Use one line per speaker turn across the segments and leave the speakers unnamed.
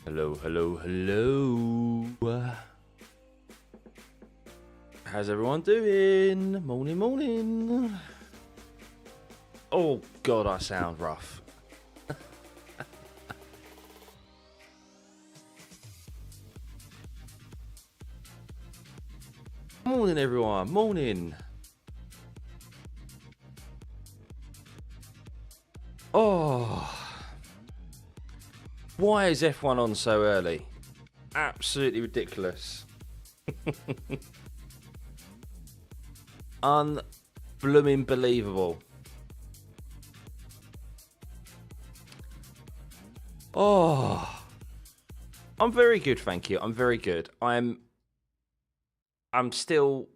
Hello, hello, hello. How's everyone doing? Morning, morning. Oh, God, I sound rough. Morning, everyone. Morning. Oh. Why is F1 on so early? Absolutely ridiculous. Unblooming believable. Oh. I'm very good, thank you. I'm very good. I'm still...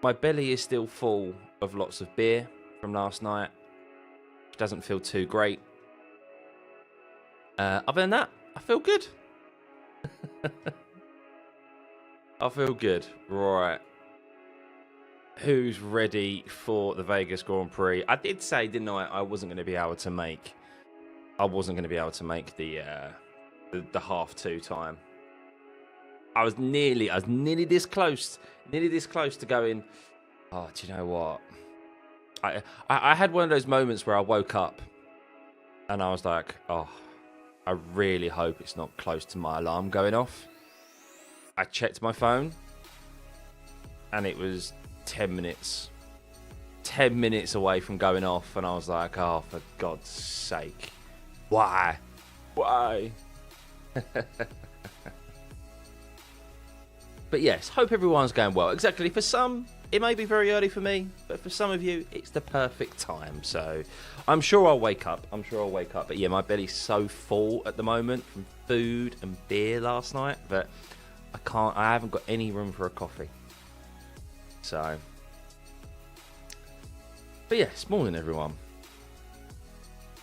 My belly is still full of lots of beer from last night. Which doesn't feel too great. Other than that, I feel good. I feel good. Right. Who's ready for the Vegas Grand Prix? I did say, didn't I wasn't going to be able to make... I wasn't going to be able to make the half two time. I was nearly this close. Nearly this close to going, oh, do you know what? I had one of those moments where I woke up and I was like, oh, I really hope it's not close to my alarm going off. I checked my phone and it was 10 minutes. 10 minutes away from going off, and I was like, oh, for God's sake. Why? Why? But yes, hope everyone's going well. Exactly. For some, it may be very early for me, but for some of you, it's the perfect time. So I'm sure I'll wake up. But yeah, my belly's so full at the moment from food and beer last night that I haven't got any room for a coffee. So, but yes, morning everyone.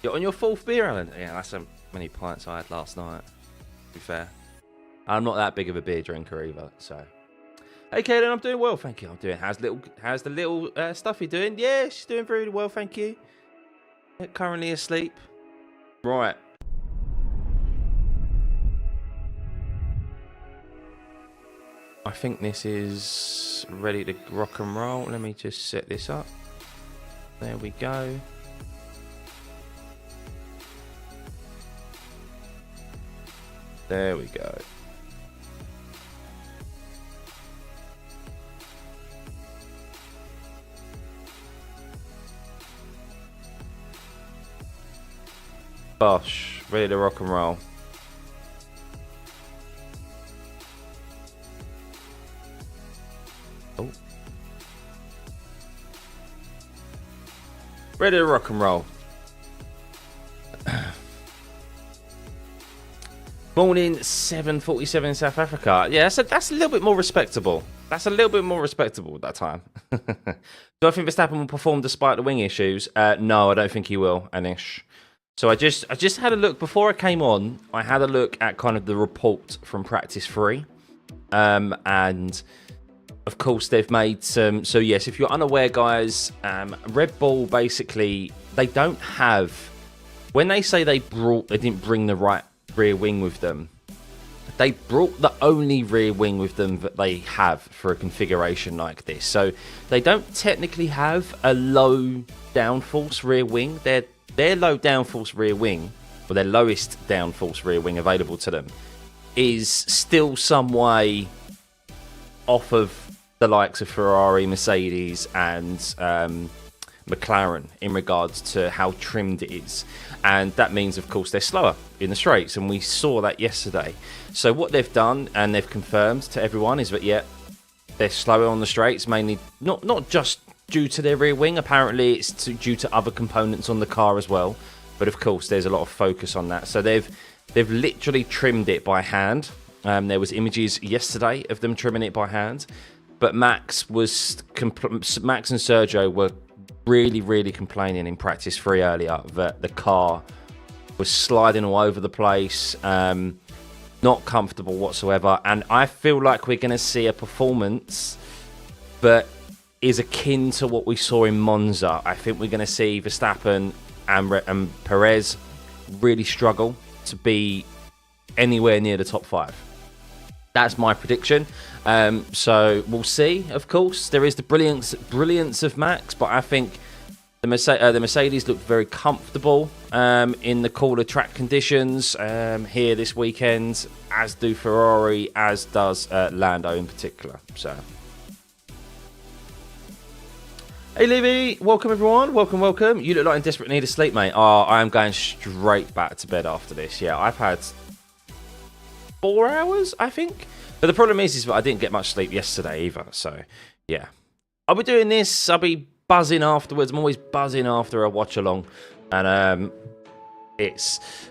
You're on your fourth beer, Alan. Yeah, that's how many pints I had last night, to be fair. I'm not that big of a beer drinker either, so. Okay, then I'm doing well, thank you. I'm doing. How's the little Stuffeyy doing? Yeah, she's doing very well, thank you. Currently asleep. Right. I think this is ready to rock and roll. Let me just set this up. There we go. There we go. Bosh, ready to rock and roll. Oh. Ready to rock and roll. Morning, 7:47 in South Africa. Yeah, that's a little bit more respectable. That's a little bit more respectable at that time. Do I think Verstappen will perform despite the wing issues? No, I don't think he will, Anish. So I just had a look before I came on. I had a look at kind of the report from practice 3, and of course they've made some. So yes, if you're unaware, guys, Red Bull basically they don't have. When they say they didn't bring the right rear wing with them, they brought the only rear wing with them that they have for a configuration like this. So they don't technically have a low downforce rear wing. Their low downforce rear wing, or their lowest downforce rear wing available to them, is still some way off of the likes of Ferrari, Mercedes, and McLaren in regards to how trimmed it is. And that means, of course, they're slower in the straights, and we saw that yesterday. So what they've done, and they've confirmed to everyone, is that, yeah, they're slower on the straights, mainly not just due to their rear wing. Apparently it's due to other components on the car as well, but of course there's a lot of focus on that. So they've literally trimmed it by hand. There was images yesterday of them trimming it by hand, but Max and Sergio were really complaining in practice 3 earlier that the car was sliding all over the place, not comfortable whatsoever. And I feel like we're going to see a performance that is akin to what we saw in Monza. I think we're going to see Verstappen and Perez really struggle to be anywhere near the top 5. That's my prediction. So we'll see, of course. There is the brilliance of Max, but I think the Mercedes looked very comfortable in the cooler track conditions here this weekend, as do Ferrari, as does Lando in particular. So, hey Levy, welcome everyone, welcome. You look like in desperate need of sleep, mate. Oh, I am going straight back to bed after this. Yeah, I've had 4 hours, I think. But the problem is that I didn't get much sleep yesterday either. So, yeah. I'll be doing this. I'll be buzzing afterwards. I'm always buzzing after a watch along. And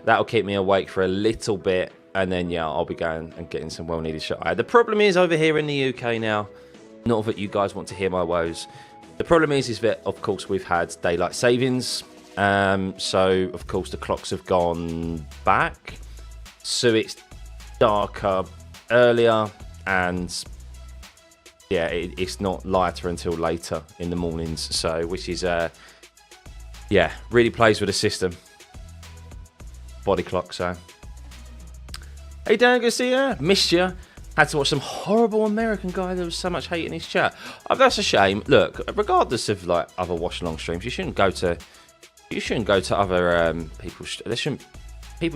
that'll keep me awake for a little bit. And then, yeah, I'll be going and getting some well-needed shot. The problem is over here in the UK now, not that you guys want to hear my woes. The problem is that, of course, we've had daylight savings. So, of course, the clocks have gone back. So it's darker earlier, and yeah, it's not lighter until later in the mornings. So, which is yeah, really plays with the system. Body clock. So, hey Dan Garcia, missed you. Had to watch some horrible American guy. There was so much hate in his chat. Oh, that's a shame. Look, regardless of like other watch along streams, you shouldn't go to other people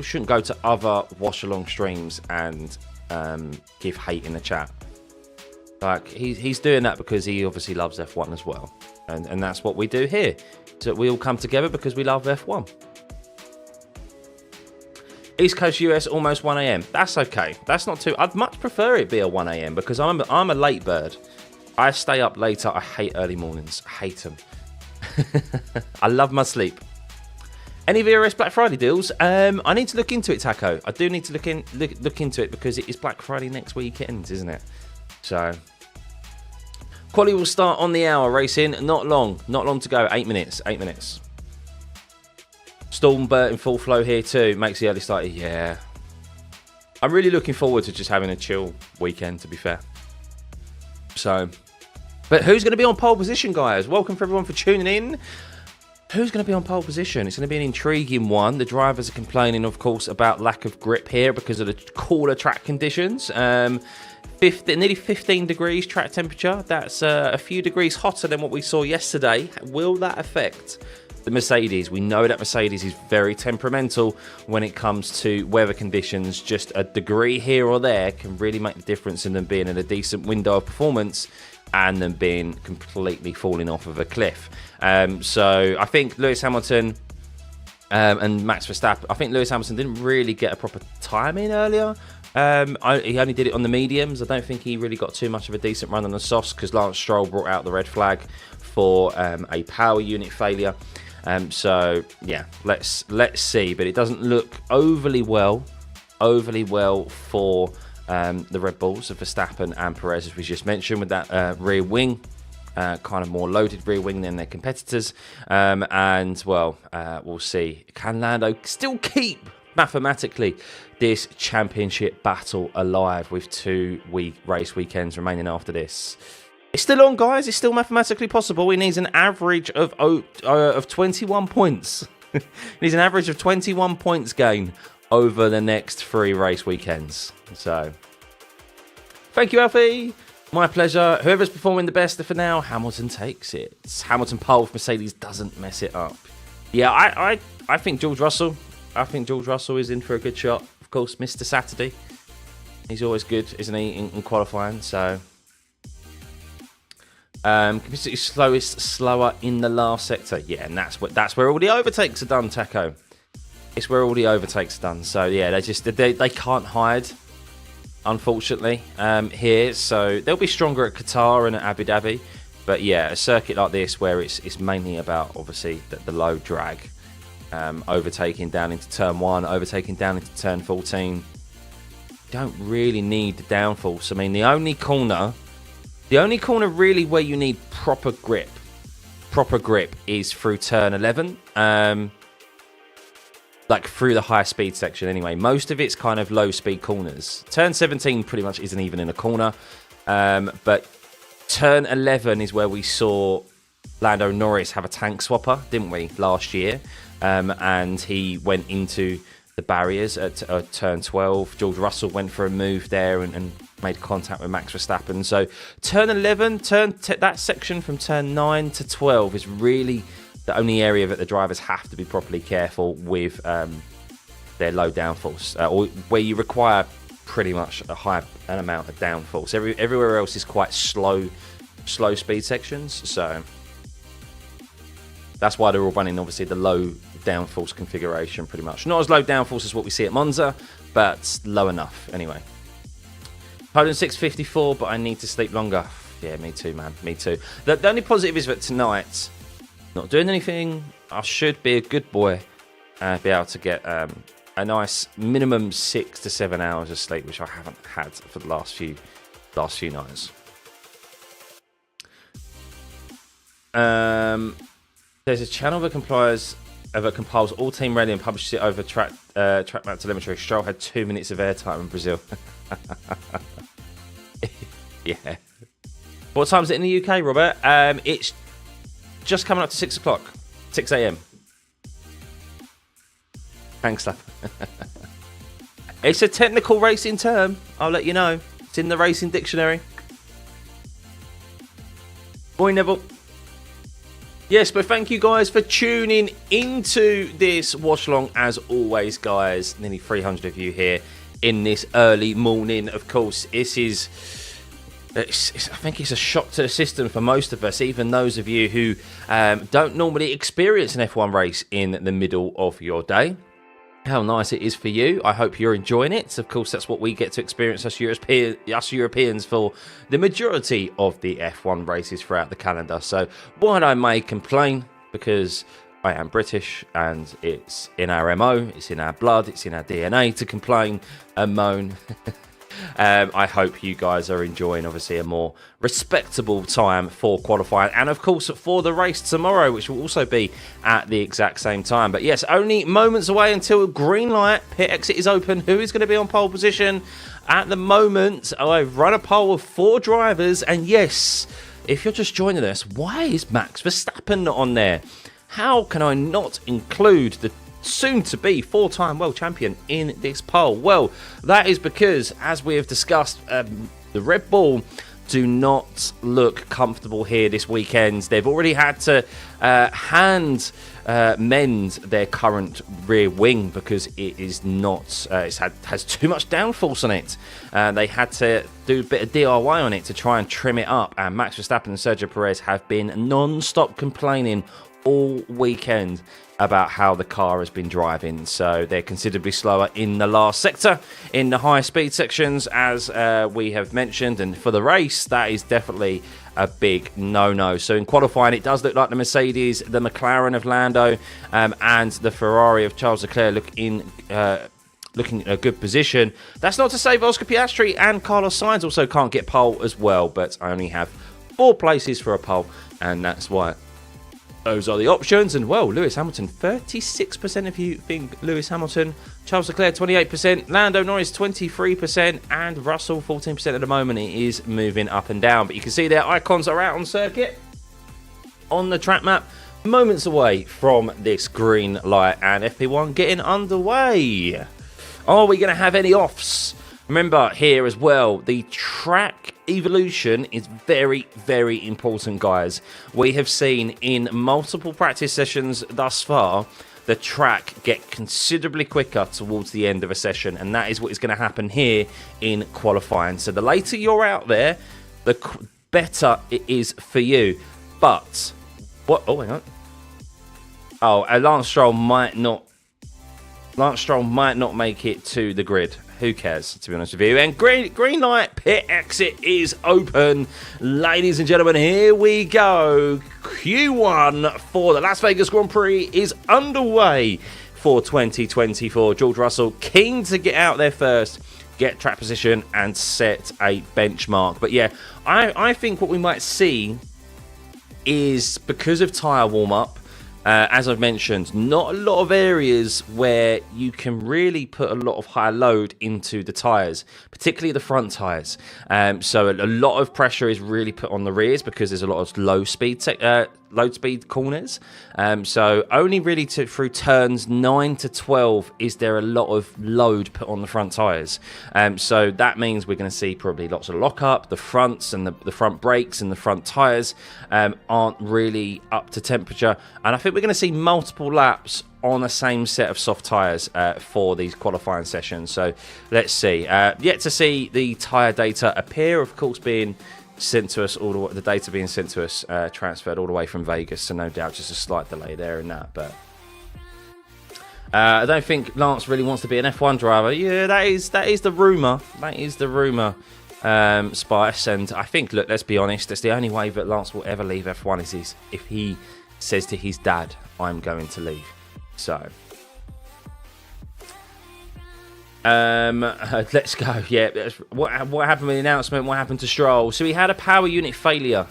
shouldn't go to other watch along streams and give hate in the chat. Like he's doing that because he obviously loves F1 as well, and that's what we do here. So we all come together because we love F1. East Coast US, almost 1 a.m. That's okay. That's not too. I'd much prefer it be a 1 a.m. because I'm a late bird. I stay up later. I hate early mornings. I hate them. I love my sleep. Any VRS Black Friday deals? I need to look into it, Taco. I do need to look into it because it is Black Friday next weekend, isn't it? So, QUALI will start on the hour racing. Not long to go. 8 minutes. 8 minutes. Stormbird in full flow here too. Makes the early start. Yeah. I'm really looking forward to just having a chill weekend, to be fair. So, but who's going to be on pole position, guys? Welcome for everyone for tuning in. Who's going to be on pole position? It's going to be an intriguing one. The drivers are complaining, of course, about lack of grip here because of the cooler track conditions. Nearly 15 degrees track temperature. That's a few degrees hotter than what we saw yesterday. Will that affect the Mercedes? We know that Mercedes is very temperamental when it comes to weather conditions. Just a degree here or there can really make the difference in them being in a decent window of performance and them being completely falling off of a cliff. So I think Lewis Hamilton and Max Verstappen, I think Lewis Hamilton didn't really get a proper time in earlier. He only did it on the mediums. I don't think he really got too much of a decent run on the softs because Lance Stroll brought out the red flag for a power unit failure. So yeah, let's see. But it doesn't look overly well for the Red Bulls of Verstappen and Perez, as we just mentioned, with that rear wing, kind of more loaded rear wing than their competitors. And well, we'll see. Can Lando still keep mathematically this championship battle alive with 2 race weekends remaining after this? It's still on, guys. It's still mathematically possible. He needs an average of 21 points. He needs an average of 21 points gain over the next 3 race weekends. So, thank you, Alfie. My pleasure. Whoever's performing the best for now, Hamilton takes it. It's Hamilton pole if Mercedes doesn't mess it up. Yeah, I think George Russell. I think George Russell is in for a good shot. Of course, Mr. Saturday. He's always good, isn't he, in qualifying? So, completely slower in the last sector. Yeah, and that's where all the overtakes are done, Taco. It's where all the overtakes are done. So yeah, they can't hide, unfortunately, here. So they'll be stronger at Qatar and at Abu Dhabi. But yeah, a circuit like this where it's mainly about obviously the low drag, overtaking down into turn 1, overtaking down into turn 14. Don't really need the downforce. I mean, the only corner really where you need proper grip is through turn 11. Like through the high speed section anyway. Most of it's kind of low speed corners. Turn 17 pretty much isn't even in a corner. But turn 11 is where we saw Lando Norris have a tank swapper, didn't we, last year? And he went into barriers at turn 12. George Russell went for a move there and made contact with Max Verstappen. So turn 11, that section from turn 9 to 12 is really the only area that the drivers have to be properly careful with their low downforce, or where you require pretty much an amount of downforce. Everywhere else is quite slow speed sections, so that's why they're all running obviously the low downforce configuration pretty much. Not as low downforce as what we see at Monza, but low enough anyway. Poland 6:54, but I need to sleep longer. Yeah, me too, man. Me too. The only positive is that tonight, not doing anything, I should be a good boy and be able to get a nice minimum 6 to 7 hours of sleep, which I haven't had for the last few nights. There's a channel that compiles all team rally and publishes it over track map telemetry. Stroll had 2 minutes of airtime in Brazil. Yeah. What time is it in the UK, Robert? It's just coming up to 6 o'clock, 6 a.m. Thanks, stuff. It's a technical racing term. I'll let you know. It's in the racing dictionary. Boy, Neville. Yes, but thank you guys for tuning into this watch along. As always, guys, nearly 300 of you here in this early morning. Of course, I think it's a shock to the system for most of us, even those of you who don't normally experience an F1 race in the middle of your day. How nice it is for you. I hope you're enjoying it. Of course, that's what we get to experience, us Europeans, for the majority of the F1 races throughout the calendar. So while I may complain, because I am British and it's in our MO, it's in our blood, it's in our DNA to complain and moan. I hope you guys are enjoying, obviously, a more respectable time for qualifying, and of course for the race tomorrow, which will also be at the exact same time. But yes, only moments away until green light. Pit exit is open. Who is going to be on pole position? At the moment, I've run a poll of 4 drivers, and yes, if you're just joining us, why is Max Verstappen not on there? How can I not include the soon-to-be 4-time world champion in this poll? Well, that is because, as we have discussed, the Red Bull do not look comfortable here this weekend. They've already had to mend their current rear wing because it is not has too much downforce on it. They had to do a bit of DIY on it to try and trim it up, and Max Verstappen and Sergio Perez have been non-stop complaining all weekend about how the car has been driving. So they're considerably slower in the last sector, in the high speed sections, as we have mentioned. And for the race, that is definitely a big no-no. So in qualifying, it does look like the Mercedes, the McLaren of Lando, and the Ferrari of Charles Leclerc looking in a good position. That's not to say Oscar Piastri and Carlos Sainz also can't get pole as well, but I only have 4 places for a pole, and that's why those are the options. And well, Lewis Hamilton, 36% of you think Lewis Hamilton, Charles Leclerc 28%, Lando Norris 23%, and Russell 14% at the moment. It is moving up and down, but you can see their icons are out on circuit on the track map, moments away from this green light and FP1 getting underway. Are we going to have any offs? Remember here as well, the track evolution is very, very important, guys. We have seen in multiple practice sessions thus far the track get considerably quicker towards the end of a session, and that is what is going to happen here in qualifying. So the later you're out there, the better it is for you. But what? Oh, hang on. Oh, Lance Stroll might not make it to the grid. Who cares, to be honest with you? And green light, pit exit is open. Ladies and gentlemen, here we go. Q1 for the Las Vegas Grand Prix is underway for 2024. George Russell keen to get out there first, get track position, and set a benchmark. But yeah, I think what we might see is, because of tyre warm-up, as I've mentioned, not a lot of areas where you can really put a lot of high load into the tyres, particularly the front tyres. So a lot of pressure is really put on the rears because there's a lot of low speed load speed corners. So only really through turns 9 to 12 is there a lot of load put on the front tyres. So that means we're going to see probably lots of lock-up. The fronts and the front brakes and the front tyres aren't really up to temperature. And I think we're going to see multiple laps on the same set of soft tyres for these qualifying sessions. So let's see. Yet to see the tyre data appear, of course, being sent to us, the data being sent to us, transferred all the way from Vegas. So no doubt just a slight delay there in that. But I don't think Lance really wants to be an F1 driver. Yeah, that is the rumour. That is the rumour, Spice. And I think, look, let's be honest, that's the only way that Lance will ever leave F1 is if he says to his dad, I'm going to leave. So, let's go. Yeah, what happened with the announcement? What happened to Stroll? So he had a power unit failure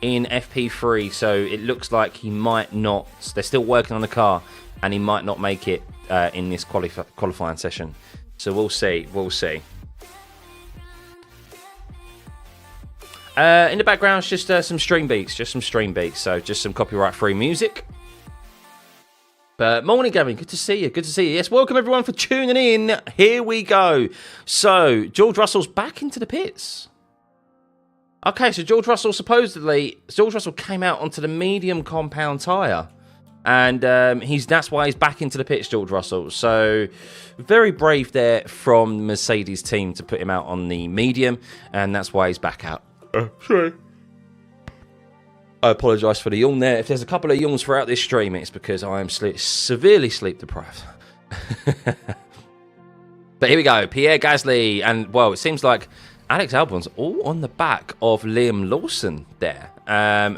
in FP3. So it looks like he might not. They're still working on the car, and he might not make it in this qualifying session. So we'll see. We'll see. In the background, it's just some stream beats. So just some copyright-free music. But morning, Gavin. Good to see you. Good to see you. Yes, welcome everyone for tuning in. Here we go. So, George Russell's back into the pits. Okay, so George Russell came out onto the medium compound tyre. And that's why he's back into the pits, George Russell. So, very brave there from the Mercedes team to put him out on the medium. And that's why he's back out. Sorry. I apologise for the yawn there. If there's a couple of yawns throughout this stream, it's because I am severely sleep deprived. But here we go. Pierre Gasly. And, well, it seems like Alex Albon's all on the back of Liam Lawson there,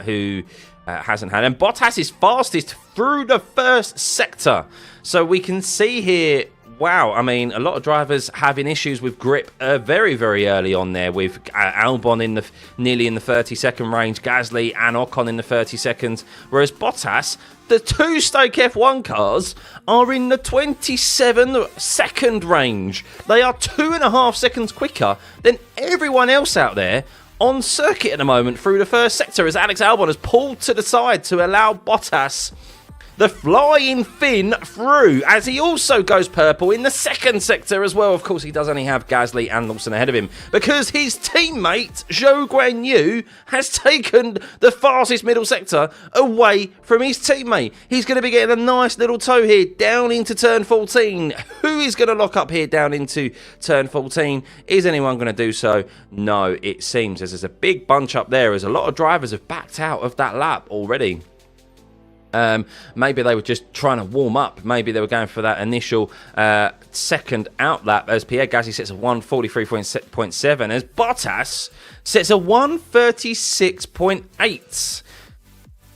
who hasn't had. And Bottas is fastest through the first sector. So we can see here, wow, I mean, a lot of drivers having issues with grip very, very early on there, with Albon nearly in the 30-second range, Gasly and Ocon in the 30 seconds, whereas Bottas, the two Stoke F1 cars, are in the 27-second range. They are 2.5 seconds quicker than everyone else out there on circuit at the moment through the first sector, as Alex Albon has pulled to the side to allow Bottas the flying fin through, as he also goes purple in the second sector as well. Of course, he does only have Gasly and Lawson ahead of him because his teammate, Zhou Guanyu, has taken the fastest middle sector away from his teammate. He's going to be getting a nice little tow here down into turn 14. Who is going to lock up here down into turn 14? Is anyone going to do so? No, it seems as there's a big bunch up there, as a lot of drivers have backed out of that lap already. Maybe they were just trying to warm up. Maybe they were going for that initial second out lap, as Pierre Gasly sets a 1:43.7, as Bottas sets a 1:36.8.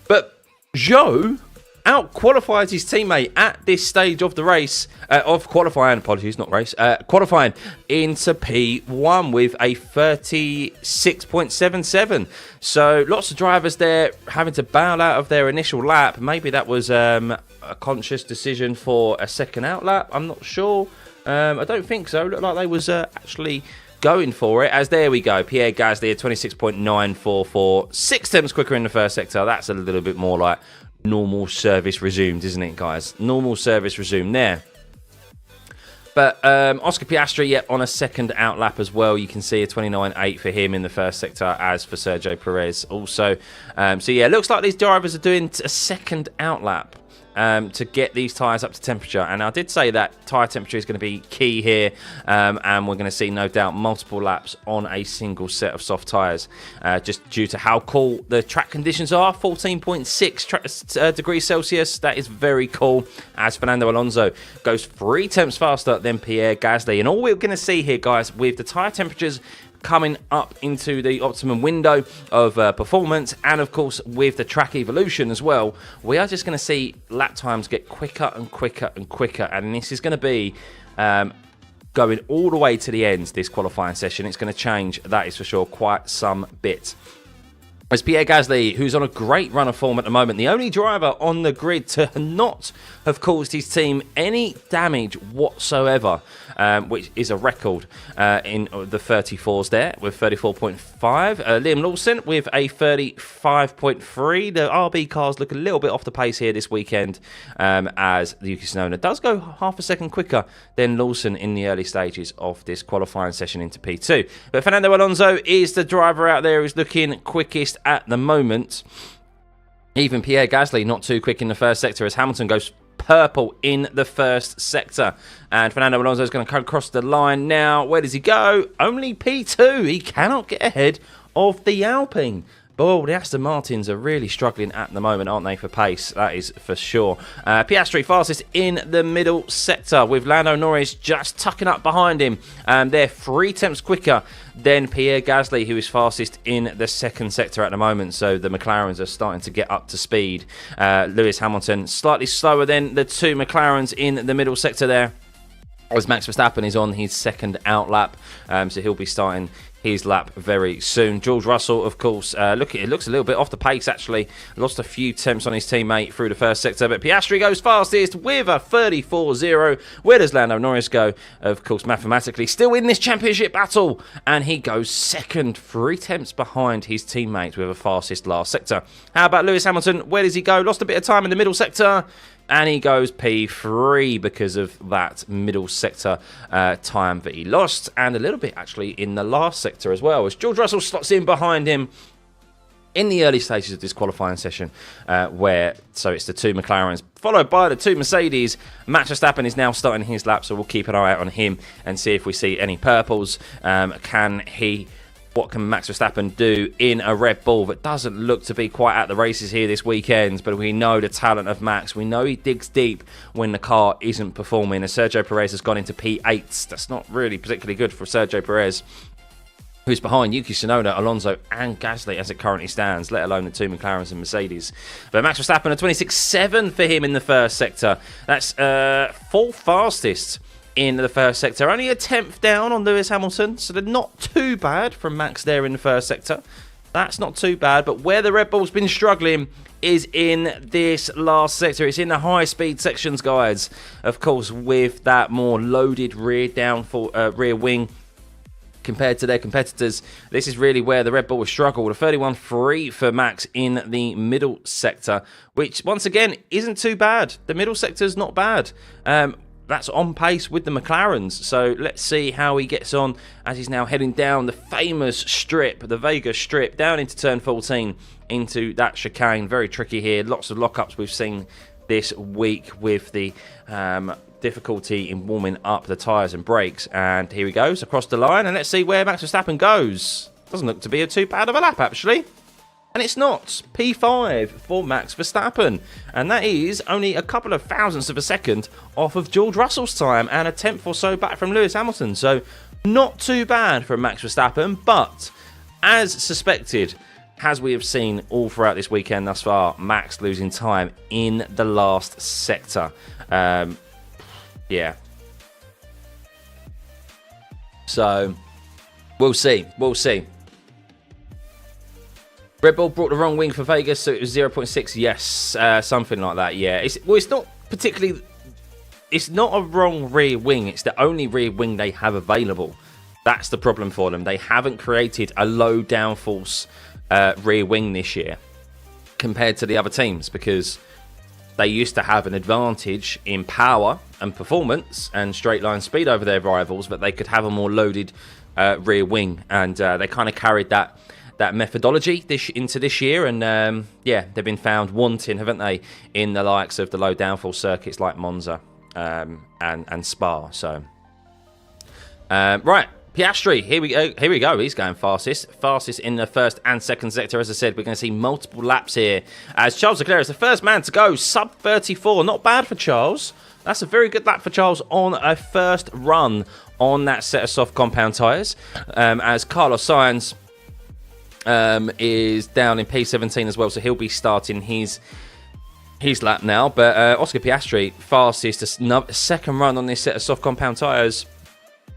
But Zhou out-qualified his teammate at this stage of the race, of qualifying, apologies, not race, qualifying into P1 with a 36.77. So lots of drivers there having to bail out of their initial lap. Maybe that was a conscious decision for a second out lap. I'm not sure. I don't think so. Looked like they was actually going for it, as there we go. Pierre Gasly at 26.944, 6 tenths quicker in the first sector. That's a little bit more like normal service resumed, isn't it, guys? Normal service resumed there. But Oscar Piastri, on a second out lap as well. You can see a 29.8 for him in the first sector, as for Sergio Perez also. So yeah, it looks like these drivers are doing a second out lap to get these tyres up to temperature. And I did say that tyre temperature is going to be key here, and we're going to see, no doubt, multiple laps on a single set of soft tyres, just due to how cool the track conditions are. 14.6 degrees Celsius, that is very cool, as Fernando Alonso goes 3 tenths faster than Pierre Gasly. And all we're going to see here, guys, with the tyre temperatures coming up into the optimum window of performance, and of course with the track evolution as well, we are just going to see lap times get quicker and quicker and quicker, and this is going to be going all the way to the end. This qualifying session, it's going to change, that is for sure, quite some bit. As Pierre Gasly, who's on a great run of form at the moment, the only driver on the grid to not have caused his team any damage whatsoever, which is a record in the 34s there, with 34.5. Liam Lawson with a 35.3. The RB cars look a little bit off the pace here this weekend, as Yuki Tsunoda does go half a second quicker than Lawson in the early stages of this qualifying session into P2. But Fernando Alonso is the driver out there who's looking quickest at the moment. Even Pierre Gasly not too quick in the first sector as Hamilton goes purple in the first sector, and Fernando Alonso is going to come across the line now. Where does he go? Only P2. He cannot get ahead of the Alpine. Oh, the Aston Martins are really struggling at the moment, aren't they, for pace? That is for sure. Piastri fastest in the middle sector, with Lando Norris just tucking up behind him. They're 3 tenths quicker than Pierre Gasly, who is fastest in the second sector at the moment. So the McLarens are starting to get up to speed. Lewis Hamilton slightly slower than the 2 McLarens in the middle sector there, as Max Verstappen is on his second out lap. So he'll be starting his lap very soon. George Russell, of course, it looks a little bit off the pace, actually. Lost a few tenths on his teammate through the first sector, but Piastri goes fastest with a 34.0. Where does Lando Norris go? Of course, mathematically, still in this championship battle, and he goes second, 3 tenths behind his teammate with a fastest last sector. How about Lewis Hamilton? Where does he go? Lost a bit of time in the middle sector, and he goes P3 because of that middle sector time that he lost, and a little bit actually in the last sector as well, as George Russell slots in behind him in the early stages of this qualifying session, so it's the 2 McLarens followed by the 2 Mercedes. Max Verstappen is now starting his lap, so we'll keep an eye out on him and see if we see any purples. What can Max Verstappen do in a Red Bull that doesn't look to be quite at the races here this weekend? But we know the talent of Max. We know he digs deep when the car isn't performing. As Sergio Perez has gone into P8. That's not really particularly good for Sergio Perez, who's behind Yuki Tsunoda, Alonso and Gasly as it currently stands, let alone the 2 McLarens and Mercedes. But Max Verstappen, a 26.7 for him in the first sector. That's 4th fastest in the first sector. Only a 10th down on Lewis Hamilton, so they're not too bad from Max there in the first sector. That's not too bad, but where the Red Bull's been struggling is in this last sector. It's in the high-speed sections, guys. Of course, with that more loaded rear wing compared to their competitors, this is really where the Red Bull has struggled. A 31.3 for Max in the middle sector, which, once again, isn't too bad. The middle sector's not bad. That's on pace with the McLarens. So let's see how he gets on as he's now heading down the famous strip, the Vegas strip, down into turn 14, into that chicane. Very tricky here. Lots of lockups we've seen this week with the difficulty in warming up the tyres and brakes. And here he goes across the line. And let's see where Max Verstappen goes. Doesn't look to be too bad of a lap, actually. And it's not. P5 for Max Verstappen. And that is only a couple of thousandths of a second off of George Russell's time and a 10th or so back from Lewis Hamilton. So not too bad for Max Verstappen. But as suspected, as we have seen all throughout this weekend thus far, Max losing time in the last sector. Yeah. So we'll see. We'll see. Red Bull brought the wrong wing for Vegas, so it was 0.6. Yes, something like that. Yeah, it's not particularly. It's not a wrong rear wing. It's the only rear wing they have available. That's the problem for them. They haven't created a low downforce rear wing this year compared to the other teams, because they used to have an advantage in power and performance and straight line speed over their rivals, but they could have a more loaded rear wing, and they kind of carried that methodology into this year, and yeah, they've been found wanting, haven't they, in the likes of the low downforce circuits like Monza and Spa. So right, Piastri, here we go. He's going fastest in the first and second sector. As I said, we're going to see multiple laps here as Charles Leclerc is the first man to go sub 34. Not bad for Charles. That's a very good lap for Charles on a first run on that set of soft compound tyres, as Carlos Sainz is down in P17 as well, so he'll be starting his lap now. But Oscar Piastri, fastest, second run on this set of soft compound tyres.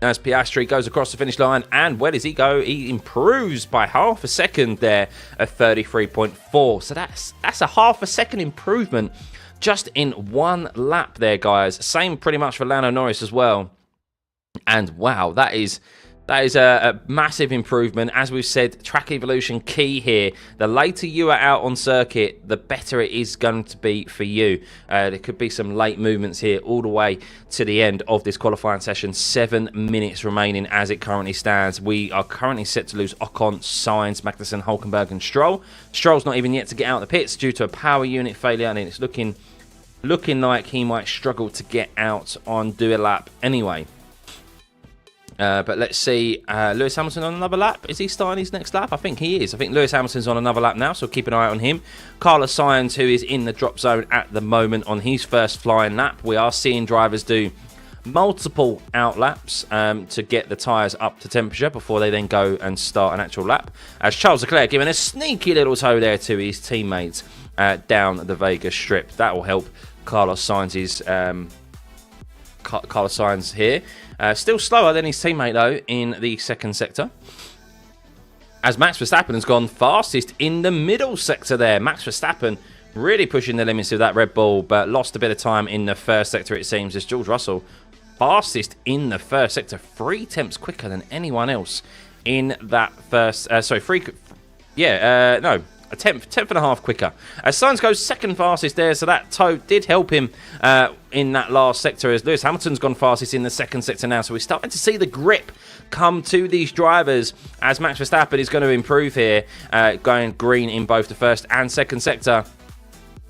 As Piastri goes across the finish line, and where does he go? He improves by half a second there at 33.4. So that's a half a second improvement just in one lap there, guys. Same pretty much for Lando Norris as well. And wow, that is a massive improvement. As we've said, track evolution key here. The later you are out on circuit, the better it is going to be for you. There could be some late movements here all the way to the end of this qualifying session. 7 minutes remaining as it currently stands. We are currently set to lose Ocon, Sainz, Magnussen, Hulkenberg and Stroll. Stroll's not even yet to get out of the pits due to a power unit failure, and it's looking like he might struggle to get out on do a lap anyway. But let's see, Lewis Hamilton on another lap. Is he starting his next lap? I think he is. I think Lewis Hamilton's on another lap now, so keep an eye on him. Carlos Sainz, who is in the drop zone at the moment on his first flying lap. We are seeing drivers do multiple out laps to get the tyres up to temperature before they then go and start an actual lap. As Charles Leclerc giving a sneaky little toe there to his teammates down the Vegas Strip. That will help Carlos Sainz's... Carlos Sainz here. Still slower than his teammate, though, in the second sector. As Max Verstappen has gone fastest in the middle sector there. Max Verstappen really pushing the limits of that Red Bull, but lost a bit of time in the first sector, it seems, as George Russell fastest in the first sector. 3 tenths quicker than anyone else in that first... a tenth and a half quicker. As Sainz goes second fastest there, so that toe did help him in that last sector, as Lewis Hamilton's gone fastest in the second sector now. So we're starting to see the grip come to these drivers as Max Verstappen is going to improve here, going green in both the first and second sector.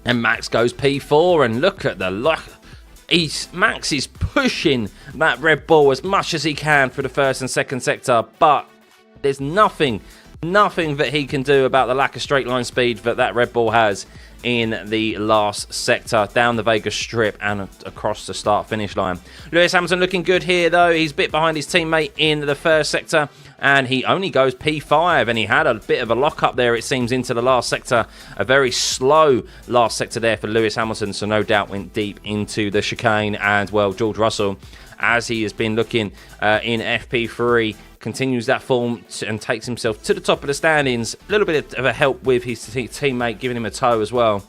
And Max goes P4, and look at the luck. Max is pushing that Red Bull as much as he can for the first and second sector, but there's nothing that he can do about the lack of straight line speed that Red Bull has in the last sector, down the Vegas Strip and across the start-finish line. Lewis Hamilton looking good here, though. He's a bit behind his teammate in the first sector, and he only goes P5, and he had a bit of a lock-up there, it seems, into the last sector. A very slow last sector there for Lewis Hamilton, so no doubt went deep into the chicane. And, well, George Russell, as he has been looking in FP3, continues that form and takes himself to the top of the standings. A little bit of a help with his teammate giving him a tow as well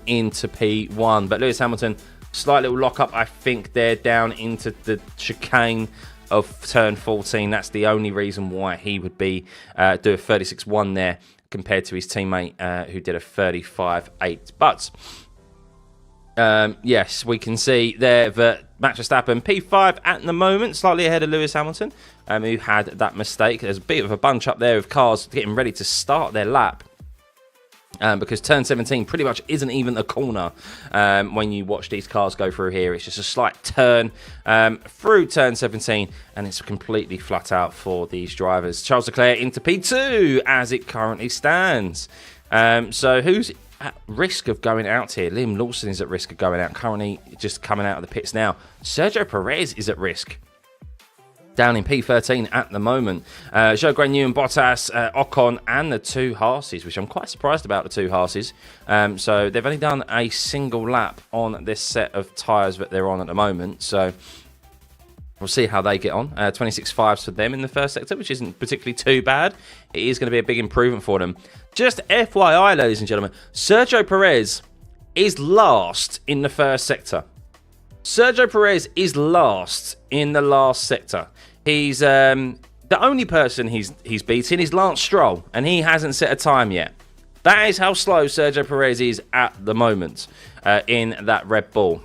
into P1. But Lewis Hamilton, slight little lock-up, I think, there down into the chicane of turn 14. That's the only reason why he would be do a 36.1 there compared to his teammate who did a 35.8. But... yes, we can see there that Max Verstappen P5 at the moment, slightly ahead of Lewis Hamilton, who had that mistake. There's a bit of a bunch up there of cars getting ready to start their lap, because turn 17 pretty much isn't even a corner when you watch these cars go through here. It's just a slight turn through turn 17, and it's completely flat out for these drivers. Charles Leclerc into P2 as it currently stands. So who's at risk of going out here? Liam Lawson is at risk of going out, currently just coming out of the pits now. Sergio Perez is at risk, down in P13 at the moment. Zhou Guanyu and Bottas, Ocon, and the 2 Haases, which I'm quite surprised about, the 2 Haases. So they've only done a single lap on this set of tyres that they're on at the moment. So we'll see how they get on. 26.5s for them in the first sector, which isn't particularly too bad. It is going to be a big improvement for them. Just FYI, ladies and gentlemen, Sergio Perez is last in the first sector. Sergio Perez is last in the last sector. He's the only person he's beaten is Lance Stroll, and he hasn't set a time yet. That is how slow Sergio Perez is at the moment in that Red Bull.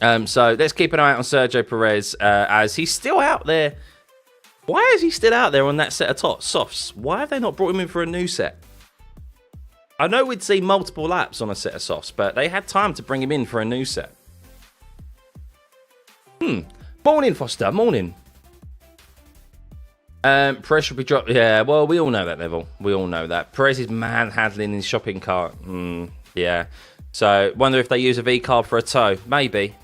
So let's keep an eye out on Sergio Perez as he's still out there. Why is he still out there on that set of softs? Why have they not brought him in for a new set? I know we'd see multiple laps on a set of softs, but they had time to bring him in for a new set. Morning, Foster. Morning. Perez should be dropped. Yeah, well, we all know that, Neville. We all know that. Perez is manhandling his shopping cart. Yeah. So, wonder if they use a V-carb for a tow. Maybe.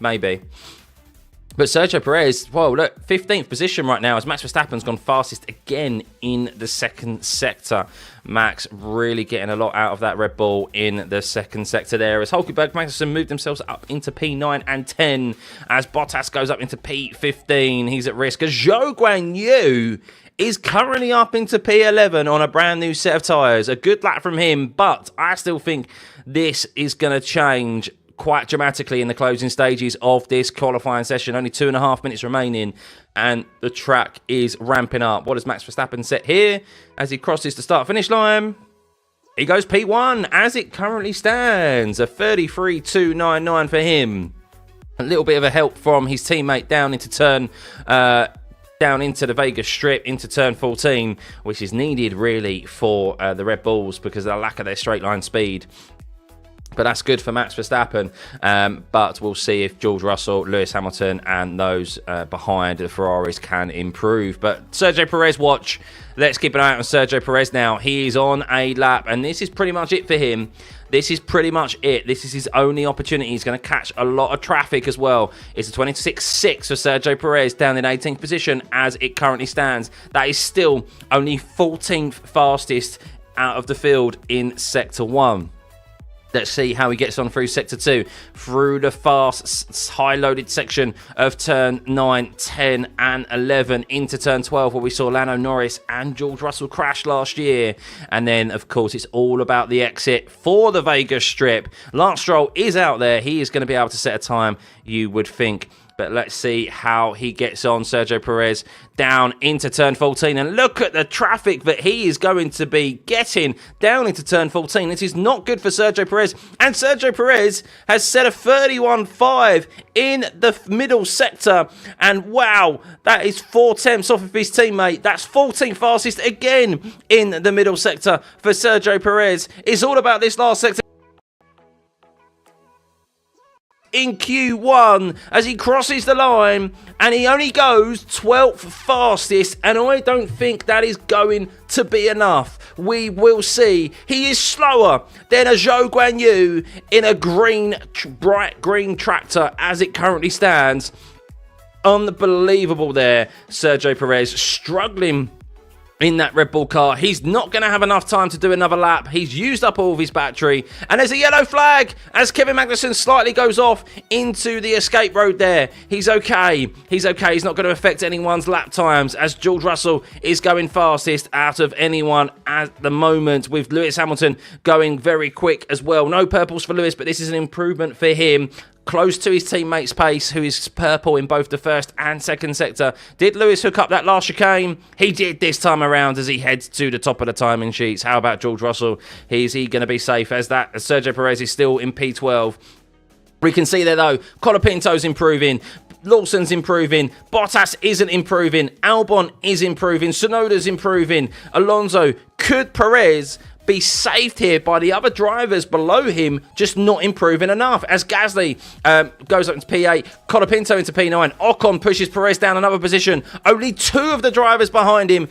But Sergio Perez, well, look, 15th position right now as Max Verstappen's gone fastest again in the second sector. Max really getting a lot out of that Red Bull in the second sector there. As Hulkenberg, Magnussen moved themselves up into P9 and 10. As Bottas goes up into P15, he's at risk. As Zhou Guanyu is currently up into P11 on a brand new set of tyres. A good lap from him, but I still think this is going to change quite dramatically in the closing stages of this qualifying session. Only 2.5 minutes remaining and the track is ramping up. What does Max Verstappen set here as he crosses the start-finish line? He goes P1 as it currently stands. A 33.299 for him. A little bit of a help from his teammate down into the Vegas strip into turn 14, which is needed really for the Red Bulls because of the lack of their straight line speed. But that's good for Max Verstappen. But we'll see if George Russell, Lewis Hamilton, and those behind the Ferraris can improve. But Sergio Perez, watch. Let's keep an eye out on Sergio Perez now. He is on a lap, and this is pretty much it for him. This is pretty much it. This is his only opportunity. He's going to catch a lot of traffic as well. It's a 26.6 for Sergio Perez down in 18th position as it currently stands. That is still only 14th fastest out of the field in Sector 1. Let's see how he gets on through Sector 2, through the fast, high-loaded section of Turn 9, 10 and 11 into Turn 12, where we saw Lando Norris and George Russell crash last year. And then, of course, it's all about the exit for the Vegas Strip. Lance Stroll is out there. He is going to be able to set a time, you would think. But let's see how he gets on. Sergio Perez down into turn 14. And look at the traffic that he is going to be getting down into turn 14. This is not good for Sergio Perez. And Sergio Perez has set a 31.5 in the middle sector. And wow, that is 4/10 off of his teammate. That's 14th fastest again in the middle sector for Sergio Perez. It's all about this last sector in Q1 as he crosses the line, and he only goes 12th fastest, and I don't think that is going to be enough. We will see. He is slower than a Zhou Guanyu in a bright green tractor as it currently stands. Unbelievable there. Sergio Perez struggling in that Red Bull car. He's not going to have enough time to do another lap. He's used up all of his battery. And there's a yellow flag as Kevin Magnussen slightly goes off into the escape road there. He's okay. He's okay. He's not going to affect anyone's lap times as George Russell is going fastest out of anyone at the moment, with Lewis Hamilton going very quick as well. No purples for Lewis, but this is an improvement for him. Close to his teammate's pace, who is purple in both the first and second sector. Did Lewis hook up that last chicane? He did this time around as he heads to the top of the timing sheets. How about George Russell? Is he going to be safe as Sergio Perez is still in P12? We can see there though, Colapinto's improving. Lawson's improving. Bottas isn't improving. Albon is improving. Tsunoda's improving. Alonso. Could Perez be saved here by the other drivers below him just not improving enough? As Gasly goes up into P8, Colapinto into P9, Ocon pushes Perez down another position. Only two of the drivers behind him.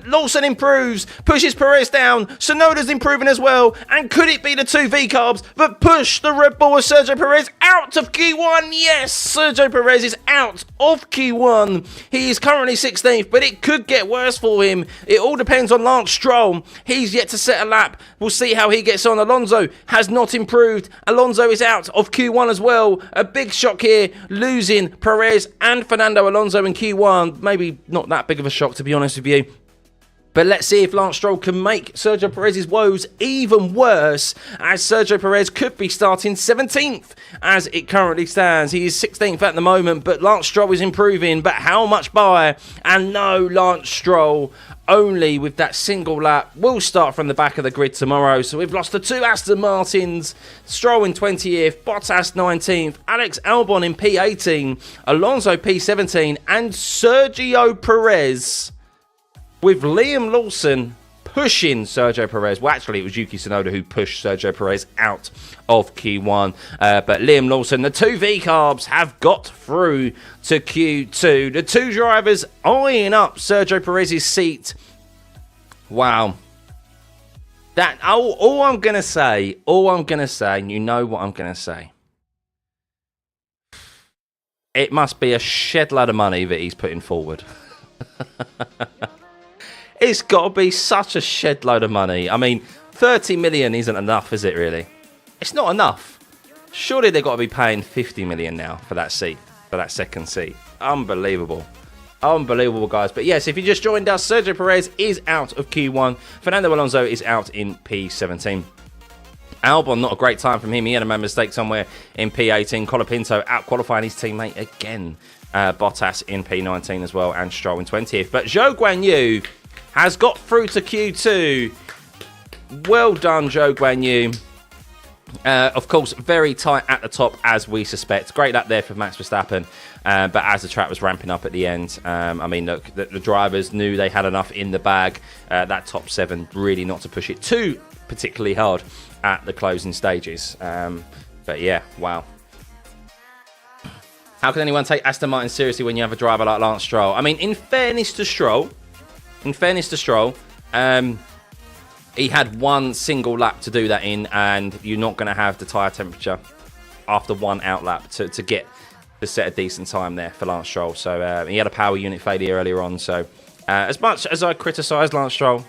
Lawson improves, pushes Perez down. Tsunoda's improving as well. And could it be the two V-carbs that push the Red Bull of Sergio Perez out of Q1? Yes, Sergio Perez is out of Q1. He is currently 16th, but it could get worse for him. It all depends on Lance Stroll. He's yet to set a lap. We'll see how he gets on. Alonso has not improved. Alonso is out of Q1 as well. A big shock here, losing Perez and Fernando Alonso in Q1. Maybe not that big of a shock, to be honest with you. But let's see if Lance Stroll can make Sergio Perez's woes even worse, as Sergio Perez could be starting 17th as it currently stands. He is 16th at the moment, but Lance Stroll is improving. But how much by? And no, Lance Stroll, only with that single lap, will start from the back of the grid tomorrow. So we've lost the two Aston Martins. Stroll in 20th, Bottas 19th, Alex Albon in P18, Alonso P17, and Sergio Perez with Liam Lawson pushing Sergio Perez. Well, actually, it was Yuki Tsunoda who pushed Sergio Perez out of Q1. But Liam Lawson, the two V-carbs have got through to Q2. The two drivers eyeing up Sergio Perez's seat. Wow. That all I'm going to say, and you know what I'm going to say. it must be a shed load of money that he's putting forward. It's got to be such a shed load of money. I mean, 30 million isn't enough, is it really? It's not enough. Surely they've got to be paying 50 million now for that seat, for that second seat. Unbelievable. Unbelievable, guys. But yes, if you just joined us, Sergio Perez is out of Q1. Fernando Alonso is out in P17. Albon, not a great time from him. He had a mistake somewhere in P18. Colapinto out-qualifying his teammate again. Bottas in P19 as well, and Stroll in 20th. But Zhou Guanyu has got through to Q2. Well done, Zhou Guanyu. Of course, very tight at the top, as we suspect. Great lap there for Max Verstappen. But as the track was ramping up at the end, I mean, look, the drivers knew they had enough in the bag. That top 7, really not to push it too particularly hard at the closing stages. But yeah, wow. How can anyone take Aston Martin seriously when you have a driver like Lance Stroll? I mean, in fairness to Stroll, he had one single lap to do that in, and you're not going to have the tyre temperature after one out lap to get to set a decent time there for Lance Stroll. So he had a power unit failure earlier on. So as much as I criticise Lance Stroll,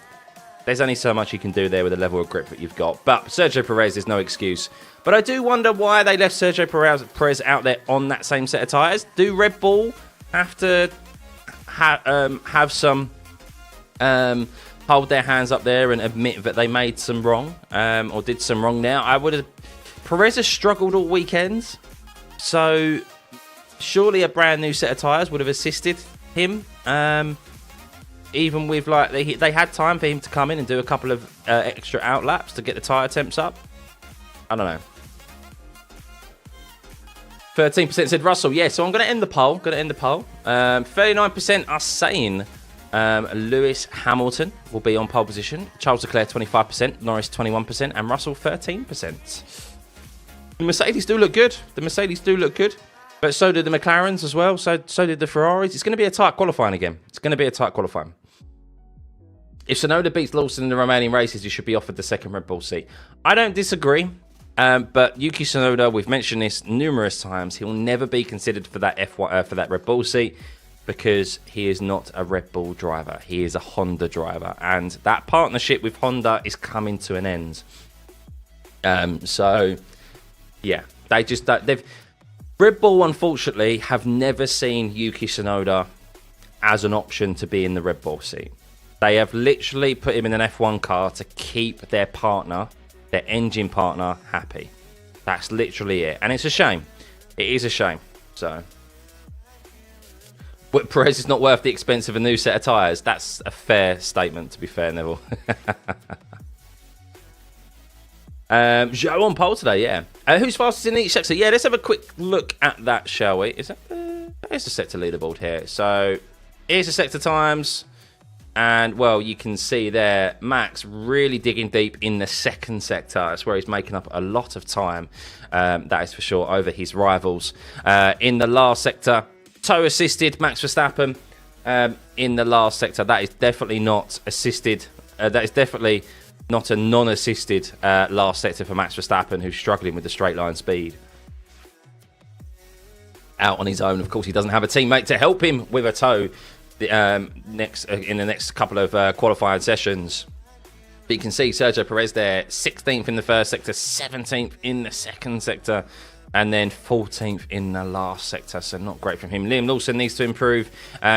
there's only so much you can do there with the level of grip that you've got. But Sergio Perez is no excuse. But I do wonder why they left Sergio Perez out there on that same set of tyres. Do Red Bull have to have some hold their hands up there and admit that they made some wrong or did some wrong now? Perez has struggled all weekend, so surely a brand new set of tyres would have assisted him. Even with, like, they had time for him to come in and do a couple of extra out laps to get the tyre temps up. I don't know. 13% said Russell. Yeah, so I'm going to end the poll. 39% are saying Lewis Hamilton will be on pole position. Charles Leclerc 25%, Norris 21%, and Russell 13%. The Mercedes do look good. But so did the McLarens as well. So did the Ferraris. It's going to be a tight qualifying again. If Tsunoda beats Lawson in the remaining races, he should be offered the second Red Bull seat. I don't disagree. But Yuki Tsunoda, we've mentioned this numerous times, he'll never be considered for that for that Red Bull seat because he is not a Red Bull driver. He is a Honda driver, and that partnership with Honda is coming to an end. So yeah, Red Bull, unfortunately, have never seen Yuki Tsunoda as an option to be in the Red Bull seat. They have literally put him in an F1 car to keep their partner, their engine partner, happy. That's literally it. And it's a shame. It is a shame. So, but Perez is not worth the expense of a new set of tyres. That's a fair statement, to be fair, Neville. Zhou on pole today, yeah. Who's fastest in each sector? Yeah, let's have a quick look at that, shall we? Is that there's the sector leaderboard here. So here's the sector times, and well, you can see there Max really digging deep in the second sector. That's where he's making up a lot of time. That is for sure over his rivals. In the last sector, toe assisted Max Verstappen. In the last sector, that is definitely not assisted. That is definitely not a non-assisted last sector for Max Verstappen, who's struggling with the straight line speed. Out on his own, of course, he doesn't have a teammate to help him with a toe in the next couple of qualifying sessions. But you can see Sergio Perez there, 16th in the first sector, 17th in the second sector, and then 14th in the last sector, so not great from him. Liam Lawson needs to improve.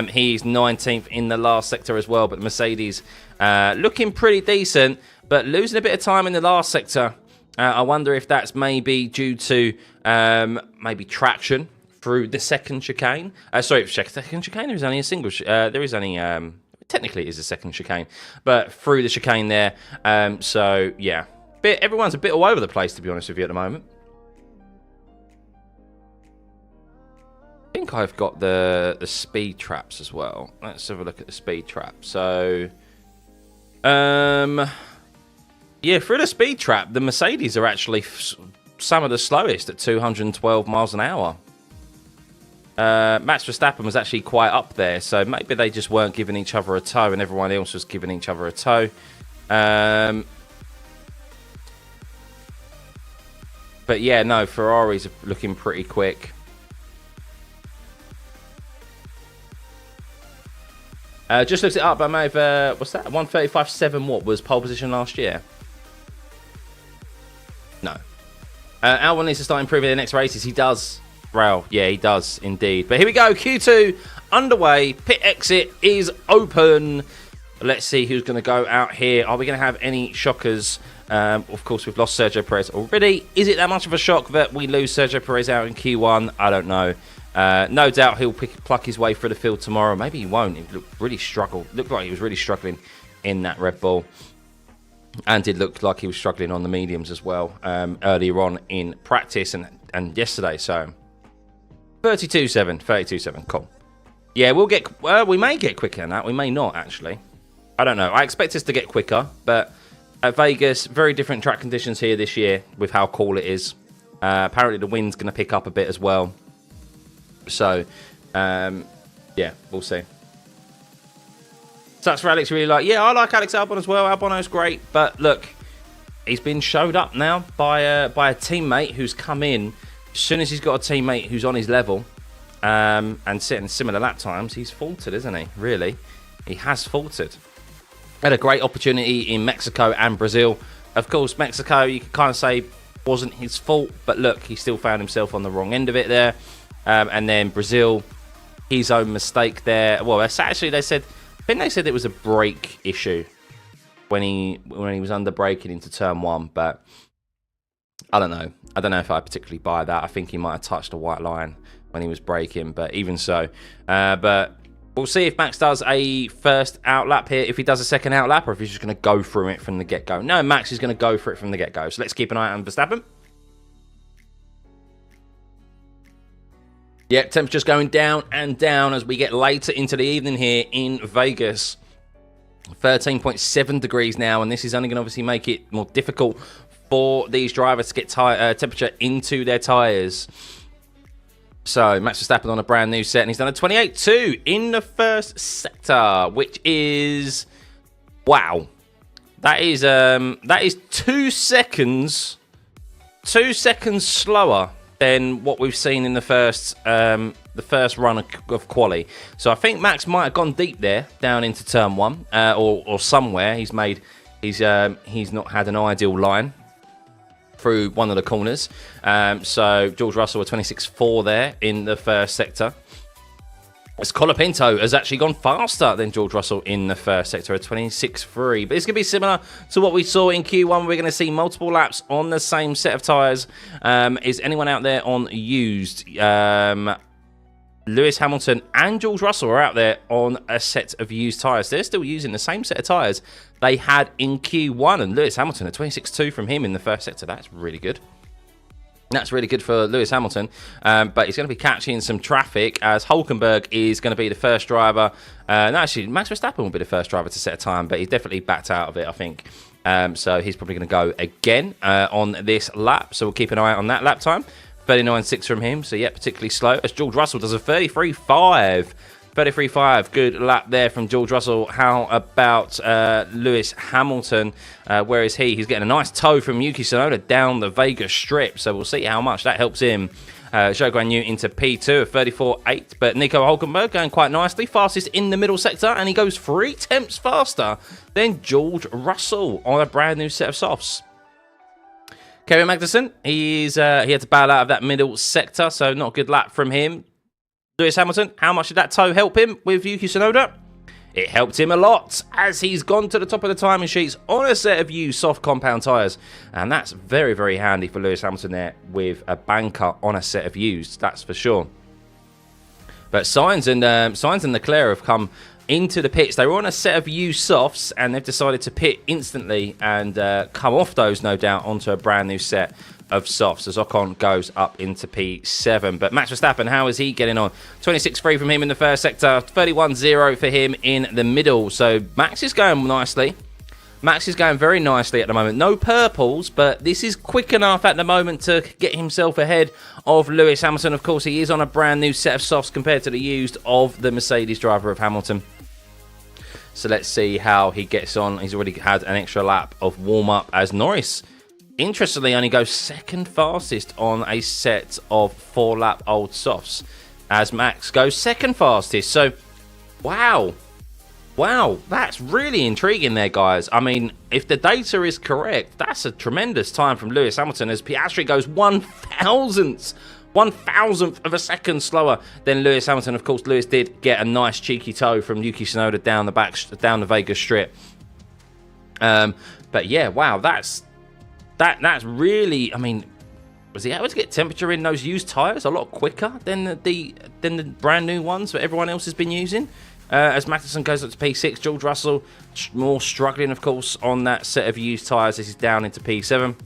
He's 19th in the last sector as well, but the Mercedes looking pretty decent, but losing a bit of time in the last sector. I wonder if that's maybe due to maybe traction through the second chicane. Sorry, second chicane, there is only a single... there is only... technically it is a second chicane, but through the chicane there. So, yeah. Everyone's a bit all over the place, to be honest with you, at the moment. I think I've got the speed traps as well. Let's have a look at the speed trap. So, yeah, through the speed trap, the Mercedes are actually some of the slowest at 212 miles an hour. Max Verstappen was actually quite up there, so maybe they just weren't giving each other a toe and everyone else was giving each other a toe. But yeah, no, Ferraris are looking pretty quick. Just looked it up. I may have, what's that? 135.7 what was pole position last year? No. Albon needs to start improving the next races. He does. Rail. Yeah, he does indeed. But here we go. Q2 underway. Pit exit is open. Let's see who's going to go out here. Are we going to have any shockers? Of course, we've lost Sergio Perez already. Is it that much of a shock that we lose Sergio Perez out in Q1? I don't know. No doubt he'll pluck his way through the field tomorrow. Maybe he won't. He looked like he was really struggling in that Red Bull. And did look like he was struggling on the mediums as well earlier on in practice and yesterday. So 32.7, cool. Yeah, we may get quicker than that. We may not, actually. I don't know. I expect us to get quicker, but at Vegas, very different track conditions here this year with how cool it is. Apparently the wind's going to pick up a bit as well. So, yeah, we'll see. Sucks for Alex, really like. Yeah, I like Alex Albon as well. Albon's great, but look, he's been showed up now by a teammate who's come in. As soon as he's got a teammate who's on his level and setting similar lap times, he's faltered, isn't he? Really, he has faltered. Had a great opportunity in Mexico and Brazil. Of course, Mexico, you could kind of say, wasn't his fault, but look, he still found himself on the wrong end of it there. And then Brazil, his own mistake there. Well, actually, I think they said it was a brake issue when he was under braking into turn 1, but I don't know. I don't know if I particularly buy that. I think he might have touched a white line when he was braking, but even so. But we'll see if Max does a first out lap here, if he does a second out lap, or if he's just going to go through it from the get-go. No, Max is going to go for it from the get-go. So let's keep an eye on Verstappen. Yep, temperature's going down and down as we get later into the evening here in Vegas. 13.7 degrees now, and this is only going to obviously make it more difficult for these drivers to get temperature into their tyres. So, Max Verstappen on a brand new set, and he's done a 28.2 in the first sector, which is... Wow. That is 2 seconds... 2 seconds slower than what we've seen in the first run of quali. So I think Max might have gone deep there, down into turn 1, or somewhere. He's not had an ideal line through one of the corners. So George Russell a 26.4 there in the first sector. As Colapinto has actually gone faster than George Russell in the first sector, a 26.3. But it's going to be similar to what we saw in Q1. We're going to see multiple laps on the same set of tyres. Is anyone out there on used? Lewis Hamilton and George Russell are out there on a set of used tyres. They're still using the same set of tyres they had in Q1. And Lewis Hamilton, a 26.2 from him in the first sector. That's really good. That's really good for Lewis Hamilton, but he's going to be catching some traffic as Hülkenberg is going to be the first driver. No, actually, Max Verstappen will be the first driver to set a time, but he's definitely backed out of it, I think. So he's probably going to go again on this lap, so we'll keep an eye on that lap time. 39.6 from him, so yeah, particularly slow, as George Russell does a 33.5. 33.5, good lap there from George Russell. How about Lewis Hamilton? Where is he? He's getting a nice tow from Yuki Tsunoda down the Vegas Strip, so we'll see how much that helps him. Zhou Guanyu into P2 of 34.8, but Nico Hülkenberg going quite nicely, fastest in the middle sector, and he goes 3 tenths faster than George Russell on a brand new set of softs. Kevin Magnussen, he had to bail out of that middle sector, so not a good lap from him. Lewis Hamilton, how much did that tow help him with Yuki Tsunoda? It helped him a lot, as he's gone to the top of the timing sheets on a set of used soft compound tyres. And that's very, very handy for Lewis Hamilton there with a banker on a set of used, that's for sure. But Sainz and Leclerc have come into the pits. They were on a set of used softs, and they've decided to pit instantly and come off those, no doubt, onto a brand new set of softs as Ocon goes up into P7. But Max Verstappen, how is he getting on? 26.3 from him in the first sector, 31.0 for him in the middle. So Max is going nicely. Max is going very nicely at the moment. No purples, but this is quick enough at the moment to get himself ahead of Lewis Hamilton. Of course, he is on a brand new set of softs compared to the used of the Mercedes driver of Hamilton. So let's see how he gets on. He's already had an extra lap of warm-up as Norris, interestingly, only goes second fastest on a set of 4-lap-old softs, as Max goes second fastest. So, wow. Wow, that's really intriguing there, guys. I mean, if the data is correct, that's a tremendous time from Lewis Hamilton as Piastri goes 1,000th of a second slower than Lewis Hamilton. Of course, Lewis did get a nice cheeky toe from Yuki Tsunoda down the Vegas Strip. But yeah, wow, that's really, I mean, was he able to get temperature in those used tyres a lot quicker than the brand new ones that everyone else has been using? As Magnussen goes up to P6, George Russell more struggling, of course, on that set of used tyres. This is down into P7.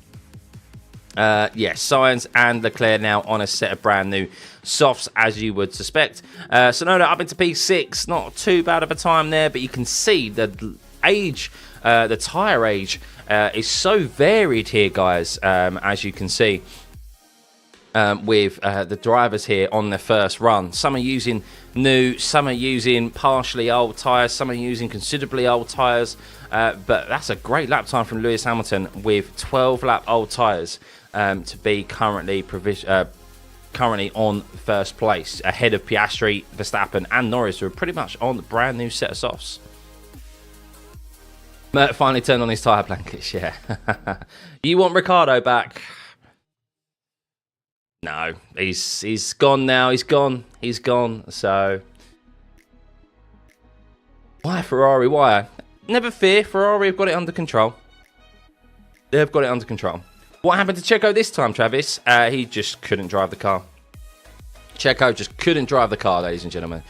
Yes, Sainz and Leclerc now on a set of brand new softs, as you would suspect. Tsunoda up into P6, not too bad of a time there, but you can see the age, the tyre age is so varied here, guys, as you can see. With the drivers here on their first run. Some are using new, some are using partially old tyres, some are using considerably old tyres, but that's a great lap time from Lewis Hamilton with 12-lap old tyres to be currently on first place, ahead of Piastri, Verstappen and Norris, who are pretty much on the brand new set of softs. Mert finally turned on his tyre blankets, yeah. You want Ricciardo back? No, he's gone now. He's gone. So why Ferrari? Why? Never fear. Ferrari have got it under control. They've got it under control. What happened to Checo this time, Travis? He just couldn't drive the car. Checo just couldn't drive the car, ladies and gentlemen.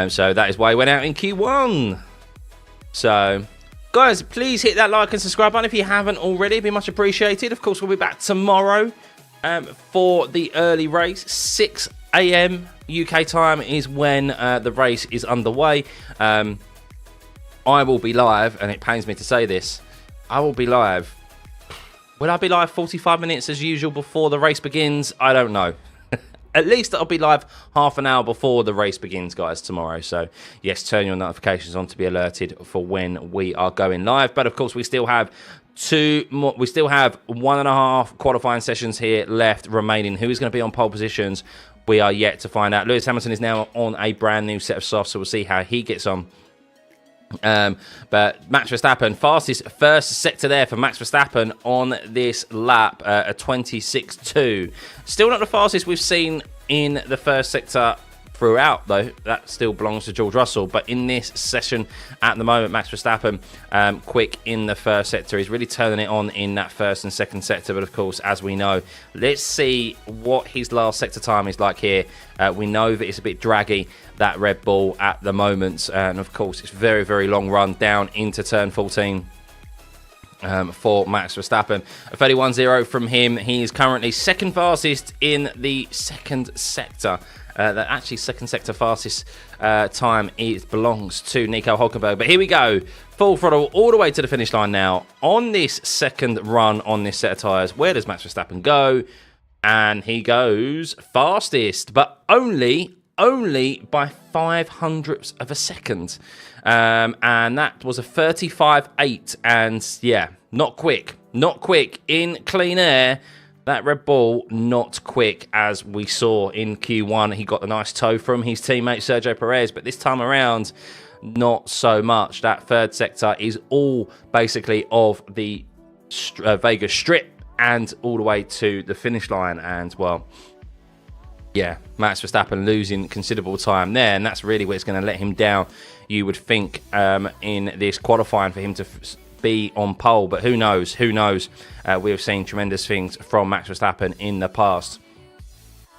So that is why he went out in Q1. So, guys, please hit that like and subscribe button if you haven't already. It'd be much appreciated. Of course, we'll be back tomorrow. For the early race, 6 AM UK time is when the race is underway. I will be live, and it pains me to say this. I will be live. Will I be live 45 minutes as usual before the race begins? I don't know. At least I'll be live half an hour before the race begins, guys, tomorrow. So, yes, turn your notifications on to be alerted for when we are going live. But, of course, we still have 2 more. We still have 1.5 qualifying sessions here left remaining. Who is going to be on pole positions? We are yet to find out. Lewis Hamilton is now on a brand new set of softs, so we'll see how he gets on. But Max Verstappen, fastest first sector there for Max Verstappen on this lap, a 26.2. Still not the fastest we've seen in the first sector throughout, though. That still belongs to George Russell. But in this session at the moment, Max Verstappen, quick in the first sector. He's really turning it on in that first and second sector. But, of course, as we know, let's see what his last sector time is like here. We know that it's a bit draggy, that Red Bull at the moment. And, of course, it's very, very long run down into turn 14. For Max Verstappen. A 31.0 from him. He is currently second fastest in the second sector. That actually second sector fastest time belongs to Nico Hülkenberg. But here we go. Full throttle all the way to the finish line now. On this second run on this set of tyres, where does Max Verstappen go? And he goes fastest, but only by 0.05 of a second. And that was a 35.8. And yeah, not quick in clean air. That Red Bull, not quick, as we saw in Q1. He got the nice toe from his teammate Sergio Perez, but this time around, not so much. That third sector is all basically of the Vegas Strip and all the way to the finish line. And, well, yeah, Max Verstappen losing considerable time there, and that's really what's going to let him down, you would think, in this qualifying for him to be on pole. But who knows? We have seen tremendous things from Max Verstappen in the past.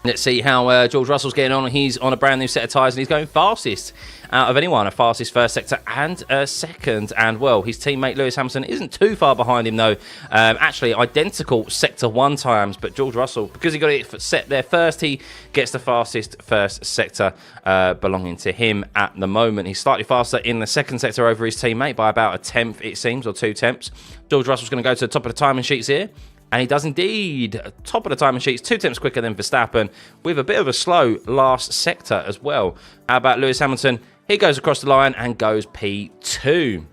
Let's see how George Russell's getting on. He's on a brand new set of tyres and he's going fastest out of anyone. A fastest first sector and second. And, well, his teammate Lewis Hamilton isn't too far behind him, though. Actually, identical sector 1 times. But George Russell, because he got it set there first, he gets the fastest first sector belonging to him at the moment. He's slightly faster in the second sector over his teammate by about 1/10, it seems, or 2/10. George Russell's going to go to the top of the timing sheets here. And he does indeed. Top of the timing sheets, 2/10 quicker than Verstappen, with a bit of a slow last sector as well. How about Lewis Hamilton? He goes across the line and goes P2.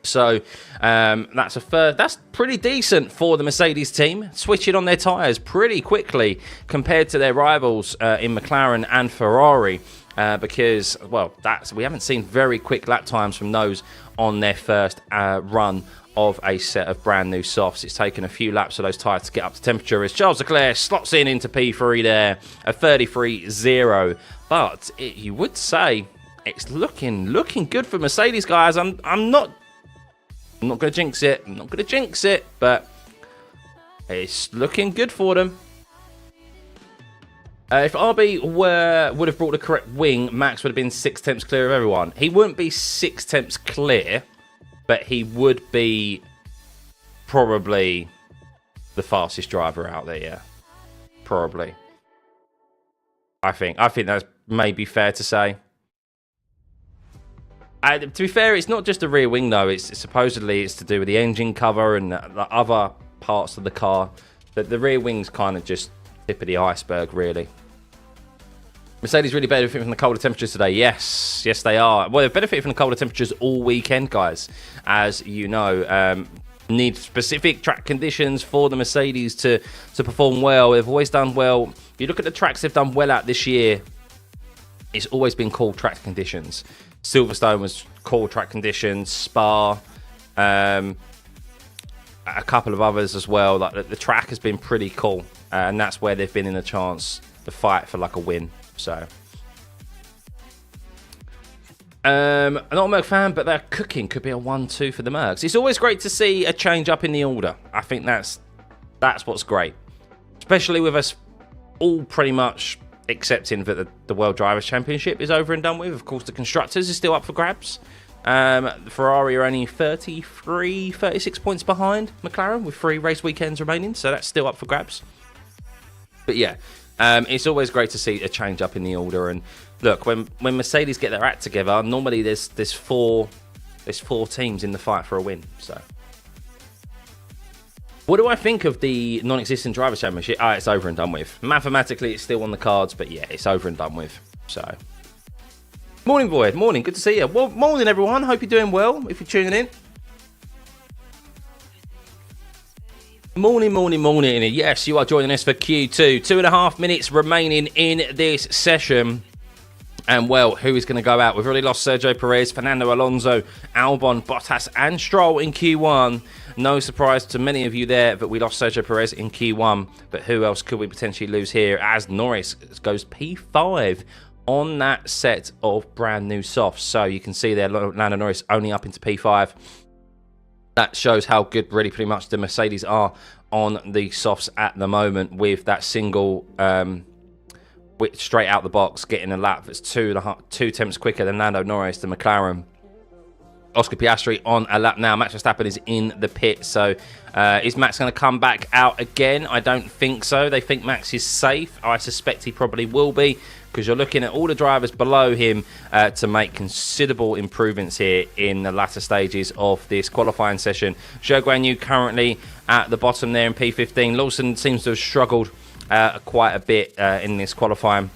So that's pretty decent for the Mercedes team, switching on their tyres pretty quickly compared to their rivals in McLaren and Ferrari, because, well, we haven't seen very quick lap times from those on their first run of a set of brand new softs. It's taken a few laps for those tyres to get up to temperature as Charles Leclerc slots into P3 there, a 33.0. But you would say it's looking good for Mercedes, guys. I'm not going to jinx it. I'm not going to jinx it, but it's looking good for them. If RB would have brought the correct wing, Max would have been 6 tenths clear of everyone. He wouldn't be 6 tenths clear, but he would be probably the fastest driver out there, yeah. Probably. I think that's maybe fair to say. To be fair, it's not just the rear wing, though. Supposedly it's to do with the engine cover and the other parts of the car. The rear wing's kind of just tip of the iceberg, really. Mercedes really benefiting from the colder temperatures today. Yes, they are. Well, they've benefited from the colder temperatures all weekend, guys. As you know, need specific track conditions for the Mercedes to perform well. They've always done well. If you look at the tracks they've done well at this year, it's always been cool track conditions. Silverstone was cool track conditions. Spa, a couple of others as well. Like the track has been pretty cool, and that's where they've been in a chance to fight for like a win. So, I'm not a Merc fan, but their cooking could be a 1-2 for the Mercs. It's always great to see a change up in the order. I think that's what's great, especially with us all pretty much accepting that the World Drivers' Championship is over and done with. Of course, the Constructors is still up for grabs. Ferrari are only 36 points behind McLaren with 3 race weekends remaining, so that's still up for grabs. But yeah, it's always great to see a change up in the order. And look, when Mercedes get their act together, normally there's four teams in the fight for a win. So, what do I think of the non-existent Drivers' Championship? It's over and done with. Mathematically, it's still on the cards, but yeah, it's over and done with. So, morning, Void. Morning. Good to see you. Well, morning, everyone. Hope you're doing well. If you're tuning in. Morning. Yes, you are joining us for Q2. 2.5 minutes remaining in this session. And, well, who is going to go out? We've already lost Sergio Perez, Fernando Alonso, Albon, Bottas and Stroll in Q1. No surprise to many of you there that we lost Sergio Perez in Q1. But who else could we potentially lose here as Norris goes P5 on that set of brand new softs? So you can see there, Lando Norris only up into P5. That shows how good really pretty much the Mercedes are on the softs at the moment, with that single straight out the box getting a lap that's 2 tenths quicker than Lando Norris, the McLaren. Oscar Piastri on a lap now. Max Verstappen is in the pit. So is Max going to come back out again? I don't think so. They think Max is safe. I suspect he probably will be, because you're looking at all the drivers below him to make considerable improvements here in the latter stages of this qualifying session. Zhou Guanyu currently at the bottom there in P15. Lawson seems to have struggled quite a bit in this qualifying.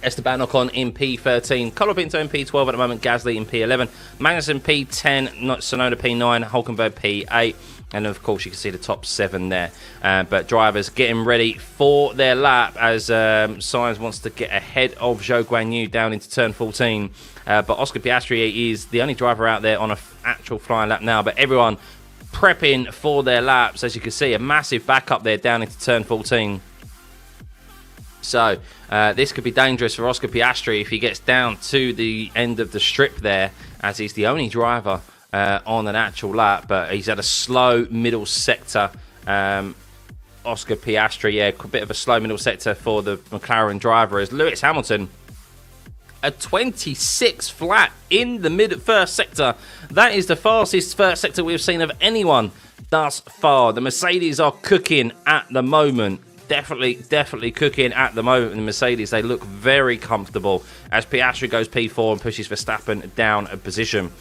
Esteban Ocon in P13, Colapinto in P12 at the moment, Gasly in P11, Magnussen P10, Tsunoda P9, Hulkenberg P8, and of course you can see the top 7 there. But drivers getting ready for their lap as Sainz wants to get ahead of Zhou Guanyu down into turn 14. But Oscar Piastri is the only driver out there on an actual flying lap now, but everyone prepping for their laps. As you can see, a massive backup there down into turn 14. So this could be dangerous for Oscar Piastri if he gets down to the end of the strip there, as he's the only driver on an actual lap. But he's at a slow middle sector. Oscar Piastri, yeah, a bit of a slow middle sector for the McLaren driver, as Lewis Hamilton, a 26 flat in the first sector. That is the fastest first sector we've seen of anyone thus far. The Mercedes are cooking at the moment. Definitely cooking at the moment in the Mercedes. They look very comfortable as Piastri goes P4 and pushes Verstappen down a position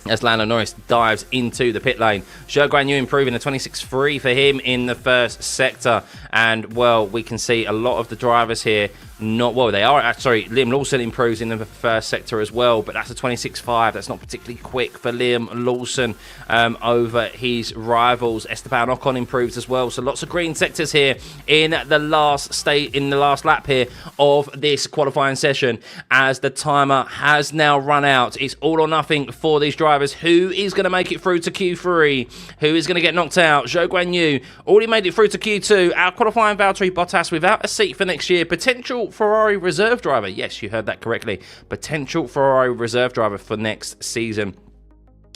as Lando Norris dives into the pit lane. Zhou Guanyu improving, a 26.3 for him in the first sector. And, well, we can see a lot of the drivers here not well. They are sorry. Liam Lawson improves in the first sector as well, but that's a 26.5. That's not particularly quick for Liam Lawson over his rivals. Esteban Ocon improves as well. So lots of green sectors here in the last lap here of this qualifying session, as the timer has now run out. It's all or nothing for these drivers. Who is going to make it through to Q3? Who is going to get knocked out? Zhou Guanyu already made it through to Q2. Our qualifying Valtteri Bottas without a seat for next year. Potential Ferrari reserve driver. Yes, you heard that correctly. Potential Ferrari reserve driver for next season.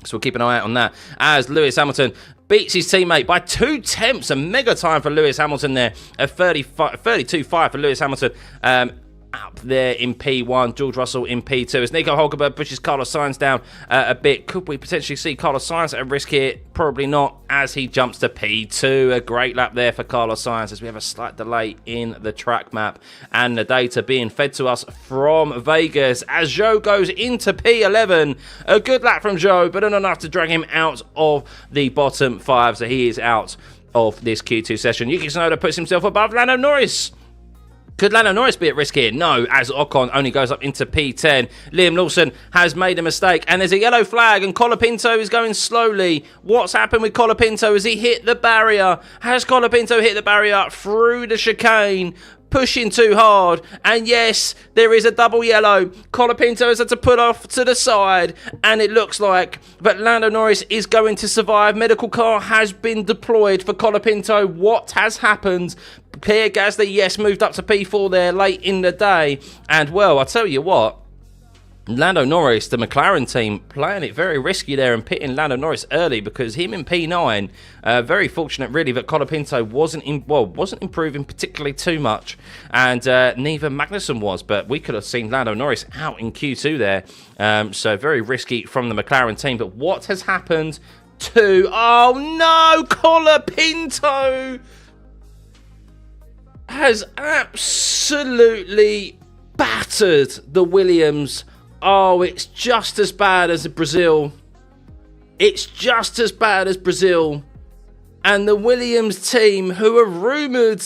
So we'll keep an eye out on that, as Lewis Hamilton beats his teammate by 2 tenths. A mega time for Lewis Hamilton there. A 32.5 for Lewis Hamilton. Up there in P1, George Russell in P2 as Nico Hulkenberg pushes Carlos Sainz down a bit. Could we potentially see Carlos Sainz at risk here? Probably not, as he jumps to P2. A great lap there for Carlos Sainz, as we have a slight delay in the track map and the data being fed to us from Vegas, as Zhou goes into P11. A good lap from Zhou, but not enough to drag him out of the bottom 5, so he is out of this Q2 session. Yuki Tsunoda puts himself above Lando Norris. Could Lando Norris be at risk here? No, as Ocon only goes up into P10. Liam Lawson has made a mistake, and there's a yellow flag, and Colapinto is going slowly. What's happened with Colapinto? Has he hit the barrier? Has Colapinto hit the barrier through the chicane? Pushing too hard, and yes, there is a double yellow. Colapinto has had to put off to the side, and it looks like that Lando Norris is going to survive. Medical car has been deployed for Colapinto. What has happened? Pierre Gasly, yes, moved up to P4 there late in the day, and well, I'll tell you what, Lando Norris, the McLaren team, playing it very risky there and pitting Lando Norris early, because him in P9, very fortunate really that Colapinto wasn't improving particularly too much, and neither Magnussen was, but we could have seen Lando Norris out in Q2 there, so very risky from the McLaren team. But what has happened to, oh no, Colapinto has absolutely battered the Williams. Oh, it's just as bad as Brazil. It's just as bad as Brazil. And the Williams team, who are rumoured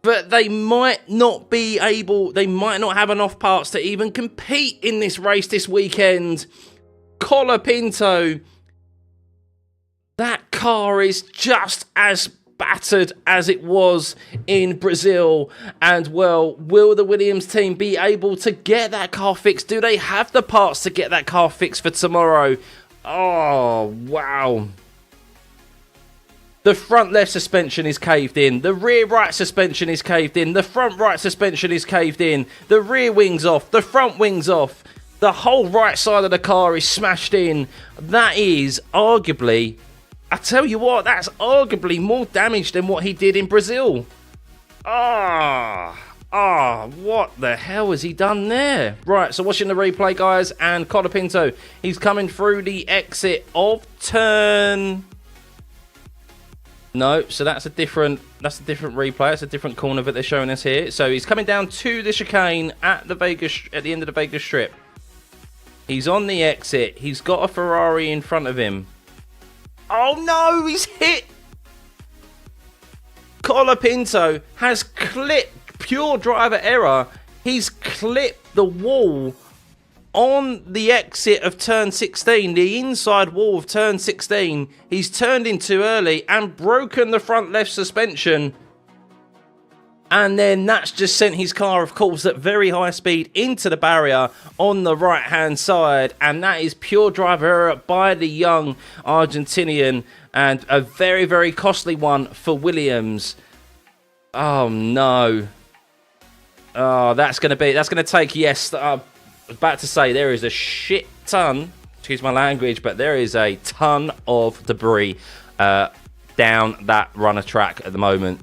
that they might not have enough parts to even compete in this race this weekend. Colapinto, that car is just as battered as it was in Brazil, and well, will the Williams team be able to get that car fixed? Do they have the parts to get that car fixed for tomorrow? Oh wow, the front left suspension is caved in, the rear right suspension is caved in, the front right suspension is caved in, the rear wing's off, the front wing's off, the whole right side of the car is smashed in. That is arguably, I tell you what, that's arguably more damage than what he did in Brazil. What the hell has he done there? Right, so watching the replay, guys, and Colapinto, he's coming through the exit of turn. No, so that's a different replay. It's a different corner that they're showing us here. So he's coming down to the chicane at the end of the Vegas Strip. He's on the exit. He's got a Ferrari in front of him. Oh no, he's hit! Colapinto has clipped, pure driver error. He's clipped the wall on the exit of turn 16, the inside wall of turn 16. He's turned in too early and broken the front left suspension. And then that's just sent his car, of course, at very high speed into the barrier on the right-hand side. And that is pure driver error by the young Argentinian, and a very, very costly one for Williams. Oh, no. Oh, that's going to take, yes, I was about to say there is a shit ton, excuse my language, but there is a ton of debris down that runner track at the moment.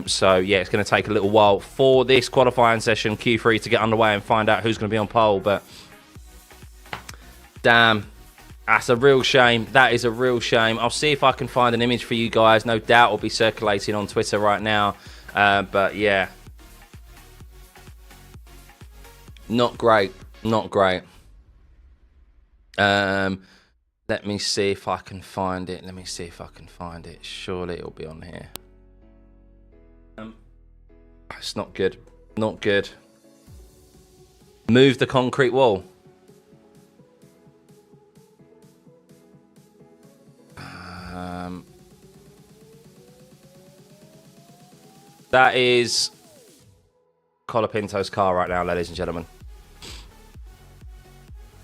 So yeah, it's going to take a little while for this qualifying session Q3 to get underway and find out who's going to be on pole. But damn, that's a real shame. That is a real shame. I'll see if I can find an image for you guys. No doubt will be circulating on Twitter right now. But yeah, not great. Not great. Let me see if I can find it. Surely it'll be on here. It's not good. Not good. Move the concrete wall. That is Colapinto's car right now, ladies and gentlemen.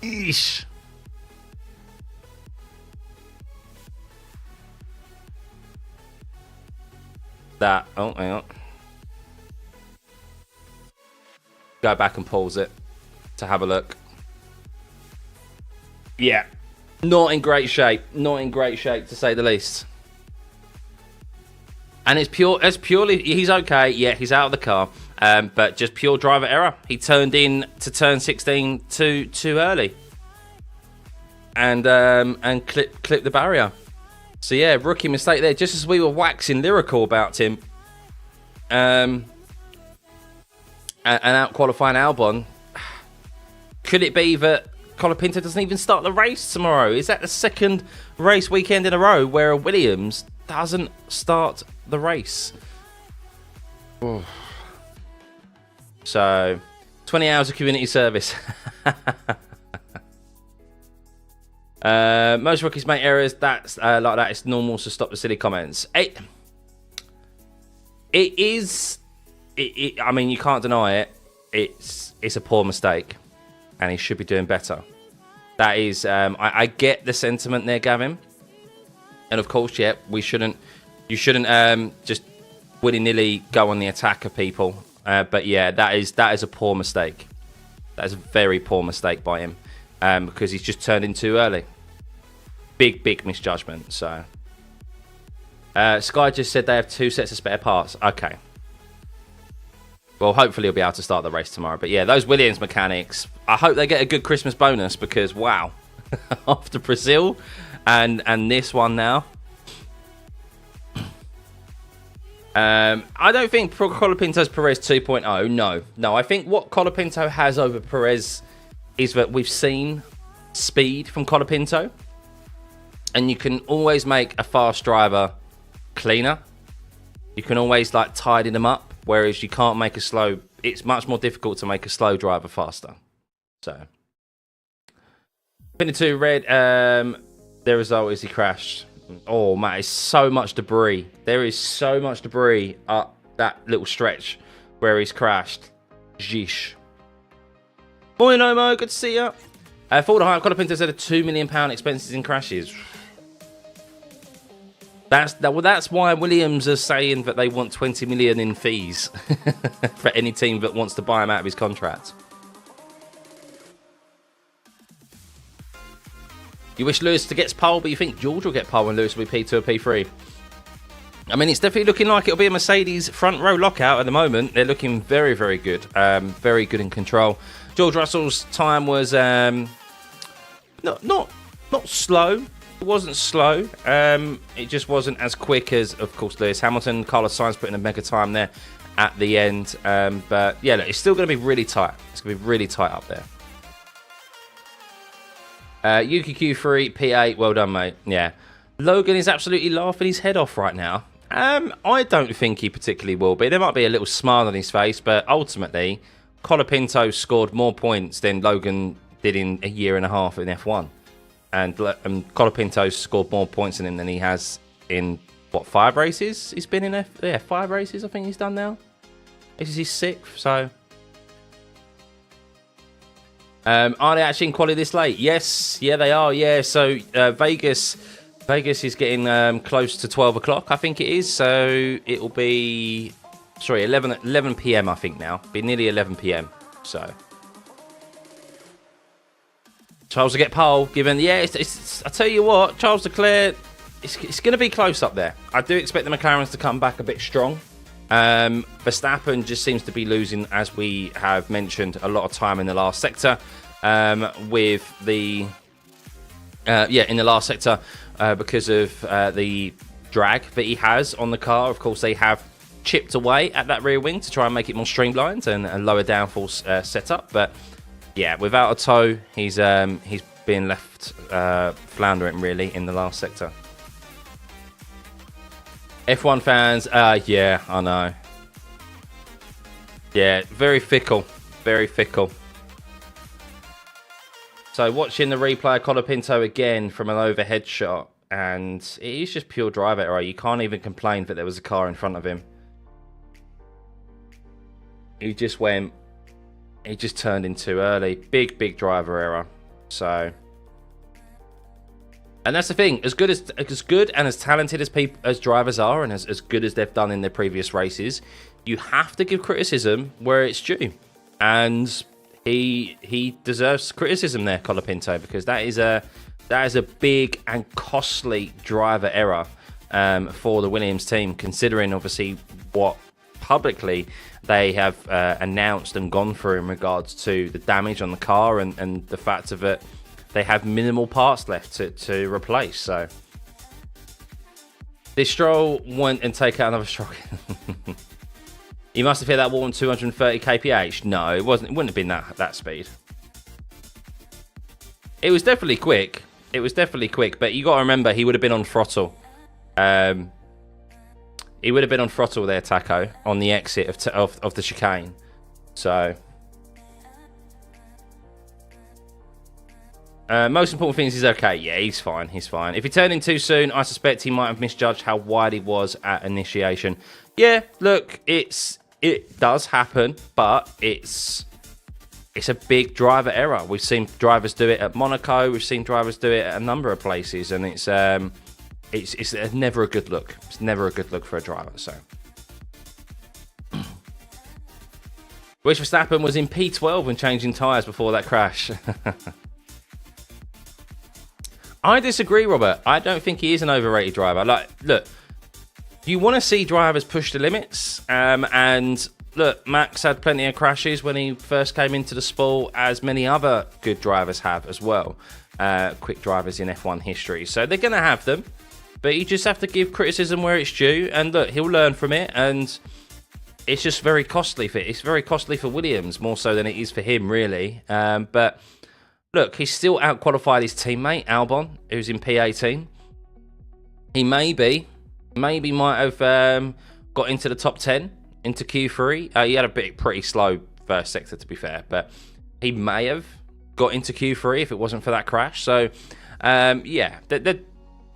Eesh. That. Oh, hang on. Go back and pause it to have a look. Yeah. Not in great shape. Not in great shape, to say the least. And it's purely, he's okay. Yeah, he's out of the car. But just pure driver error. He turned in to turn 16 too early. And clipped the barrier. So yeah, rookie mistake there. Just as we were waxing lyrical about him. And out qualifying Albon. Could it be that Colapinto doesn't even start the race tomorrow? Is that the second race weekend in a row where a Williams doesn't start the race? So 20 hours of community service. Most rookies make errors. That's like that. It's normal, so stop the silly comments. It is. I mean, you can't deny it. It's a poor mistake, and he should be doing better. That is. I get the sentiment there, Gavin. And of course, yeah, you shouldn't just willy-nilly go on the attack of people. But yeah, that is a poor mistake. That is a very poor mistake by him, because he's just turned in too early. Big misjudgment. So, Sky just said they have 2 sets of spare parts. Okay. Well, hopefully he'll be able to start the race tomorrow. But yeah, those Williams mechanics, I hope they get a good Christmas bonus, because wow, after Brazil and this one now. I don't think Colapinto's Perez 2.0. No. I think what Colapinto has over Perez is that we've seen speed from Colapinto, and you can always make a fast driver cleaner. You can always like tidy them up, whereas you can't make a slow. It's much more difficult to make a slow driver faster. So, Fanatec red. The result is he crashed. Oh man, it's so much debris. There is so much debris up that little stretch where he's crashed. Jeesh. Morning, Omo. Good to see you. For the hype, Colapinto said a £2 million expenses in crashes. That's why Williams are saying that they want 20 million in fees for any team that wants to buy him out of his contract. You wish Lewis to get pole, but you think George will get pole and Lewis will be P2 or P3. I mean, it's definitely looking like it'll be a Mercedes front row lockout at the moment. They're looking very, very good. Very good in control. George Russell's time was not slow. It wasn't slow. It just wasn't as quick as, of course, Lewis Hamilton. Carlos Sainz putting a mega time there at the end. But yeah, look, it's still going to be really tight. It's going to be really tight up there. Yuki Q3 P8, well done, mate. Yeah, Logan is absolutely laughing his head off right now. I don't think he particularly will be. There might be a little smile on his face, but ultimately, Colapinto scored more points than Logan did in a year and a half in F1, and Colapinto scored more points than him than he has in what, 5 races? He's been in 5 races. I think he's done now. This is his 6th, so. Are they actually in quality this late? Yes, yeah, they are. Yeah, so Vegas is getting close to 12 o'clock, I think it is. So it will be, sorry, 11 p.m. I think now. Be nearly 11 p.m. So Charles will get pole. Given, yeah, I tell you what, Charles Leclerc, it's going to be close up there. I do expect the McLarens to come back a bit strong. Verstappen just seems to be losing, as we have mentioned, a lot of time in the last sector. With the in the last sector because of the drag that he has on the car. Of course, they have chipped away at that rear wing to try and make it more streamlined and lower downforce setup. But yeah, without a toe, he's been left floundering really in the last sector. F1 fans, yeah, I know. Yeah, very fickle, very fickle. So watching the replay of Colapinto again from an overhead shot, and it is just pure driver error. You can't even complain that there was a car in front of him. He just turned in too early. Big driver error. So, and that's the thing. As good and as talented as drivers are, and as good as they've done in their previous races, you have to give criticism where it's due. And he deserves criticism there, Colapinto, because that is a big and costly driver error for the Williams team, considering obviously what publicly they have announced and gone through in regards to the damage on the car and the fact of it, they have minimal parts left to replace. So this Stroll went and take out another Stroll. He must have hit that wall on 230 kph. No, it wasn't. It wouldn't have been that speed. It was definitely quick. It was definitely quick, but you got to remember he would have been on throttle. He would have been on throttle there, Taco, on the exit of the chicane. So most important thing is he's okay. Yeah, he's fine. He's fine. If he turned in too soon, I suspect he might have misjudged how wide he was at initiation. Yeah, look, it does happen, but it's a big driver error. We've seen drivers do it at Monaco. We've seen drivers do it at a number of places, and it's never a good look. It's never a good look for a driver. So, Max Verstappen was in P12 when changing tyres before that crash. I disagree, Robert. I don't think he is an overrated driver. Like, look, you want to see drivers push the limits, and look, Max had plenty of crashes when he first came into the sport, as many other good drivers have as well. Quick drivers in F1 history. So they're going to have them, but you just have to give criticism where it's due. And look, he'll learn from it, and it's just very costly for Williams, more so than it is for him, really. But look, he's still out-qualified his teammate, Albon, who's in P18. He maybe might have got into the top 10 into Q3. He had a pretty slow first sector, to be fair, but he may have got into Q3 if it wasn't for that crash. So, yeah,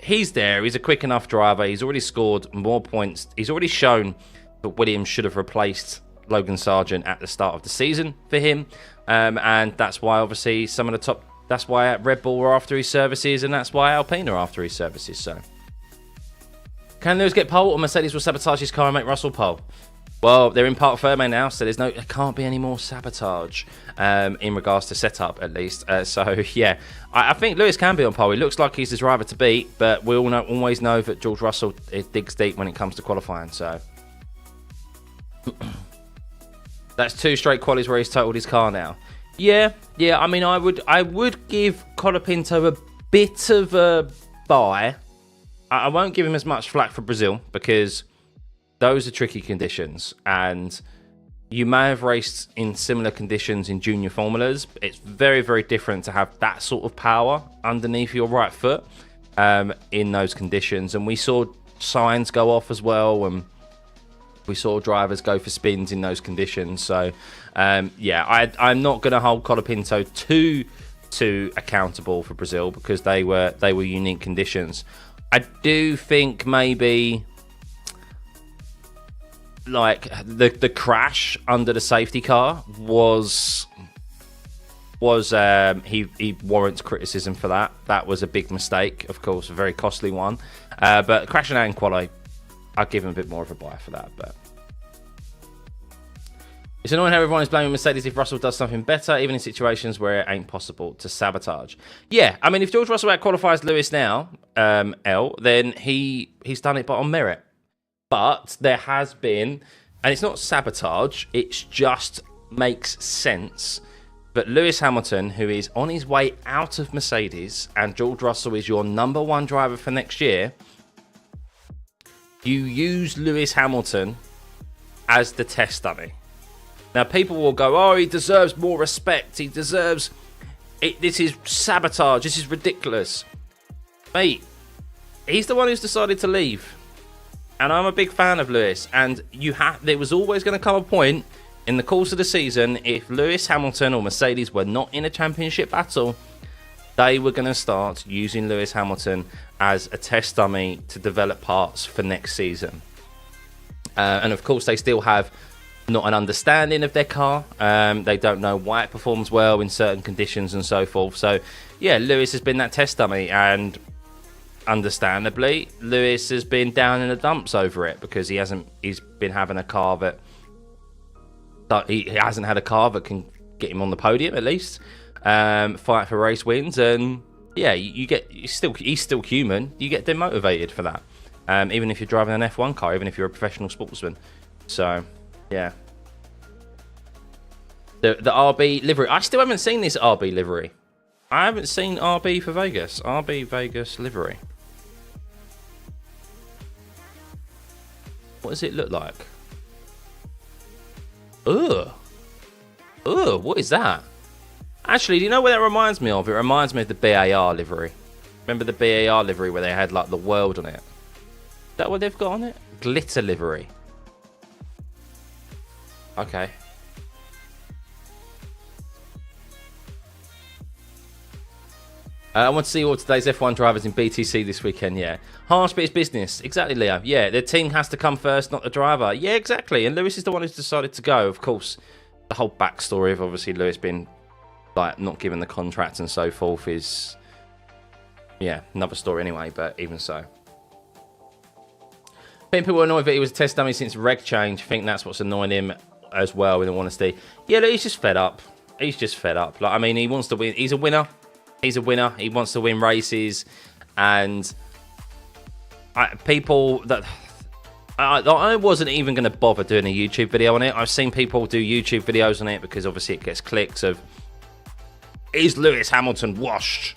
he's there. He's a quick enough driver. He's already scored more points. He's already shown that Williams should have replaced Logan Sargent at the start of the season for him. And that's why, obviously, that's why Red Bull are after his services, and that's why Alpine are after his services. So, can Lewis get pole, or Mercedes will sabotage his car and make Russell pole? Well, they're in Parc Ferme now, so there can't be any more sabotage in regards to setup, at least. So, yeah, I think Lewis can be on pole. He looks like he's the driver to beat, but we all always know that George Russell digs deep when it comes to qualifying. So, that's 2 straight qualies where he's totaled his car now. Yeah. I mean, I would give Colapinto a bit of a buy. I won't give him as much flack for Brazil, because those are tricky conditions, and you may have raced in similar conditions in junior formulas. It's very, very different to have that sort of power underneath your right foot in those conditions. And we saw signs go off as well, and we saw drivers go for spins in those conditions. So, yeah, I'm not going to hold Colapinto too accountable for Brazil, because they were unique conditions. I do think maybe, like, the crash under the safety car was he warrants criticism for that. That was a big mistake, of course, a very costly one. But crashing out in quali, I'd give him a bit more of a buy for that. But it's annoying how everyone is blaming Mercedes if Russell does something better, even in situations where it ain't possible to sabotage. Yeah, I mean, if George Russell out-qualifies Lewis now, then he's done it but on merit. But there has been, and it's not sabotage, it just makes sense. But Lewis Hamilton, who is on his way out of Mercedes, and George Russell is your #1 driver for next year, you use Lewis Hamilton as the test dummy. Now, people will go, oh, he deserves more respect. He deserves it. This is sabotage. This is ridiculous. Mate, he's the one who's decided to leave. And I'm a big fan of Lewis. And there was always going to come a point in the course of the season, if Lewis Hamilton or Mercedes were not in a championship battle, they were going to start using Lewis Hamilton as a test dummy to develop parts for next season. And of course, they still have not an understanding of their car. They don't know why it performs well in certain conditions and so forth. So, yeah, Lewis has been that test dummy, and understandably, Lewis has been down in the dumps over it because he's been having a car that he hasn't had a car that can get him on the podium at least, fight for race wins, and yeah, he's still human. You get demotivated for that, even if you're driving an F1 car, even if you're a professional sportsman. So yeah, the RB livery. I still haven't seen this RB livery. I haven't seen RB for Vegas. RB Vegas livery. What does it look like? Ugh. Ugh, what is that? Actually, do you know what that reminds me of? It reminds me of the BAR livery. Remember the BAR livery where they had like the world on it? Is that what they've got on it? Glitter livery. Okay. I want to see all today's F1 drivers in BTC this weekend, yeah. Harsh, but it's business. Exactly, Leo. Yeah, the team has to come first, not the driver. Yeah, exactly. And Lewis is the one who's decided to go. Of course, the whole backstory of obviously Lewis being like not given the contract and so forth is, yeah, another story anyway, but even so. I think people are annoyed that he was a test dummy since reg change. I think that's what's annoying him as well, in all honesty. Yeah, look, he's just fed up. He's just fed up. Like, I mean, he wants to win. He's a winner. He's a winner. He wants to win races, and people that I wasn't even going to bother doing a YouTube video on it. I've seen people do YouTube videos on it because obviously it gets clicks of, is Lewis Hamilton washed?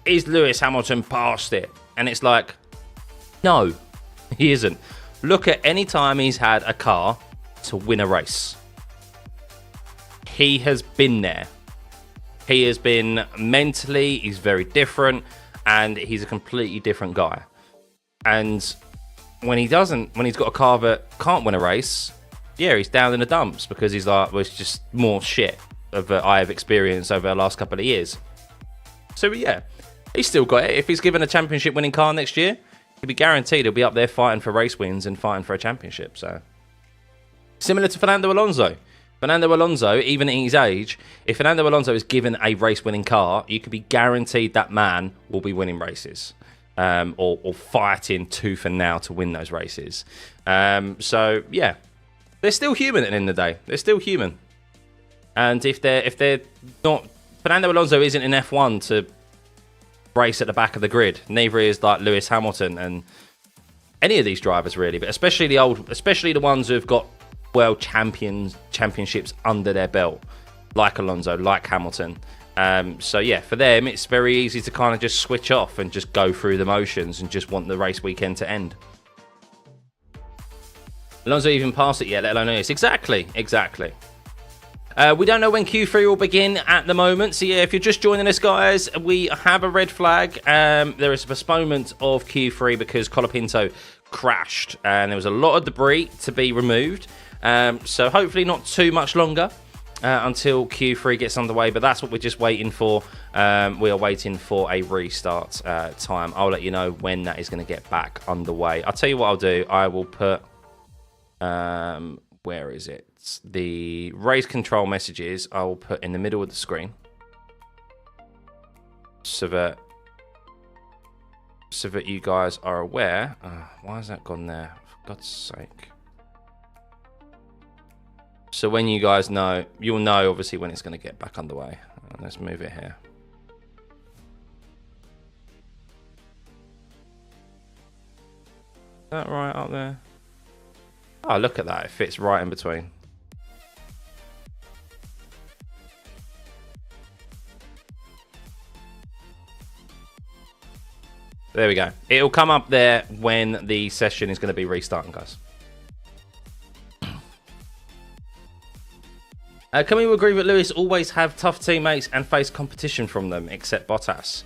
Is Lewis Hamilton past it? And it's like, no, he isn't. Look at any time he's had a car to win a race. He has been there. He has been mentally, he's very different, and he's a completely different guy. And when he's got a car that can't win a race, yeah, he's down in the dumps because he's like, well, it's just more shit of I have experienced over the last couple of years. So yeah, he's still got it. If he's given a championship winning car next year, he'll be guaranteed he'll be up there fighting for race wins and fighting for a championship. So similar to Fernando Alonso. Fernando Alonso, even at his age, if Fernando Alonso is given a race-winning car, you can be guaranteed that man will be winning races, or fighting tooth and nail to win those races. So yeah, they're still human at the end of the day. They're still human, and if they're not, Fernando Alonso isn't in F1 to race at the back of the grid. Neither is like Lewis Hamilton and any of these drivers really, but especially the ones who've got world championships under their belt, like Alonso, like Hamilton. So yeah, for them it's very easy to kind of just switch off and just go through the motions and just want the race weekend to end. Alonso even passed it yet, let alone this. Exactly. We don't know when Q3 will begin at the moment. So yeah, if you're just joining us, guys, we have a red flag. There is a postponement of Q3 because Colapinto crashed and there was a lot of debris to be removed. So hopefully not too much longer until Q3 gets underway, but that's what we're just waiting for. We are waiting for a restart time. I'll let you know when that is going to get back underway. I'll tell you what I'll do. I will put, where is it? The race control messages I will put in the middle of the screen so that you guys are aware. Why has that gone there? For God's sake. So when you guys know, you'll know obviously when it's going to get back underway. Let's move it here. Is that right up there? Oh, look at that. It fits right in between. There we go. It'll come up there when the session is going to be restarting, guys. Can we agree that Lewis always have tough teammates and face competition from them, except Bottas?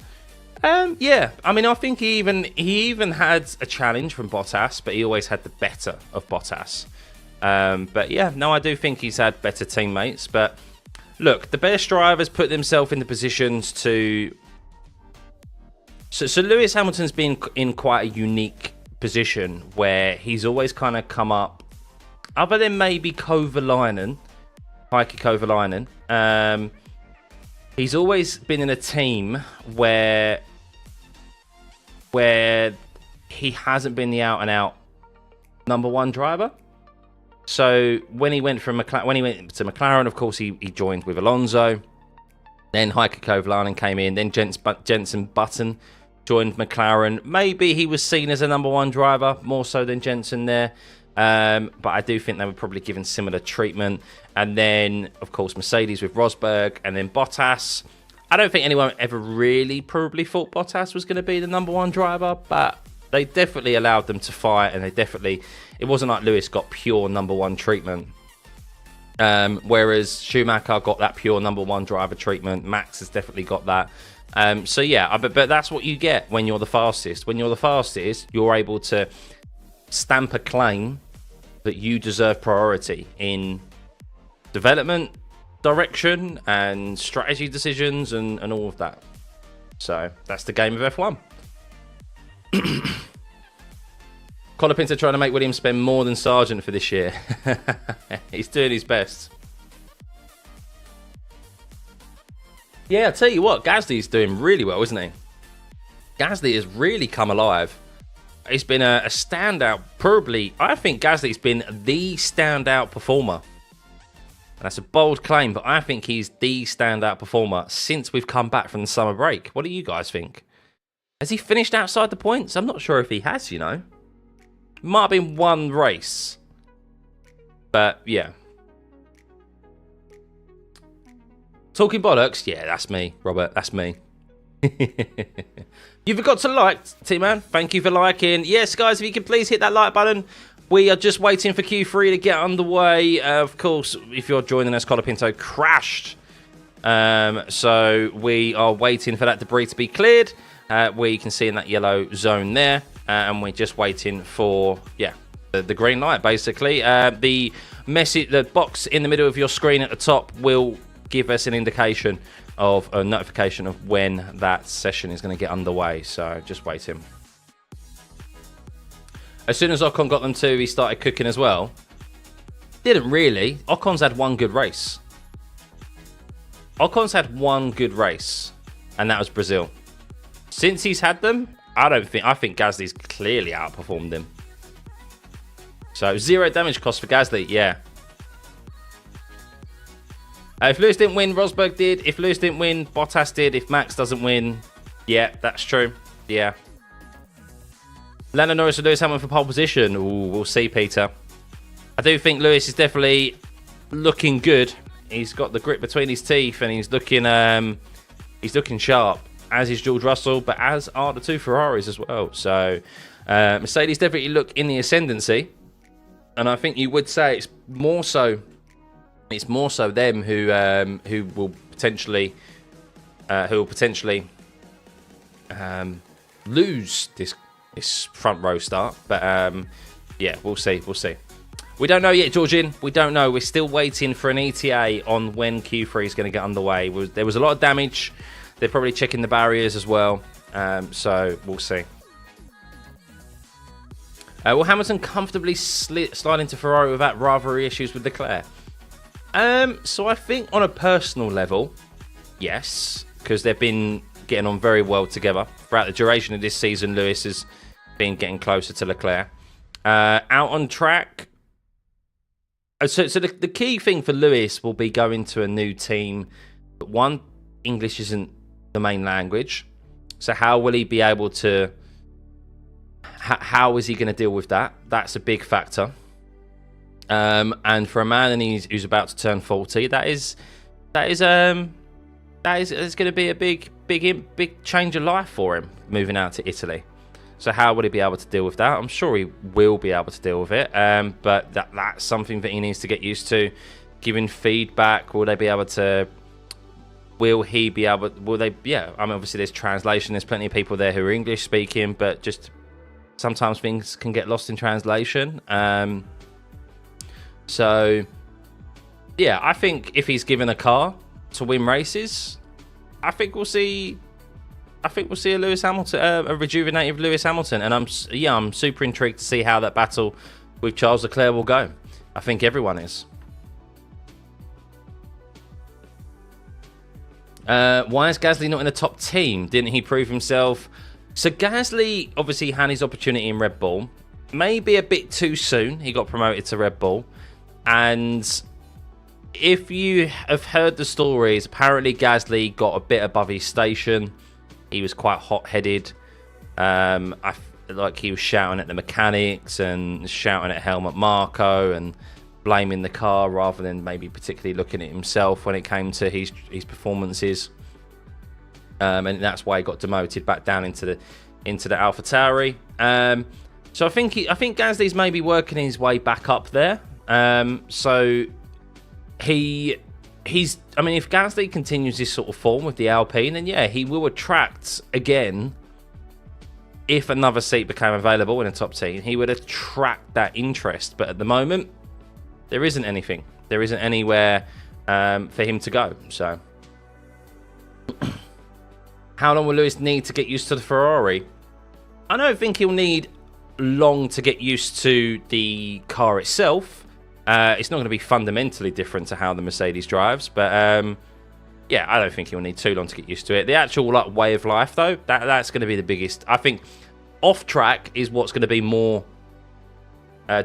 Yeah, I mean, I think he even had a challenge from Bottas, but he always had the better of Bottas. But yeah, no, I do think he's had better teammates. But look, the best drivers put themselves in the positions to So Lewis Hamilton's been in quite a unique position where he's always kind of come up, other than maybe Kovalainen, Heikki Kovalainen, he's always been in a team where he hasn't been the out-and-out #1 driver. So when he went to McLaren, of course, he joined with Alonso. Then Heikki Kovalainen came in. Then Jenson Button joined McLaren. Maybe he was seen as a #1 driver, more so than Jenson there. But I do think they were probably given similar treatment. And then, of course, Mercedes with Rosberg. And then Bottas. I don't think anyone ever really probably thought Bottas was going to be the #1 driver. But they definitely allowed them to fight. And it wasn't like Lewis got pure #1 treatment. Whereas Schumacher got that pure #1 driver treatment. Max has definitely got that. So yeah, but that's what you get when you're the fastest. When you're the fastest, you're able to stamp a claim that you deserve priority in development, direction, and strategy decisions, and all of that. So that's the game of F1. Colapinto trying to make Williams spend more than Sargent for this year. He's doing his best. Yeah, I'll tell you what, Gasly's doing really well, isn't he? Gasly has really come alive. He's been a standout, probably. I think Gasly's been the standout performer. And that's a bold claim, but I think he's the standout performer since we've come back from the summer break. What do you guys think? Has he finished outside the points? I'm not sure if he has, you know. Might have been one race. But, yeah. Talking bollocks? Yeah, that's me, Robert. That's me. You forgot to like, T-Man. Thank you for liking. Yes, guys, if you could please hit that like button. We are just waiting for Q3 to get underway. Of course, if you're joining us, Colapinto crashed. So we are waiting for that debris to be cleared. We can see in that yellow zone there. And we're just waiting for, yeah, the green light, basically. The box in the middle of your screen at the top will give us an indication of a notification of when that session is going to get underway. So just waiting. As soon as Ocon got them too, he started cooking as well. Didn't really. Ocon's had one good race. Ocon's had one good race, and that was Brazil. Since he's had them, I think Gasly's clearly outperformed him. So 0 damage cost for Gasly, yeah. If Lewis didn't win, Rosberg did. If Lewis didn't win, Bottas did. If Max doesn't win, yeah, that's true. Yeah. Lando Norris and Lewis Hamilton for pole position. Ooh, we'll see, Peter. I do think Lewis is definitely looking good. He's got the grip between his teeth, and he's looking sharp. As is George Russell, but as are the two Ferraris as well. So Mercedes definitely look in the ascendancy, and I think you would say it's more so them who will potentially lose this front row start. But yeah, we'll see. We don't know yet, Georgian. We don't know. We're still waiting for an ETA on when Q3 is going to get underway. There was a lot of damage. They're probably checking the barriers as well. So we'll see. Will Hamilton comfortably slide into Ferrari without rivalry issues with Leclerc? So I think on a personal level, yes, because they've been getting on very well together. Throughout the duration of this season, Lewis has been getting closer to Leclerc. Out on track. So the key thing for Lewis will be going to a new team. But one, English isn't the main language. So how will he be able to... How is he going to deal with that? That's a big factor. And for a man who's about to turn 40, that is going to be a big change of life for him moving out to Italy. So how will he be able to deal with that? I'm sure he will be able to deal with it. But that's something that he needs to get used to. Giving feedback, will they be able to? Will he be able? Will they? Yeah. I mean, obviously there's translation. There's plenty of people there who are English speaking, but just sometimes things can get lost in translation. So yeah, I think if he's given a car to win races, I think we'll see I think we'll see a Lewis Hamilton, a rejuvenated Lewis Hamilton, and I'm super intrigued to see how that battle with Charles Leclerc will go. I think everyone is. Why is Gasly not in the top team? Didn't he prove himself? So Gasly obviously had his opportunity in Red Bull. Maybe a bit too soon. He got promoted to Red Bull. And if you have heard the stories, apparently Gasly got a bit above his station. He was quite hot-headed. Like he was shouting at the mechanics and shouting at Helmut Marko and blaming the car rather than maybe particularly looking at himself when it came to his performances. And that's why he got demoted back down into the AlphaTauri. So I think Gasly's maybe working his way back up there. So he's. I mean, if Gasly continues this sort of form with the Alpine, then yeah, he will attract again. If another seat became available in a top team, he would attract that interest. But at the moment, there isn't anything. There isn't anywhere for him to go. So, how long will Lewis need to get used to the Ferrari? I don't think he'll need long to get used to the car itself. It's not going to be fundamentally different to how the Mercedes drives, but yeah, I don't think he'll need too long to get used to it. The actual like way of life, though, that's going to be the biggest. I think off track is what's going to be more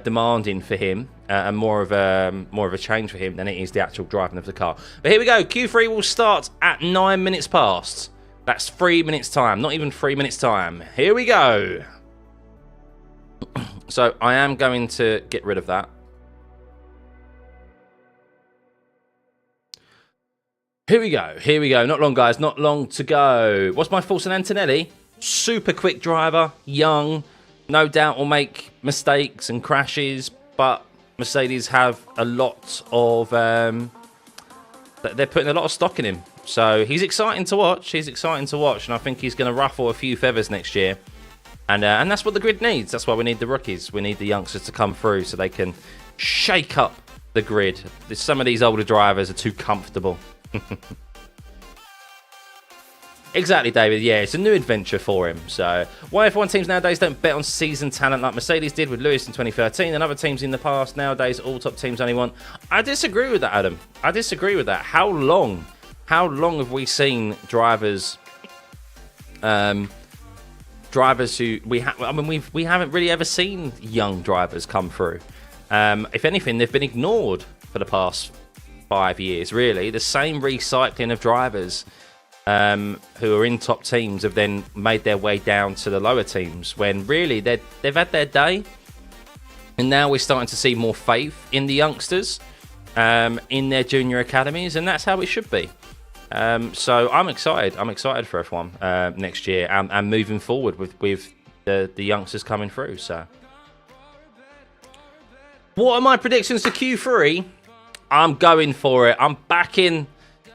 demanding for him and more of a change for him than it is the actual driving of the car. But here we go. Q3 will start at 9 minutes past. That's 3 minutes time, not even 3 minutes time. Here we go. So I am going to get rid of that. Here we go. Here we go. Not long, guys. Not long to go. What's my thoughts on Antonelli? Super quick driver, young. No doubt will make mistakes and crashes, but Mercedes have a lot of... they're putting a lot of stock in him. So he's exciting to watch. He's exciting to watch, and I think he's going to ruffle a few feathers next year. And that's what the grid needs. That's why we need the rookies. We need the youngsters to come through so they can shake up the grid. Some of these older drivers are too comfortable. Exactly, David. Yeah, it's a new adventure for him. So why F1 teams nowadays don't bet on seasoned talent like Mercedes did with Lewis in 2013 and other teams in the past? Nowadays, all top teams only want... I disagree with that, Adam. I disagree with that. How long have we seen drivers... drivers who we haven't really ever seen young drivers come through. If anything, they've been ignored for the past 5 years, really. The same recycling of drivers who are in top teams have then made their way down to the lower teams when really they've had their day. And now we're starting to see more faith in the youngsters in their junior academies, and that's how it should be. So I'm excited. I'm excited for F1 next year and moving forward with the youngsters coming through. So, what are my predictions to Q3? I'm going for it. I'm backing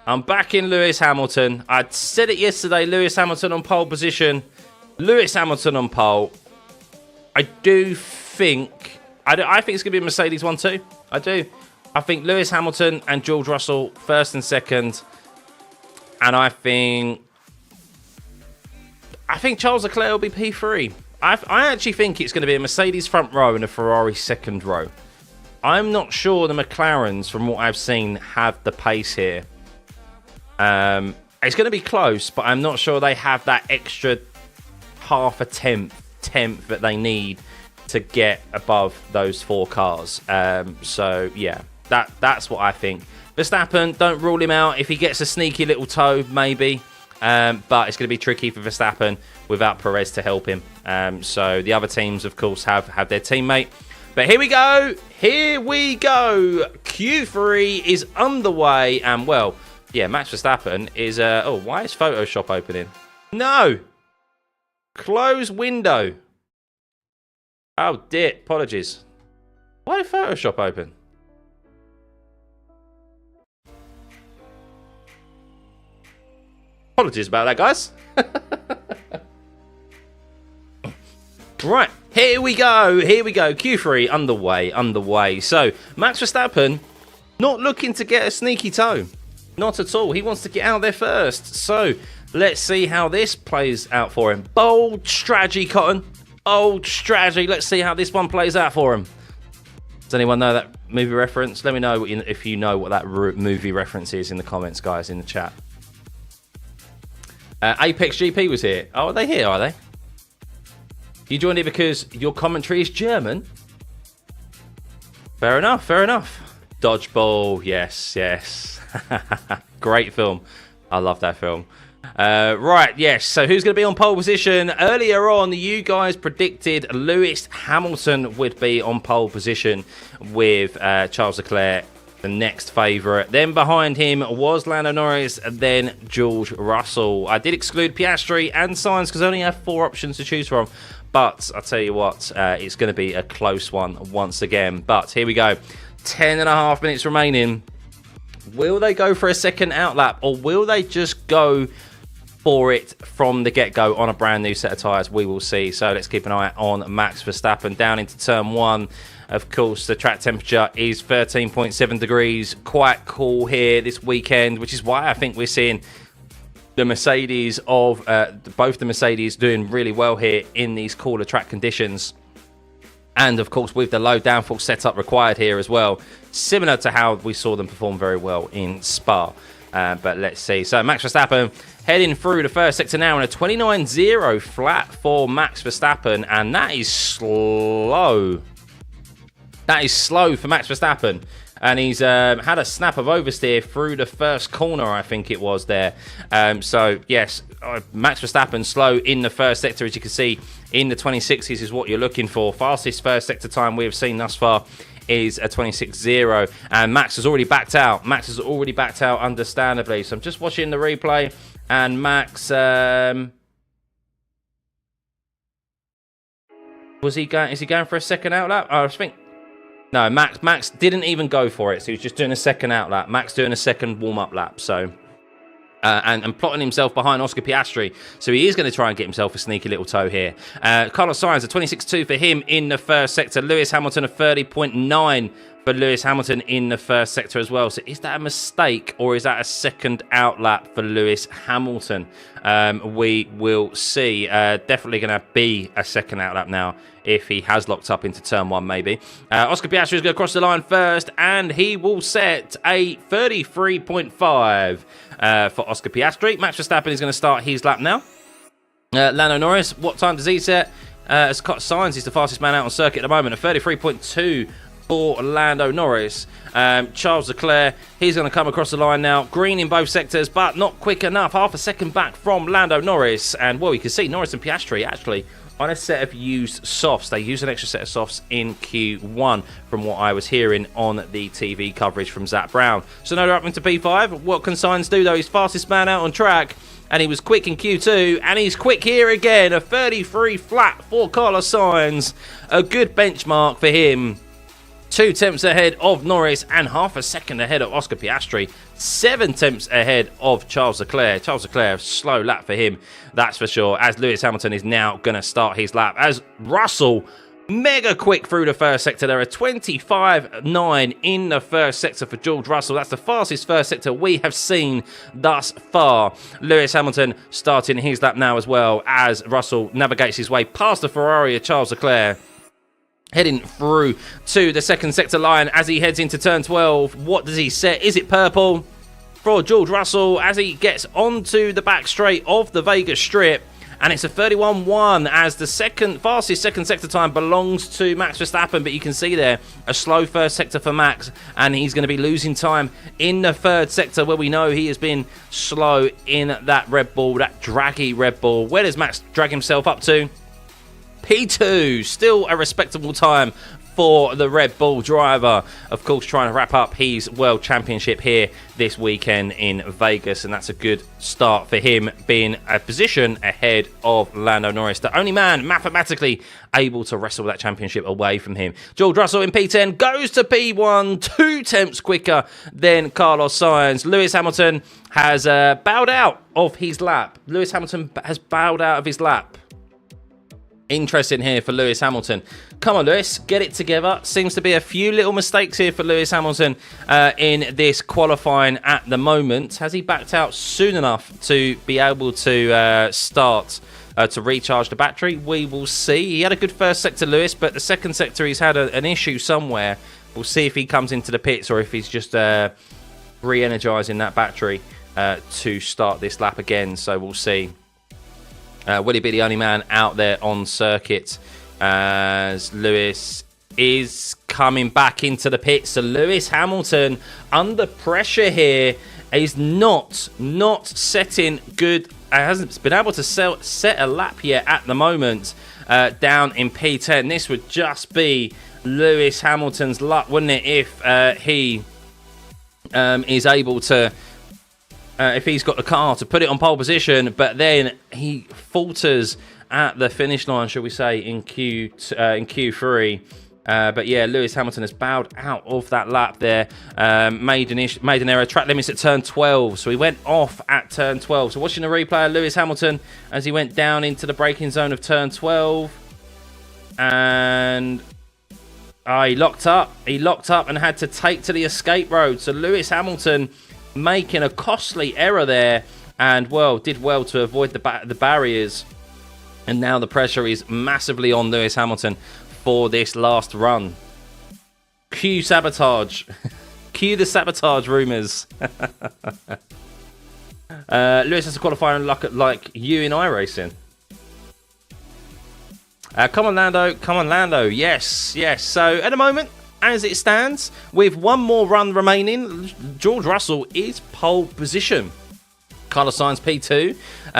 Lewis Hamilton. I said it yesterday. Lewis Hamilton on pole position. Lewis Hamilton on pole. I do think. I think it's going to be a Mercedes 1-2. I do. I think Lewis Hamilton and George Russell first and second. And I think Charles Leclerc will be P3. I actually think it's going to be a Mercedes front row and a Ferrari second row. I'm not sure the McLarens, from what I've seen, have the pace here. It's going to be close, but I'm not sure they have that extra half a tenth that they need to get above those four cars. So, yeah, that's what I think. Verstappen, don't rule him out. If he gets a sneaky little toe, maybe. But it's going to be tricky for Verstappen without Perez to help him. So the other teams, of course, have their teammate. But here we go. Here we go. Q3 is underway. And, well, yeah, Max Verstappen is... oh, why is Photoshop opening? No. Close window. Oh, dear. Apologies. Why did Photoshop open? Apologies about that, guys. Right, here we go. Here we go. Q3 underway. So, Max Verstappen not looking to get a sneaky toe. Not at all. He wants to get out there first. So, Let's see how this plays out for him. Bold strategy, Cotton. Bold strategy. Let's see how this one plays out for him. Does anyone know that movie reference? Let me know if you know what that movie reference is in the comments, guys, in the chat. Apex GP was here. Oh, are they here, are they? You joined it because your commentary is German? Fair enough, fair enough. Dodgeball, yes, yes. Great film. I love that film. Right, yes, so who's going to be on pole position? Earlier on, you guys predicted Lewis Hamilton would be on pole position with Charles Leclerc, the next favourite. Then behind him was Lando Norris, then George Russell. I did exclude Piastri and Sainz because I only have 4 options to choose from. But I'll tell you what, it's going to be a close one once again. But here we go. 10.5 minutes remaining. Will they go for a second outlap, or will they just go for it from the get-go on a brand new set of tyres? We will see. So let's keep an eye on Max Verstappen down into turn 1. Of course, the track temperature is 13.7 degrees. Quite cool here this weekend, which is why I think we're seeing the Mercedes of both the Mercedes doing really well here in these cooler track conditions. And of course, with the low downforce setup required here as well, similar to how we saw them perform very well in Spa. But let's see. So Max Verstappen heading through the first sector now in a 29.0 flat for Max Verstappen, and that is slow. That is slow for Max Verstappen. And he's had a snap of oversteer through the first corner, I think it was there. So, yes, Max Verstappen slow in the first sector, as you can see, in the 26s is what you're looking for. Fastest first sector time we have seen thus far is a 26.0. And Max has already backed out. Max has already backed out, understandably. So I'm just watching the replay. And Max... is he going for a second outlap? I think... No, Max didn't even go for it, so he was just doing a second outlap. Max doing a second warm-up lap, so... and plotting himself behind Oscar Piastri, so he is going to try and get himself a sneaky little toe here. Carlos Sainz, a 26.2 for him in the first sector. Lewis Hamilton, a 30.9 for Lewis Hamilton in the first sector as well. So is that a mistake, or is that a second outlap for Lewis Hamilton? We will see. Definitely going to be a second outlap now if he has locked up into turn 1, maybe. Oscar Piastri is going to cross the line first, and he will set a 33.5 for Oscar Piastri. Max Verstappen is going to start his lap now. Lando Norris, what time does he set? Scott Sainz is the fastest man out on circuit at the moment, a 33.2 for Lando Norris. Charles Leclerc, he's going to come across the line now. Green in both sectors, but not quick enough. Half a second back from Lando Norris. And, well, you can see Norris and Piastri actually on a set of used softs. They use an extra set of softs in Q1 from what I was hearing on the TV coverage from Zach Brown. So no, they're up into P5. What can Sainz do, though? He's fastest man out on track, and he was quick in Q2, and he's quick here again. A 33 flat for Carlos Sainz. A good benchmark for him. 2 tenths ahead of Norris and half a second ahead of Oscar Piastri. 7 tenths ahead of Charles Leclerc. Charles Leclerc, slow lap for him, that's for sure, as Lewis Hamilton is now going to start his lap. As Russell, mega quick through the first sector. There are 25.9 in the first sector for George Russell. That's the fastest first sector we have seen thus far. Lewis Hamilton starting his lap now as well, as Russell navigates his way past the Ferrari of Charles Leclerc. Heading through to the second sector line as he heads into turn 12. What does he set? Is it purple for George Russell as he gets onto the back straight of the Vegas Strip? And it's a 31.1 as the fastest second sector time belongs to Max Verstappen. But you can see there a slow first sector for Max, and he's going to be losing time in the third sector where we know he has been slow in that Red Bull, that draggy Red Bull. Where does Max drag himself up to? P2, still a respectable time for the Red Bull driver. Of course, trying to wrap up his World Championship here this weekend in Vegas, and that's a good start for him, being a position ahead of Lando Norris, the only man mathematically able to wrestle that championship away from him. George Russell in P10 goes to P1, 2 tenths quicker than Carlos Sainz. Lewis Hamilton has bowed out of his lap. Lewis Hamilton has bowed out of his lap Interesting here for Lewis Hamilton. Come on, Lewis, get it together. Seems to be a few little mistakes here for Lewis Hamilton in this qualifying at the moment. Has he backed out soon enough to be able to start to recharge the battery? We will see. He had a good first sector, Lewis, but the second sector he's had an issue somewhere. We'll see if he comes into the pits or if he's just re-energizing that battery to start this lap again. So we'll see. Will he be the only man out there on circuit as Lewis is coming back into the pits? So Lewis Hamilton under pressure here is not setting good. Hasn't been able to set a lap yet at the moment down in P10. This would just be Lewis Hamilton's luck, wouldn't it, if he is able to. If he's got the car to put it on pole position, but then he falters at the finish line, shall we say, in Q3. But yeah, Lewis Hamilton has bowed out of that lap there. Made an error. Track limits at turn 12, so he went off at turn 12. So watching the replay of Lewis Hamilton as he went down into the braking zone of turn 12, and he locked up. He locked up and had to take to the escape road. So Lewis Hamilton making a costly error there, and well, did well to avoid the barriers. And now the pressure is massively on Lewis Hamilton for this last run. Cue sabotage. Cue the sabotage rumours. Lewis has to qualify like you in iRacing. Come on, Lando. Come on, Lando. Yes, yes. So at the moment, as it stands, with one more run remaining, George Russell is pole position. Carlos Sainz P2,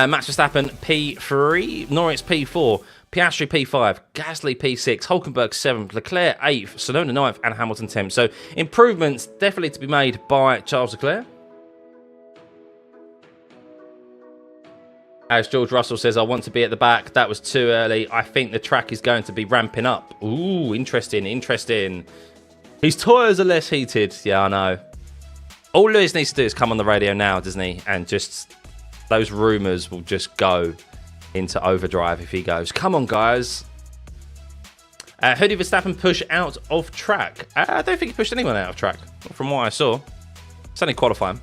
Max Verstappen P3, Norris P4, Piastri P5, Gasly P6, Hulkenberg 7th, Leclerc 8th, Tsunoda 9th, and Hamilton 10th. So improvements definitely to be made by Charles Leclerc. As George Russell says, I want to be at the back. That was too early. I think the track is going to be ramping up. Ooh, interesting, interesting. His tyres are less heated. Yeah, I know. All Lewis needs to do is come on the radio now, doesn't he? And just those rumours will just go into overdrive if he goes, come on, guys. Who did Verstappen push out of track? I don't think he pushed anyone out of track, not from what I saw. It's only qualifying.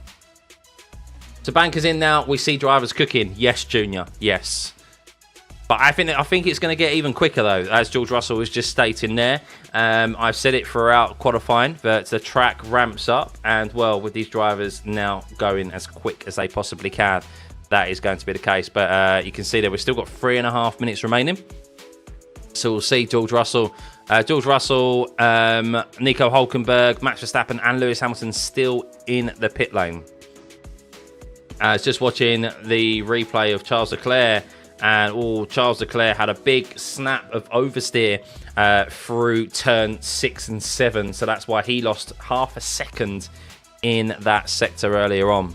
So bankers in now. We see drivers cooking. Yes, Junior. Yes. But I think it's going to get even quicker, though, as George Russell was just stating there. I've said it throughout qualifying, but the track ramps up. And, well, with these drivers now going as quick as they possibly can, that is going to be the case. But you can see that we've still got 3.5 minutes remaining. So we'll see George Russell, Nico Hulkenberg, Max Verstappen and Lewis Hamilton still in the pit lane. Just watching the replay of Charles Leclerc, and Charles Leclerc had a big snap of oversteer through turn 6 and 7, so that's why he lost half a second in that sector earlier on.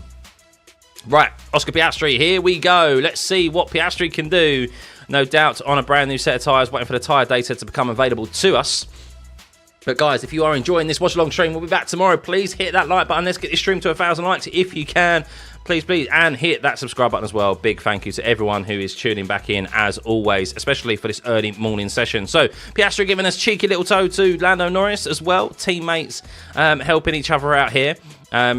Right, Oscar Piastri, here we go. Let's see what Piastri can do. No doubt on a brand new set of tyres, waiting for the tyre data to become available to us. But guys, if you are enjoying this watch-along stream, we'll be back tomorrow. Please hit that like button. Let's get this stream to 1,000 likes if you can. Please, please. And hit that subscribe button as well. Big thank you to everyone who is tuning back in, as always, especially for this early morning session. So, Piastri giving us cheeky little toe to Lando Norris as well. Teammates helping each other out here.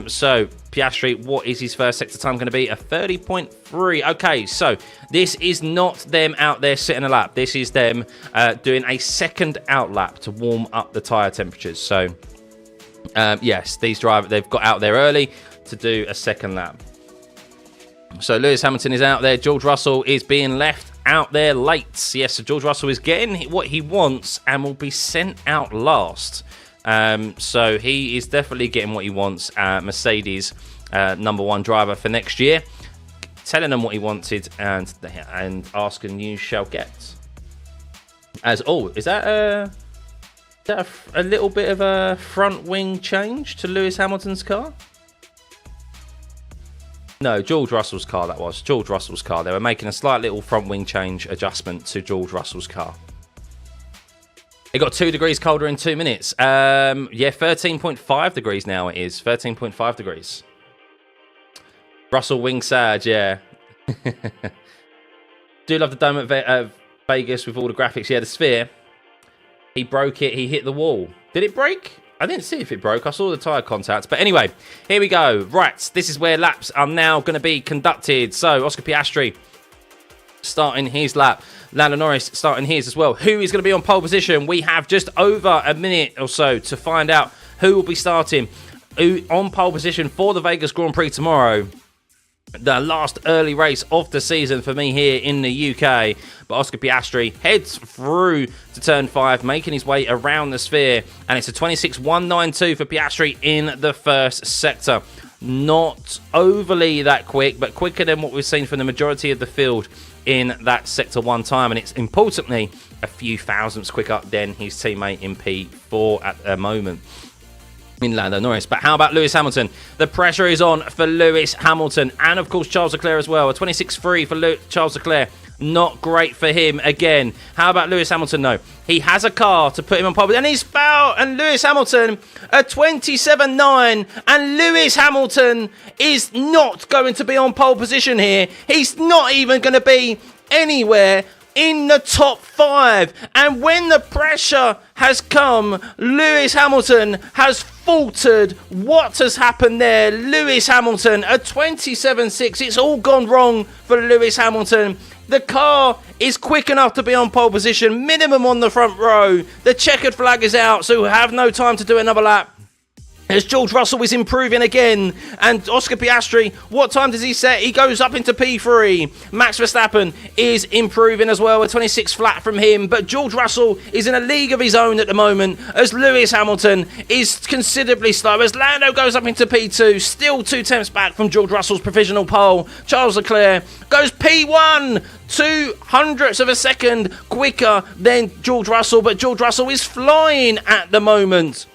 So, Piastri, what is his first sector time going to be? A 30.3. Okay, so this is not them out there sitting a lap. This is them doing a second out lap to warm up the tyre temperatures. So, yes, these drivers, they've got out there early to do a second lap. So, Lewis Hamilton is out there. George Russell is being left out there late. Yes, so George Russell is getting what he wants and will be sent out last. So he is definitely getting what he wants. Mercedes #1 driver for next year, telling them what he wanted and asking you shall get. As is that a little bit of a front wing change to Lewis Hamilton's car? No, George Russell's car. That was George Russell's car. They were making a slight little front wing change adjustment to George Russell's car. It got 2 degrees colder in 2 minutes. Yeah, 13.5 degrees now it is. 13.5 degrees. Russell wing Sag, yeah. Do love the dome at Vegas with all the graphics. Yeah, the sphere. He broke it. He hit the wall. Did it break? I didn't see if it broke. I saw the tyre contacts. But anyway, here we go. Right, this is where laps are now going to be conducted. So, Oscar Piastri starting his lap. Lando Norris starting his as well. Who is going to be on pole position? We have just over a minute or so to find out who will be starting on pole position for the Vegas Grand Prix tomorrow. The last early race of the season for me here in the UK. But Oscar Piastri heads through to turn 5, making his way around the sphere. And it's a 26.192 for Piastri in the first sector. Not overly that quick, but quicker than what we've seen from the majority of the field in that sector 1 time. And it's importantly a few thousandths quicker than his teammate in P4 at the moment in Lando Norris. But how about Lewis Hamilton? The pressure is on for Lewis Hamilton, and of course Charles Leclerc as well. A 26.3 for Charles Leclerc. Not great for him again. How about Lewis Hamilton? No, he has a car to put him on pole, and he's fouled. And Lewis Hamilton a 27.9, and Lewis Hamilton is not going to be on pole position here. He's not even going to be anywhere in the top 5. And when the pressure has come, Lewis Hamilton has faltered. What has happened there? Lewis Hamilton, a 27.6. It's all gone wrong for Lewis Hamilton. The car is quick enough to be on pole position, minimum on the front row. The checkered flag is out, so we have no time to do another lap. As George Russell is improving again, and Oscar Piastri, what time does he set? He goes up into P3. Max Verstappen is improving as well, a 26 flat from him, but George Russell is in a league of his own at the moment, as Lewis Hamilton is considerably slow, as Lando goes up into P2, still 2 tenths back from George Russell's provisional pole. Charles Leclerc goes P1, 200ths of a second quicker than George Russell, but George Russell is flying at the moment.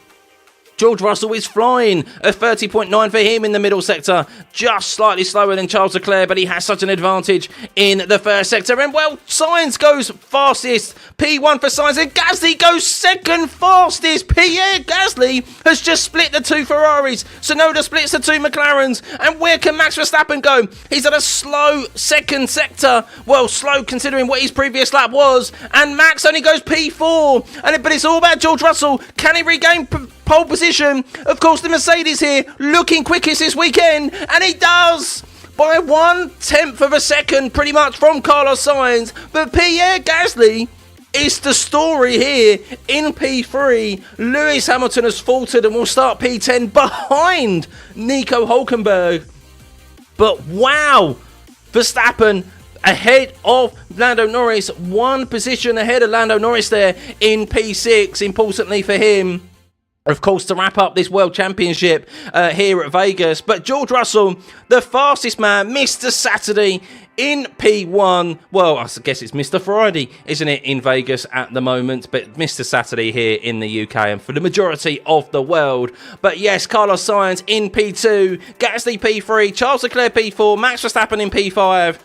George Russell is flying, a 30.9 for him in the middle sector, just slightly slower than Charles Leclerc, but he has such an advantage in the first sector. And well, Sainz goes fastest, P1 for Sainz, and Gasly goes second fastest. Pierre Gasly has just split the 2 Ferraris, Tsunoda splits the 2 McLarens, and where can Max Verstappen go? He's at a slow second sector, well, slow considering what his previous lap was, and Max only goes P4, but it's all about George Russell. Can he regain pole position? Of course, the Mercedes here looking quickest this weekend, and he does by 1/10 of a second pretty much from Carlos Sainz. But Pierre Gasly is the story here in P3. Lewis Hamilton has faltered and will start P10 behind Nico Hülkenberg. But wow, Verstappen ahead of Lando Norris, 1 position ahead of Lando Norris there in P6, importantly for him, of course, to wrap up this World Championship here at Vegas. But George Russell, the fastest man, Mr. Saturday in P1. Well, I guess it's Mr. Friday, isn't it, in Vegas at the moment. But Mr. Saturday here in the UK and for the majority of the world. But yes, Carlos Sainz in P2, Gasly P3, Charles Leclerc P4, Max Verstappen in P5.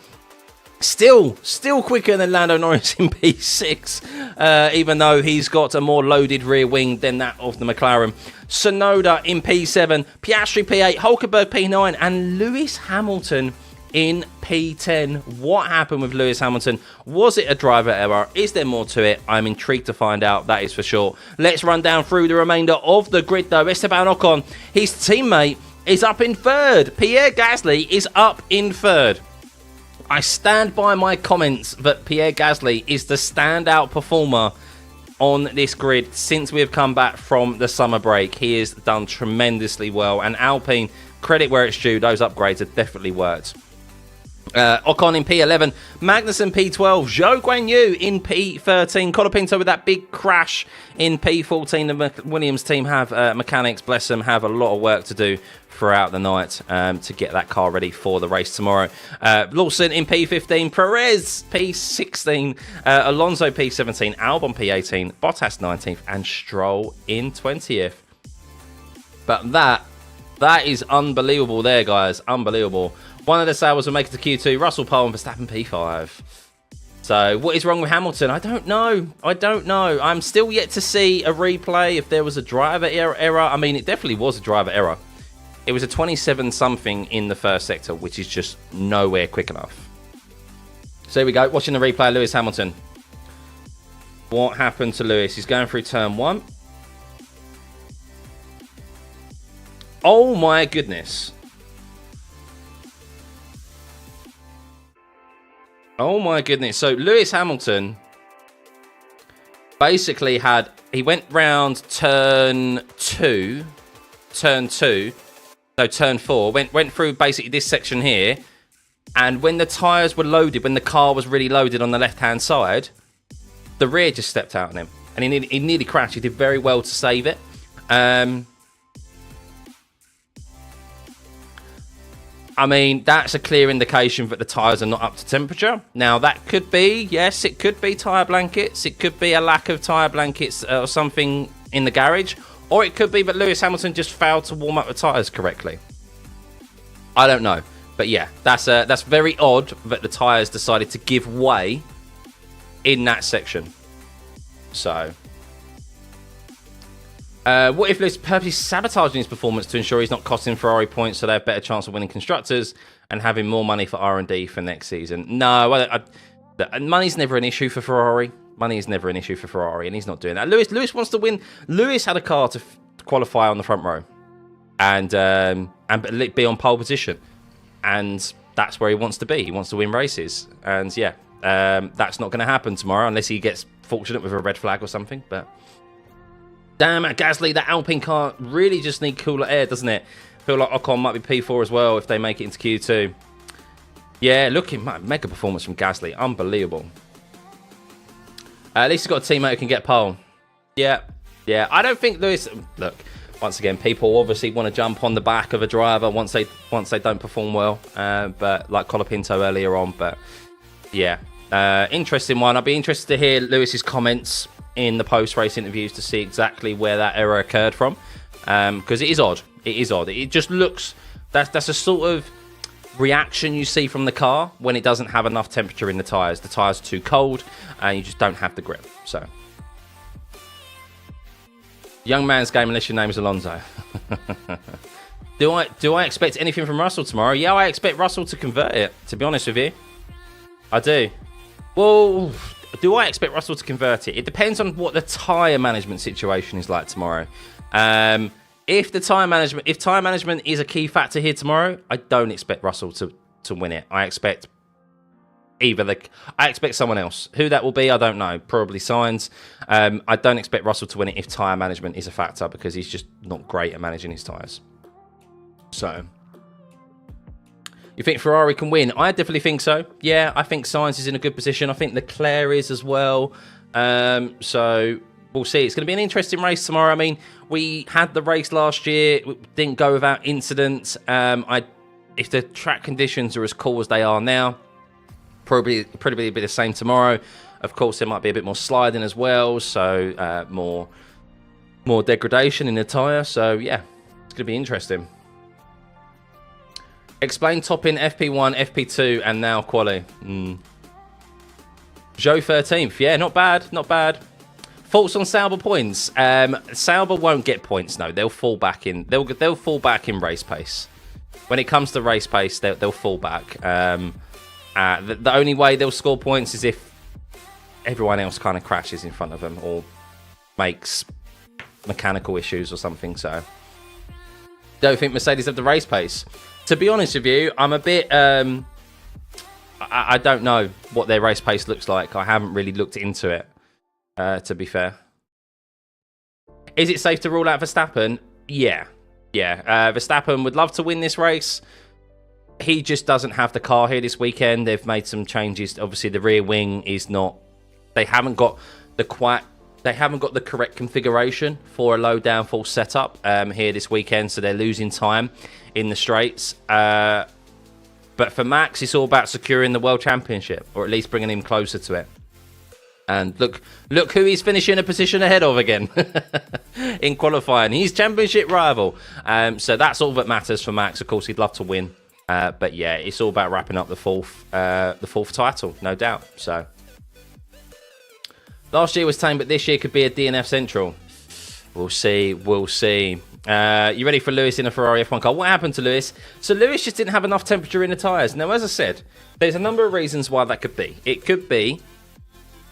Still quicker than Lando Norris in P6, even though he's got a more loaded rear wing than that of the McLaren. Tsunoda in P7, Piastri P8, Hülkenberg P9, and Lewis Hamilton in P10. What happened with Lewis Hamilton? Was it a driver error? Is there more to it? I'm intrigued to find out, that is for sure. Let's run down through the remainder of the grid though. Esteban Ocon, his teammate, is up in 3rd. Pierre Gasly is up in 3rd. I stand by my comments that Pierre Gasly is the standout performer on this grid since we have come back from the summer break. He has done tremendously well, and Alpine, credit where it's due, those upgrades have definitely worked. Ocon in P11, Magnussen P12, Zhou Guanyu in P13, Colapinto with that big crash in P14. The Williams team have, mechanics, bless them, have a lot of work to do throughout the night to get that car ready for the race tomorrow. Lawson in P15, Perez P16, Alonso P17, Albon P18, Bottas 19th, and Stroll in 20th. But that is unbelievable there, guys. Unbelievable. One of the Sauers will make it to Q2, Russell pole and Verstappen P5. So what is wrong with Hamilton? I don't know. I'm still yet to see a replay if there was a driver error. I mean, it definitely was a driver error. It was a 27 something in the first sector, which is just nowhere quick enough. So here we go, watching the replay, Lewis Hamilton. What happened to Lewis? He's going through turn 1. Oh my goodness. Oh my goodness. So Lewis Hamilton basically he went round turn 4, went through basically this section here, and when the tyres were loaded, when the car was really loaded on the left-hand side, the rear just stepped out on him, and he nearly crashed. He did very well to save it. I mean, that's a clear indication that the tyres are not up to temperature. Now, that could be, yes, it could be tyre blankets. It could be a lack of tyre blankets or something in the garage. Or it could be that Lewis Hamilton just failed to warm up the tyres correctly. I don't know. But yeah, that's very odd that the tyres decided to give way in that section. So... what if Lewis purposely sabotaging his performance to ensure he's not costing Ferrari points so they have better chance of winning constructors and having more money for R&D for next season? No, money's never an issue for Ferrari. Money is never an issue for Ferrari, and he's not doing that. Lewis wants to win. Lewis had a car to qualify on the front row and be on pole position, and that's where he wants to be. He wants to win races, and yeah, that's not going to happen tomorrow unless he gets fortunate with a red flag or something, but... Damn, Gasly, that Alpine car really just need cooler air, doesn't it? I feel like Ocon might be P4 as well if they make it into Q2. Yeah, looking mega performance from Gasly. Unbelievable. At least he's got a teammate who can get pole. Yeah. I don't think Lewis... Look, once again, people obviously want to jump on the back of a driver once they don't perform well. But like Colapinto earlier on. But yeah, interesting one. I'd be interested to hear Lewis's comments in the post-race interviews to see exactly where that error occurred from, because it is odd. It just looks... That's a sort of reaction you see from the car when it doesn't have enough temperature in the tyres. The tyres are too cold, and you just don't have the grip. So, young man's game unless your name is Alonso. Do I expect anything from Russell tomorrow? Yeah, I expect Russell to convert it, to be honest with you. I do. Well... Do I expect Russell to convert it? It depends on what the tyre management situation is like tomorrow. If tyre management is a key factor here tomorrow, I don't expect Russell to win it. I expect someone else. Who that will be, I don't know. Probably Sainz. I don't expect Russell to win it if tyre management is a factor, because he's just not great at managing his tyres. So... You think Ferrari can win? I definitely think so. Yeah, I think Sainz is in a good position. I think Leclerc is as well. So we'll see. It's going to be an interesting race tomorrow. I mean, we had the race last year. It didn't go without incidents. If the track conditions are as cool as they are now, probably be the same tomorrow. Of course, there might be a bit more sliding as well. So more degradation in the tyre. So yeah, it's going to be interesting. Explain topping FP1, FP2, and now quali. Joe 13th. Yeah, not bad. Thoughts on Sauber points? Sauber won't get points. No, they'll fall back in. They'll fall back in race pace. When it comes to race pace, they'll fall back. The only way they'll score points is if everyone else kind of crashes in front of them or makes mechanical issues or something. So, don't think Mercedes have the race pace. To be honest with you, I'm a bit... I don't know what their race pace looks like. I haven't really looked into it, to be fair. Is it safe to rule out Verstappen? Yeah. Verstappen would love to win this race. He just doesn't have the car here this weekend. They've made some changes. Obviously, the rear wing is not... They haven't got the correct configuration for a low downforce setup here this weekend, so they're losing time in the straights. But for Max, it's all about securing the World Championship, or at least bringing him closer to it. And look who he's finishing a position ahead of again in qualifying. He's championship rival. So that's all that matters for Max. Of course, he'd love to win. But yeah, it's all about wrapping up the fourth title, no doubt. So last year was tame, but this year could be a DNF Central. We'll see. You ready for Lewis in a Ferrari F1 car? What happened to Lewis? So Lewis just didn't have enough temperature in the tyres. Now, as I said, there's a number of reasons why that could be. It could be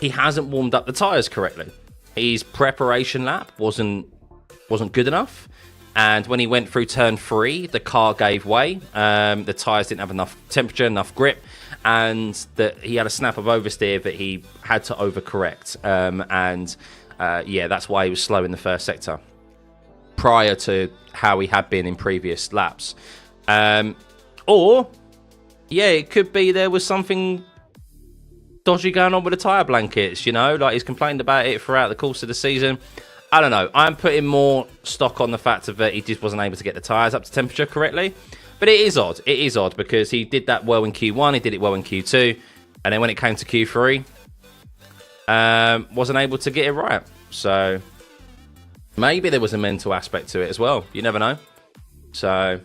he hasn't warmed up the tyres correctly. His preparation lap wasn't good enough. And when he went through turn 3, the car gave way. The tyres didn't have enough temperature, enough grip, and that he had a snap of oversteer that he had to overcorrect. Yeah, that's why he was slow in the first sector, prior to how he had been in previous laps. Or, yeah, it could be there was something dodgy going on with the tyre blankets, you know? Like, he's complained about it throughout the course of the season. I don't know. I'm putting more stock on the fact that he just wasn't able to get the tyres up to temperature correctly. But it is odd. It is odd because he did that well in Q1. He did it well in Q2. And then when it came to Q3, wasn't able to get it right. So maybe there was a mental aspect to it as well. You never know. So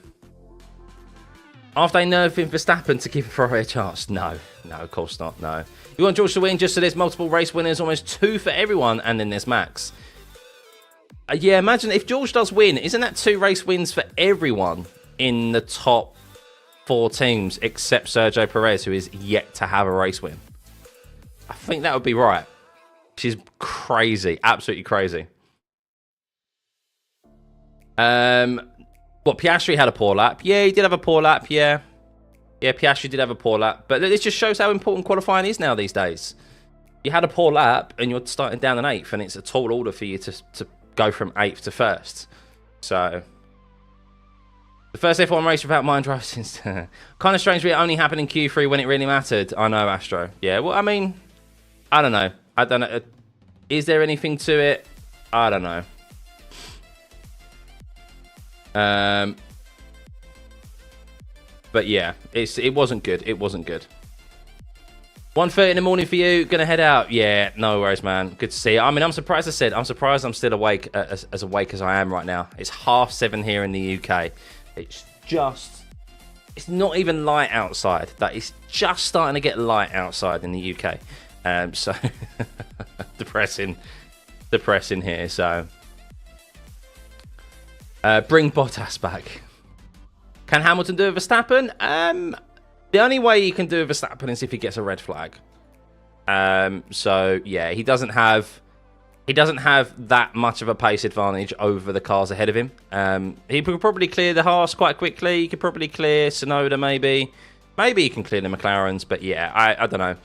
after they nerfing Verstappen to give Ferrari a chance? No, of course not. No. You want George to win just so there's multiple race winners, almost 2 for everyone, and then there's Max. Yeah, imagine if George does win, isn't that 2 race wins for everyone in the top 4 teams except Sergio Perez, who is yet to have a race win? I think that would be right. She's crazy, absolutely crazy. Piastri had a poor lap. Yeah, he did have a poor lap. Yeah, Piastri did have a poor lap. But this just shows how important qualifying is now these days. You had a poor lap and you're starting down an 8th, and it's a tall order for you to go from 8th to 1st. So the first F1 race without mind drive since kind of strange it only happened in Q3 when it really mattered. I know, Astro. Yeah, well, I mean, I don't know. Is there anything to it? I don't know. But yeah, it wasn't good. It wasn't good. 1:30 in the morning for you. Gonna head out. Yeah, no worries, man. Good to see you. I mean, I'm surprised. I'm surprised I'm still awake, as awake as I am right now. It's 7:30 here in the UK. It's not even light outside. That is just starting to get light outside in the UK. So depressing here. So bring Bottas back. Can Hamilton do a Verstappen? The only way you can do a Verstappen is if he gets a red flag. So yeah, he doesn't have that much of a pace advantage over the cars ahead of him. He could probably clear the Haas quite quickly. He could probably clear Tsunoda maybe. Maybe he can clear the McLarens, but yeah, I don't know.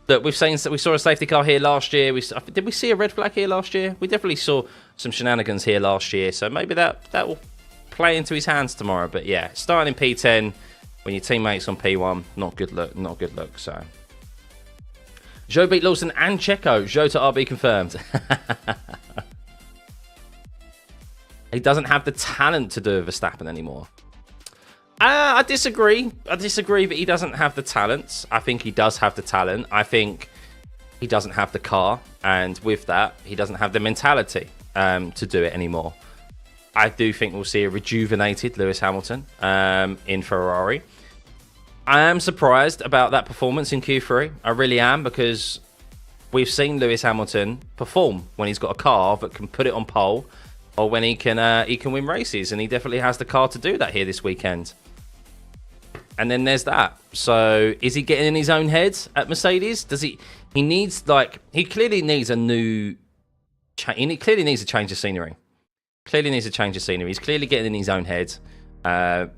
Look, we saw a safety car here last year. Did we see a red flag here last year? We definitely saw some shenanigans here last year. So maybe that will play into his hands tomorrow. But yeah, starting in P10 when your teammate's on P1, not good look. So Zhou beat Lawson and Checo. Zhou to RB confirmed. He doesn't have the talent to do a Verstappen anymore. I disagree. That he doesn't have the talent. I think he does have the talent. I think he doesn't have the car. And with that, he doesn't have the mentality to do it anymore. I do think we'll see a rejuvenated Lewis Hamilton in Ferrari. I am surprised about that performance in Q3. I really am, because we've seen Lewis Hamilton perform when he's got a car that can put it on pole, or when he can win races, and he definitely has the car to do that here this weekend. And then there's that. So is he getting in his own head at Mercedes? Does he? He clearly needs a new. He clearly needs a change of scenery. He's clearly getting in his own head. I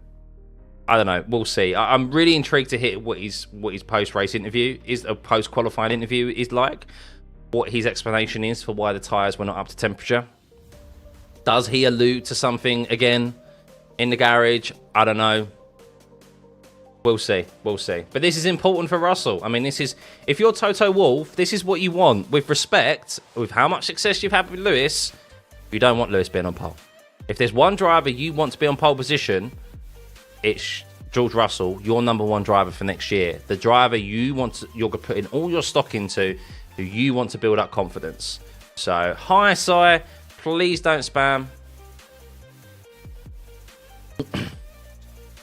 don't know. We'll see. I'm really intrigued to hear what his post-race interview is, a post-qualifying interview is like. What his explanation is for why the tyres were not up to temperature. Does he allude to something again in the garage? I don't know. We'll see. But this is important for Russell. I mean, if you're Toto Wolff, this is what you want. With respect, with how much success you've had with Lewis, you don't want Lewis being on pole. If there's one driver you want to be on pole position, it's George Russell, your number 1 driver for next year. The driver you're putting all your stock into, who you want to build up confidence. So, hi, Si. Please don't spam.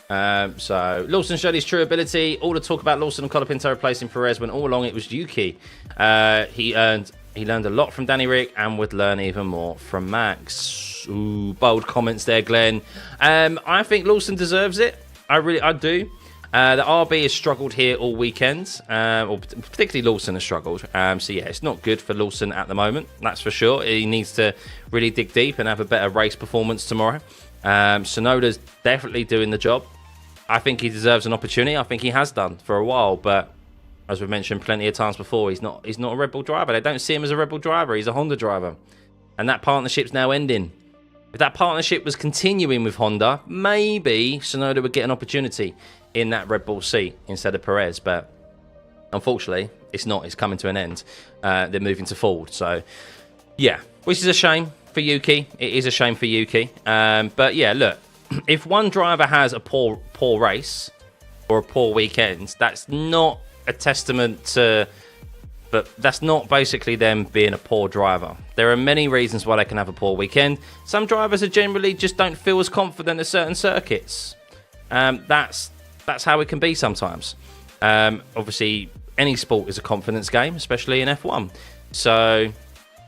So Lawson showed his true ability. All the talk about Lawson and Colapinto replacing Perez, when all along it was Yuki. He learned a lot from Danny Rick and would learn even more from Max. Ooh, bold comments there, Glenn. I think Lawson deserves it. I do. The RB has struggled here all weekend, or particularly Lawson has struggled. So yeah, it's not good for Lawson at the moment, that's for sure. He needs to really dig deep and have a better race performance tomorrow. Sonoda's definitely doing the job. I think he deserves an opportunity. I think he has done for a while, but as we've mentioned plenty of times before, he's not a Red Bull driver. They don't see him as a Red Bull driver. He's a Honda driver. And that partnership's now ending. If that partnership was continuing with Honda, maybe Tsunoda would get an opportunity in that Red Bull seat instead of Perez. But unfortunately, it's not. It's coming to an end. They're moving to Ford. So, yeah, which is a shame for Yuki. It is a shame for Yuki. But, yeah, look, if one driver has a poor race or a poor weekend, that's not a testament to, but that's not basically them being a poor driver. There are many reasons why they can have a poor weekend. Some drivers are generally just don't feel as confident at certain circuits. That's how it can be sometimes. Obviously, any sport is a confidence game, especially in F1. So,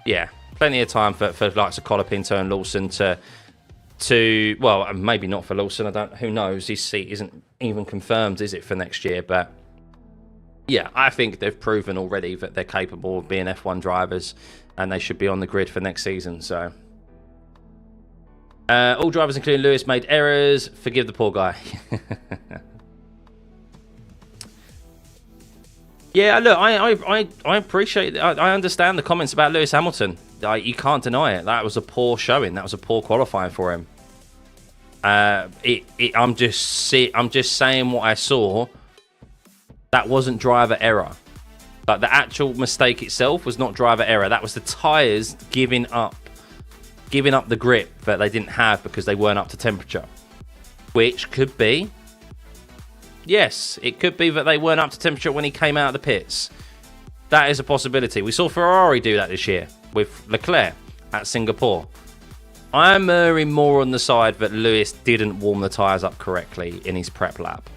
yeah, plenty of time for the likes of Colapinto and Lawson to well, maybe not for Lawson. Who knows? His seat isn't even confirmed, is it, for next year? But yeah, I think they've proven already that they're capable of being F1 drivers and they should be on the grid for next season. So, all drivers, including Lewis, made errors. Forgive the poor guy. Yeah, look, I appreciate it. I understand the comments about Lewis Hamilton. You can't deny it. That was a poor showing. That was a poor qualifying for him. I'm just saying what I saw. That wasn't driver error. But the actual mistake itself was not driver error. That was the tyres giving up the grip that they didn't have because they weren't up to temperature. Which could be, yes, it could be that they weren't up to temperature when he came out of the pits. That is a possibility. We saw Ferrari do that this year with Leclerc at Singapore. I'm erring more on the side that Lewis didn't warm the tyres up correctly in his prep lap.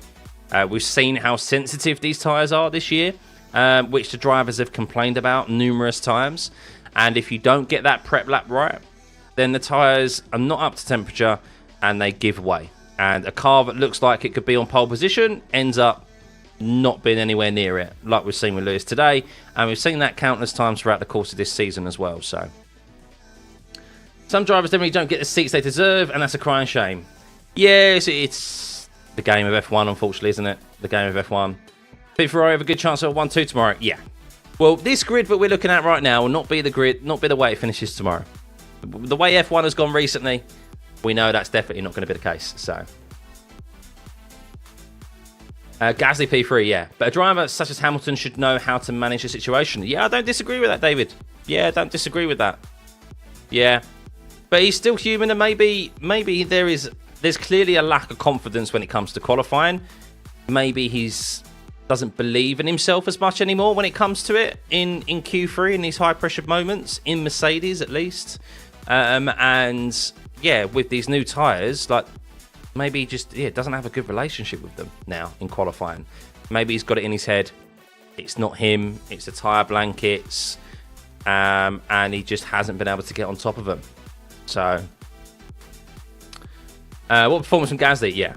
We've seen how sensitive these tyres are this year, which the drivers have complained about numerous times. And if you don't get that prep lap right, then the tyres are not up to temperature and they give way. And a car that looks like it could be on pole position ends up not being anywhere near it, like we've seen with Lewis today. And we've seen that countless times throughout the course of this season as well. So some drivers definitely don't get the seats they deserve, and that's a crying shame. Yes, it's the game of F1, unfortunately, isn't it? The game of F1. Think Ferrari have a good chance at 1-2 tomorrow? Yeah. Well, this grid that we're looking at right now will not be the grid, not be the way it finishes tomorrow. The way F1 has gone recently, we know that's definitely not going to be the case. So, Gasly P3, yeah. But a driver such as Hamilton should know how to manage the situation. Yeah, I don't disagree with that, David. Yeah, I don't disagree with that. Yeah. But he's still human, and maybe there's clearly a lack of confidence when it comes to qualifying. Maybe he's doesn't believe in himself as much anymore when it comes to it in Q3 in these high pressure moments, in Mercedes at least. And yeah, with these new tyres, like maybe he just doesn't have a good relationship with them now in qualifying. Maybe he's got it in his head. It's not him, it's the tyre blankets. And he just hasn't been able to get on top of them. So, what performance from Gasly? Yeah.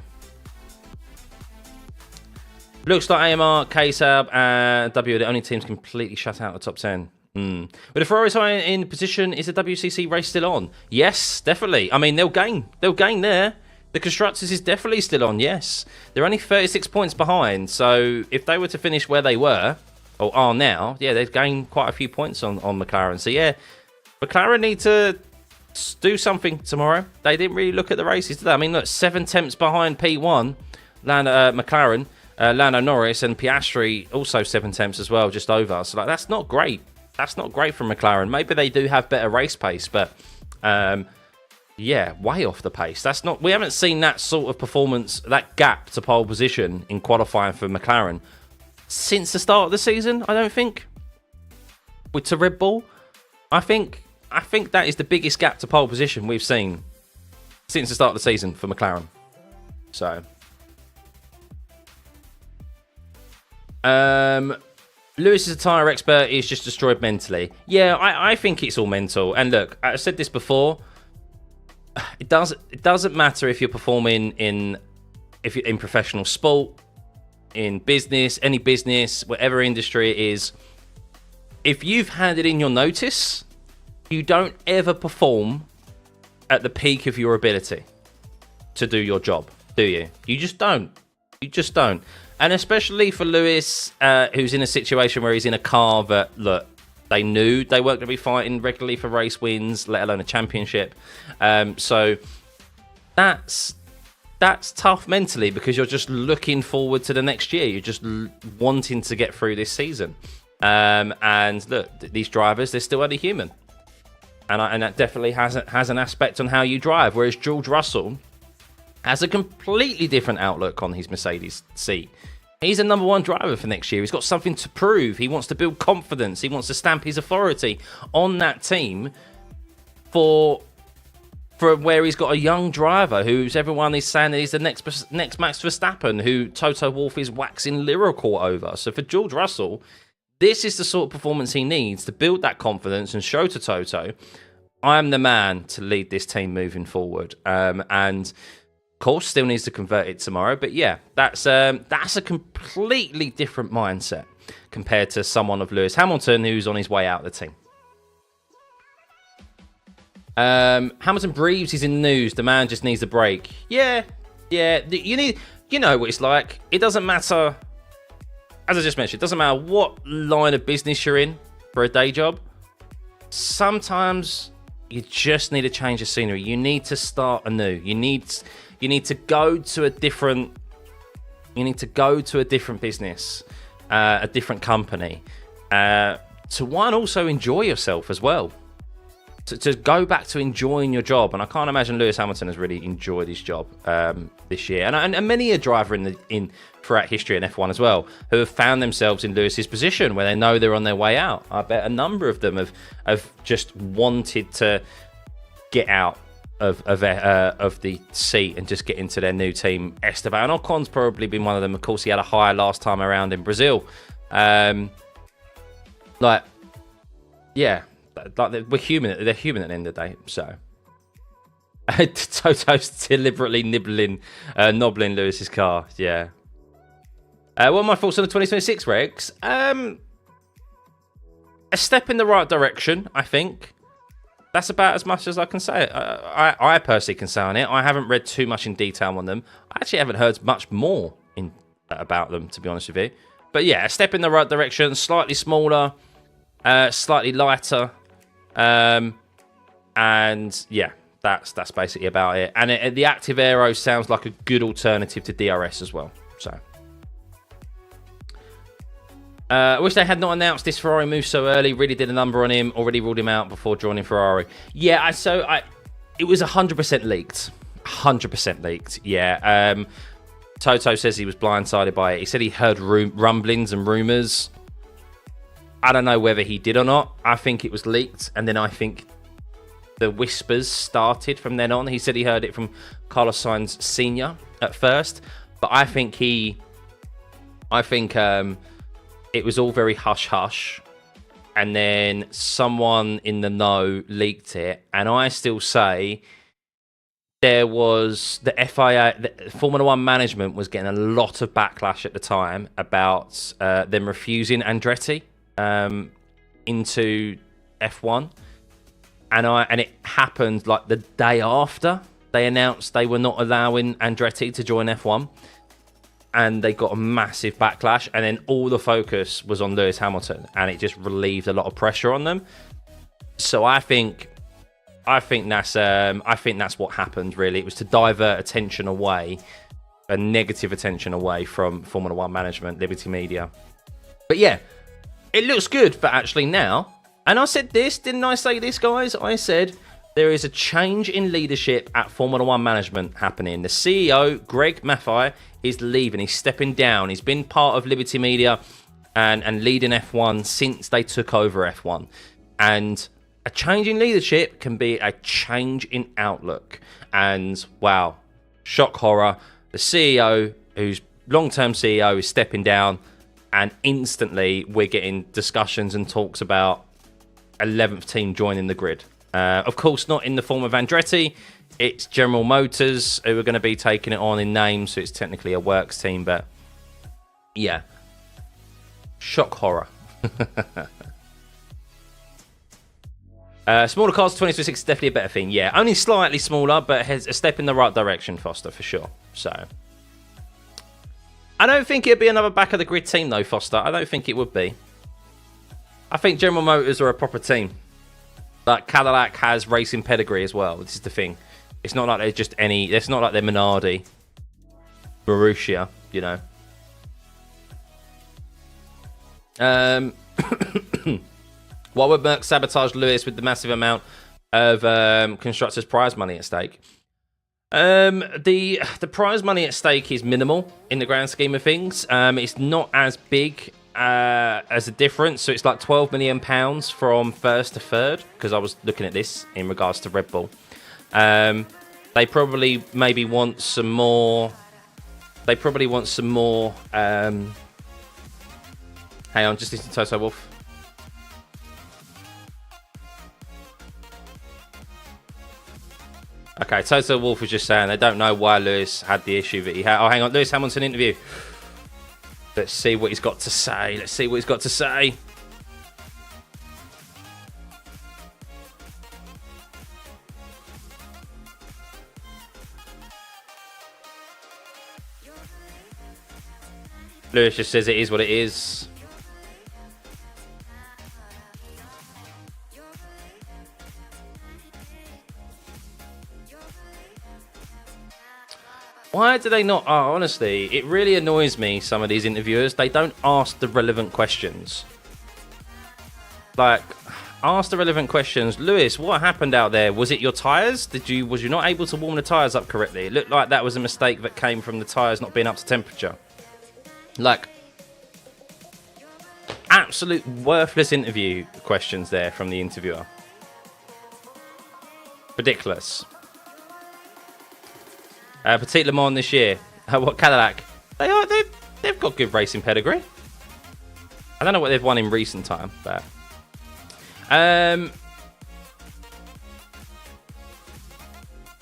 Looks like AMR, K-Sab, and W are the only teams completely shut out of the top 10. With the Ferraris high in position, is the WCC race still on? Yes, definitely. I mean, they'll gain there. The Constructors is definitely still on, yes. They're only 36 points behind, so if they were to finish where they were, or are now, yeah, they've gained quite a few points on McLaren. So, yeah, McLaren need to do something tomorrow. They didn't really look at the races, did they? I mean, look, 7 tenths behind P1, McLaren, Lando Norris, and Piastri also 7 tenths as well, just over. So, like, that's not great. That's not great from McLaren. Maybe they do have better race pace, but yeah, way off the pace. That's not. We haven't seen that sort of performance, that gap to pole position in qualifying for McLaren since the start of the season. I don't think. To Red Bull, I think that is the biggest gap to pole position we've seen since the start of the season for McLaren. So, Lewis is a tyre expert. He's just destroyed mentally. Yeah, I think it's all mental. And look, I said this before. It doesn't matter if you're performing in professional sport. in business, any business, whatever industry it is, if you've handed in your notice, you don't ever perform at the peak of your ability to do your job, do you? You just don't. You just don't. And especially for Lewis, who's in a situation where he's in a car that, look, they knew they weren't going to be fighting regularly for race wins, let alone a championship. So that's tough mentally, because you're just looking forward to the next year. You're just wanting to get through this season. And look, these drivers, they're still only human. And that definitely has an aspect on how you drive. Whereas George Russell has a completely different outlook on his Mercedes seat. He's a #1 driver for next year. He's got something to prove. He wants to build confidence. He wants to stamp his authority on that team for where he's got a young driver who's everyone is saying that he's the next Max Verstappen, who Toto Wolff is waxing lyrical over. So for George Russell, this is the sort of performance he needs to build that confidence and show to Toto, I'm the man to lead this team moving forward. And of course, still needs to convert it tomorrow. But yeah, that's a completely different mindset compared to someone of Lewis Hamilton, who's on his way out of the team. Hamilton breathes, he's in the news. The man just needs a break. Yeah. You know what it's like. It doesn't matter. As I just mentioned, it doesn't matter what line of business you're in for a day job. Sometimes you just need a change of scenery. You need to start anew. You need to go to a different. You need to go to a different business, a different company, to one also enjoy yourself as well. To go back to enjoying your job. And I can't imagine Lewis Hamilton has really enjoyed his job this year. And many a driver in throughout history in F1 as well, who have found themselves in Lewis's position where they know they're on their way out. I bet a number of them have just wanted to get out of the seat and just get into their new team. Esteban Ocon's probably been one of them. Of course, he had a high last time around in Brazil. We're human. They're human at the end of the day. So Toto's deliberately nobbling Lewis's car. Yeah. What are my thoughts on the 2026 regs? A step in the right direction, I think. That's about as much as I can say. I personally can say on it. I haven't read too much in detail on them. I actually haven't heard much more about them, to be honest with you. But yeah, a step in the right direction. Slightly smaller, slightly lighter. And yeah, that's basically about it. And the Active Aero sounds like a good alternative to DRS as well. So I wish they had not announced this Ferrari move so early. Really did a number on him. Already ruled him out before joining Ferrari. Yeah, it was 100% leaked. 100% leaked. Yeah. Toto says he was blindsided by it. He said he heard rumblings and rumors. I don't know whether he did or not. I think it was leaked, and then I think the whispers started from then on. He said he heard it from Carlos Sainz Sr. at first, but I think it was all very hush-hush, and then someone in the know leaked it, and I still say there was the FIA, the Formula One management was getting a lot of backlash at the time about them refusing Andretti into F1, and it happened like the day after they announced they were not allowing Andretti to join F1, and they got a massive backlash, and then all the focus was on Lewis Hamilton, and it just relieved a lot of pressure on them. So I think that's what happened. Really, it was to divert attention away, a negative attention away from Formula One management, Liberty Media. But yeah, it looks good for actually now. And I said this, didn't I say this, guys? I said there is a change in leadership at Formula One management happening. The CEO, Greg Maffei, is leaving. He's stepping down. He's been part of Liberty Media and leading F1 since they took over F1. And a change in leadership can be a change in outlook. And wow, shock horror. The CEO, who's long-term CEO, is stepping down. And instantly we're getting discussions and talks about 11th team joining the grid. Of course, not in the form of Andretti. It's General Motors who are going to be taking it on in name, so it's technically a works team. But Yeah. Shock horror. Smaller cars, 2026 is definitely a better thing. Yeah, only slightly smaller, but has a step in the right direction, Foster, for sure. So, I don't think it'd be another back of the grid team, though, Foster. I don't think it would be. I think General Motors are a proper team. But Cadillac has racing pedigree as well. This is the thing. It's not like they're just any. It's not like they're Minardi, Marussia, you know. Why would Merck sabotage Lewis with the massive amount of constructors' prize money at stake? The prize money at stake is minimal in the grand scheme of things. It's not as big as a difference. So it's like £12 million from first to third, because I was looking at this in regards to Red Bull. They probably maybe want some more. They probably want some more. Hang on, just listen to Toto Wolff. Okay, Toto Wolff was just saying they don't know why Lewis had the issue that he had. Oh, hang on, Lewis Hamilton interview. Let's see what he's got to say. Let's see what he's got to say. Lewis just says it is what it is. Why do they not? Oh, honestly, it really annoys me, some of these interviewers. They don't ask the relevant questions. Like, ask the relevant questions. Lewis, what happened out there? Was it your tyres? Was you not able to warm the tyres up correctly? It looked like that was a mistake that came from the tyres not being up to temperature. Like, absolute worthless interview questions there from the interviewer. Ridiculous. Petit Le Mans this year. What, Cadillac? They've got good racing pedigree. I don't know what they've won in recent time, but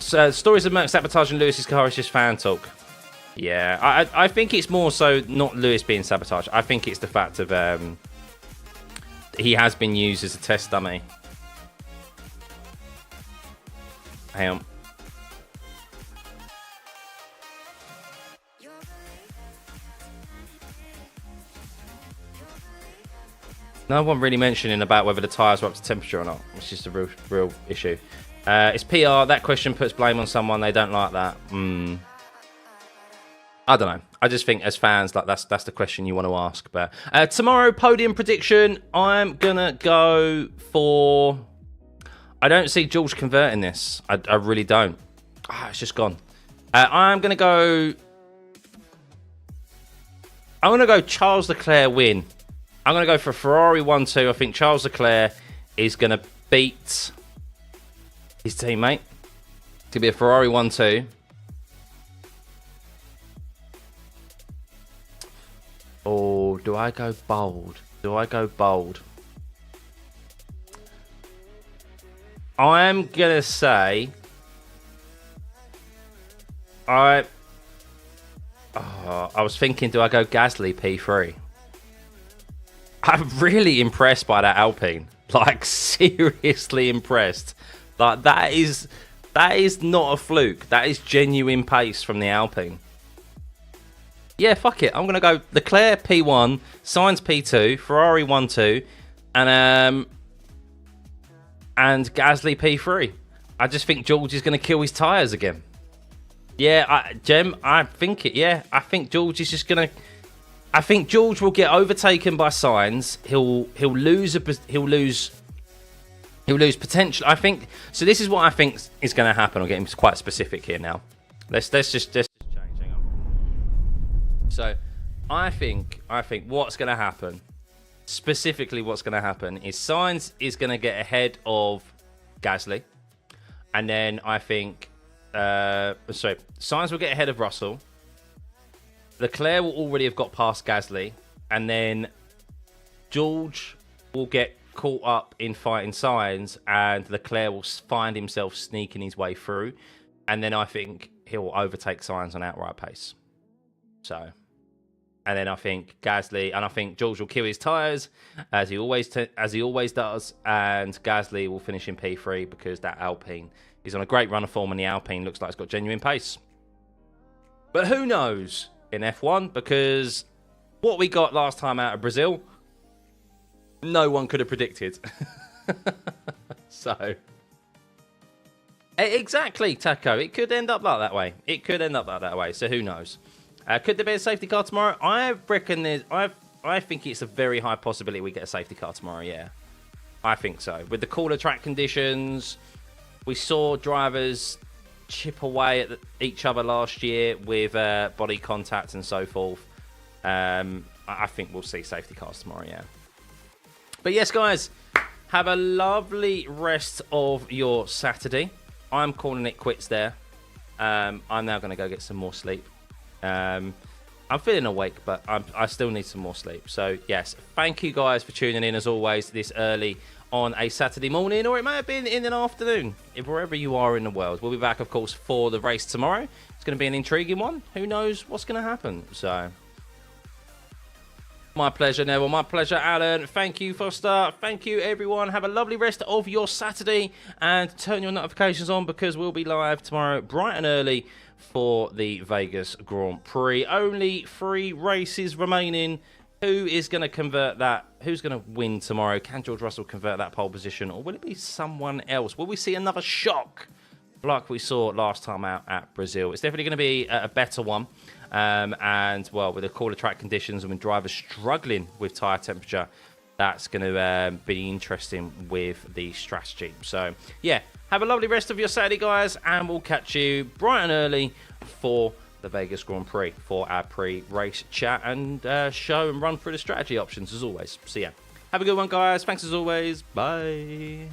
so stories of Merck sabotaging Lewis's car is just fan talk. Yeah, I think it's more so not Lewis being sabotaged. I think it's the fact of he has been used as a test dummy. Hang on. No one really mentioning about whether the tyres were up to temperature or not, which is the real issue. It's PR. That question puts blame on someone. They don't like that. I don't know. I just think as fans, like that's the question you want to ask. But tomorrow, podium prediction. I'm gonna go for. I don't see George converting this. I really don't. It's just gone. I'm gonna go. I'm gonna go Charles Leclerc win. I'm going to go for a Ferrari 1-2. I think Charles Leclerc is going to beat his teammate. It's going to be a Ferrari 1-2. Oh, do I go bold? I'm going to say... I was thinking, do I go Gasly P3? I'm really impressed by that Alpine. Like, seriously impressed. Like, that is not a fluke. That is genuine pace from the Alpine. Yeah, fuck it. I'm going to go Leclerc P1, Sainz P2, Ferrari 1-2, and Gasly P3. I just think George is going to kill his tyres again. Yeah, Jem, I think it, yeah. I think George is just going to... I think George will get overtaken by Sainz. He'll lose potential. I think so. This is what I think is going to happen. I'm getting quite specific here now. Let's just change. Hang on. So, I think what's going to happen, specifically what's going to happen, is Sainz is going to get ahead of Gasly, and then I think Sainz will get ahead of Russell. Leclerc will already have got past Gasly, and then George will get caught up in fighting Sainz, and Leclerc will find himself sneaking his way through, and then I think he'll overtake Sainz on outright pace. So, And then I think Gasly, and I think George will kill his tyres as he always does, and Gasly will finish in P3 because that Alpine is on a great run of form, and the Alpine looks like it's got genuine pace. But who knows in F1, because what we got last time out of Brazil, no one could have predicted. So, exactly, Taco. It could end up like that way. It could end up like that way. So who knows? Could there be a safety car tomorrow? I reckon there's. I think it's a very high possibility we get a safety car tomorrow. Yeah, I think so. With the cooler track conditions, we saw drivers chip away at each other last year with body contact and so forth. I think we'll see safety cars tomorrow. Yeah. But yes, guys, have a lovely rest of your Saturday. I'm calling it quits there. I'm now going to go get some more sleep. I'm feeling awake, but I still need some more sleep. So, yes, thank you guys for tuning in, as always, this early on a Saturday morning, or it may have been in an afternoon, if wherever you are in the world. We'll be back, of course, for the race tomorrow. It's going to be an intriguing one. Who knows what's going to happen? So, my pleasure, Neville. My pleasure, Alan. Thank you, Foster. Thank you, everyone. Have a lovely rest of your Saturday, and turn your notifications on because we'll be live tomorrow bright and early for the Vegas Grand Prix. Only 3 races remaining. Who is going to convert that? Who's going to win tomorrow? Can George Russell convert that pole position, or will it be someone else? Will we see another shock like we saw last time out at Brazil? It's definitely going to be a better one. And, well, with the cooler track conditions and with drivers struggling with tyre temperature, that's going to be interesting with the strategy. So, yeah, have a lovely rest of your Saturday, guys, and we'll catch you bright and early for the Vegas Grand Prix for our pre-race chat and show and run through the strategy options, as always. So, yeah, have a good one, guys. Thanks, as always. Bye.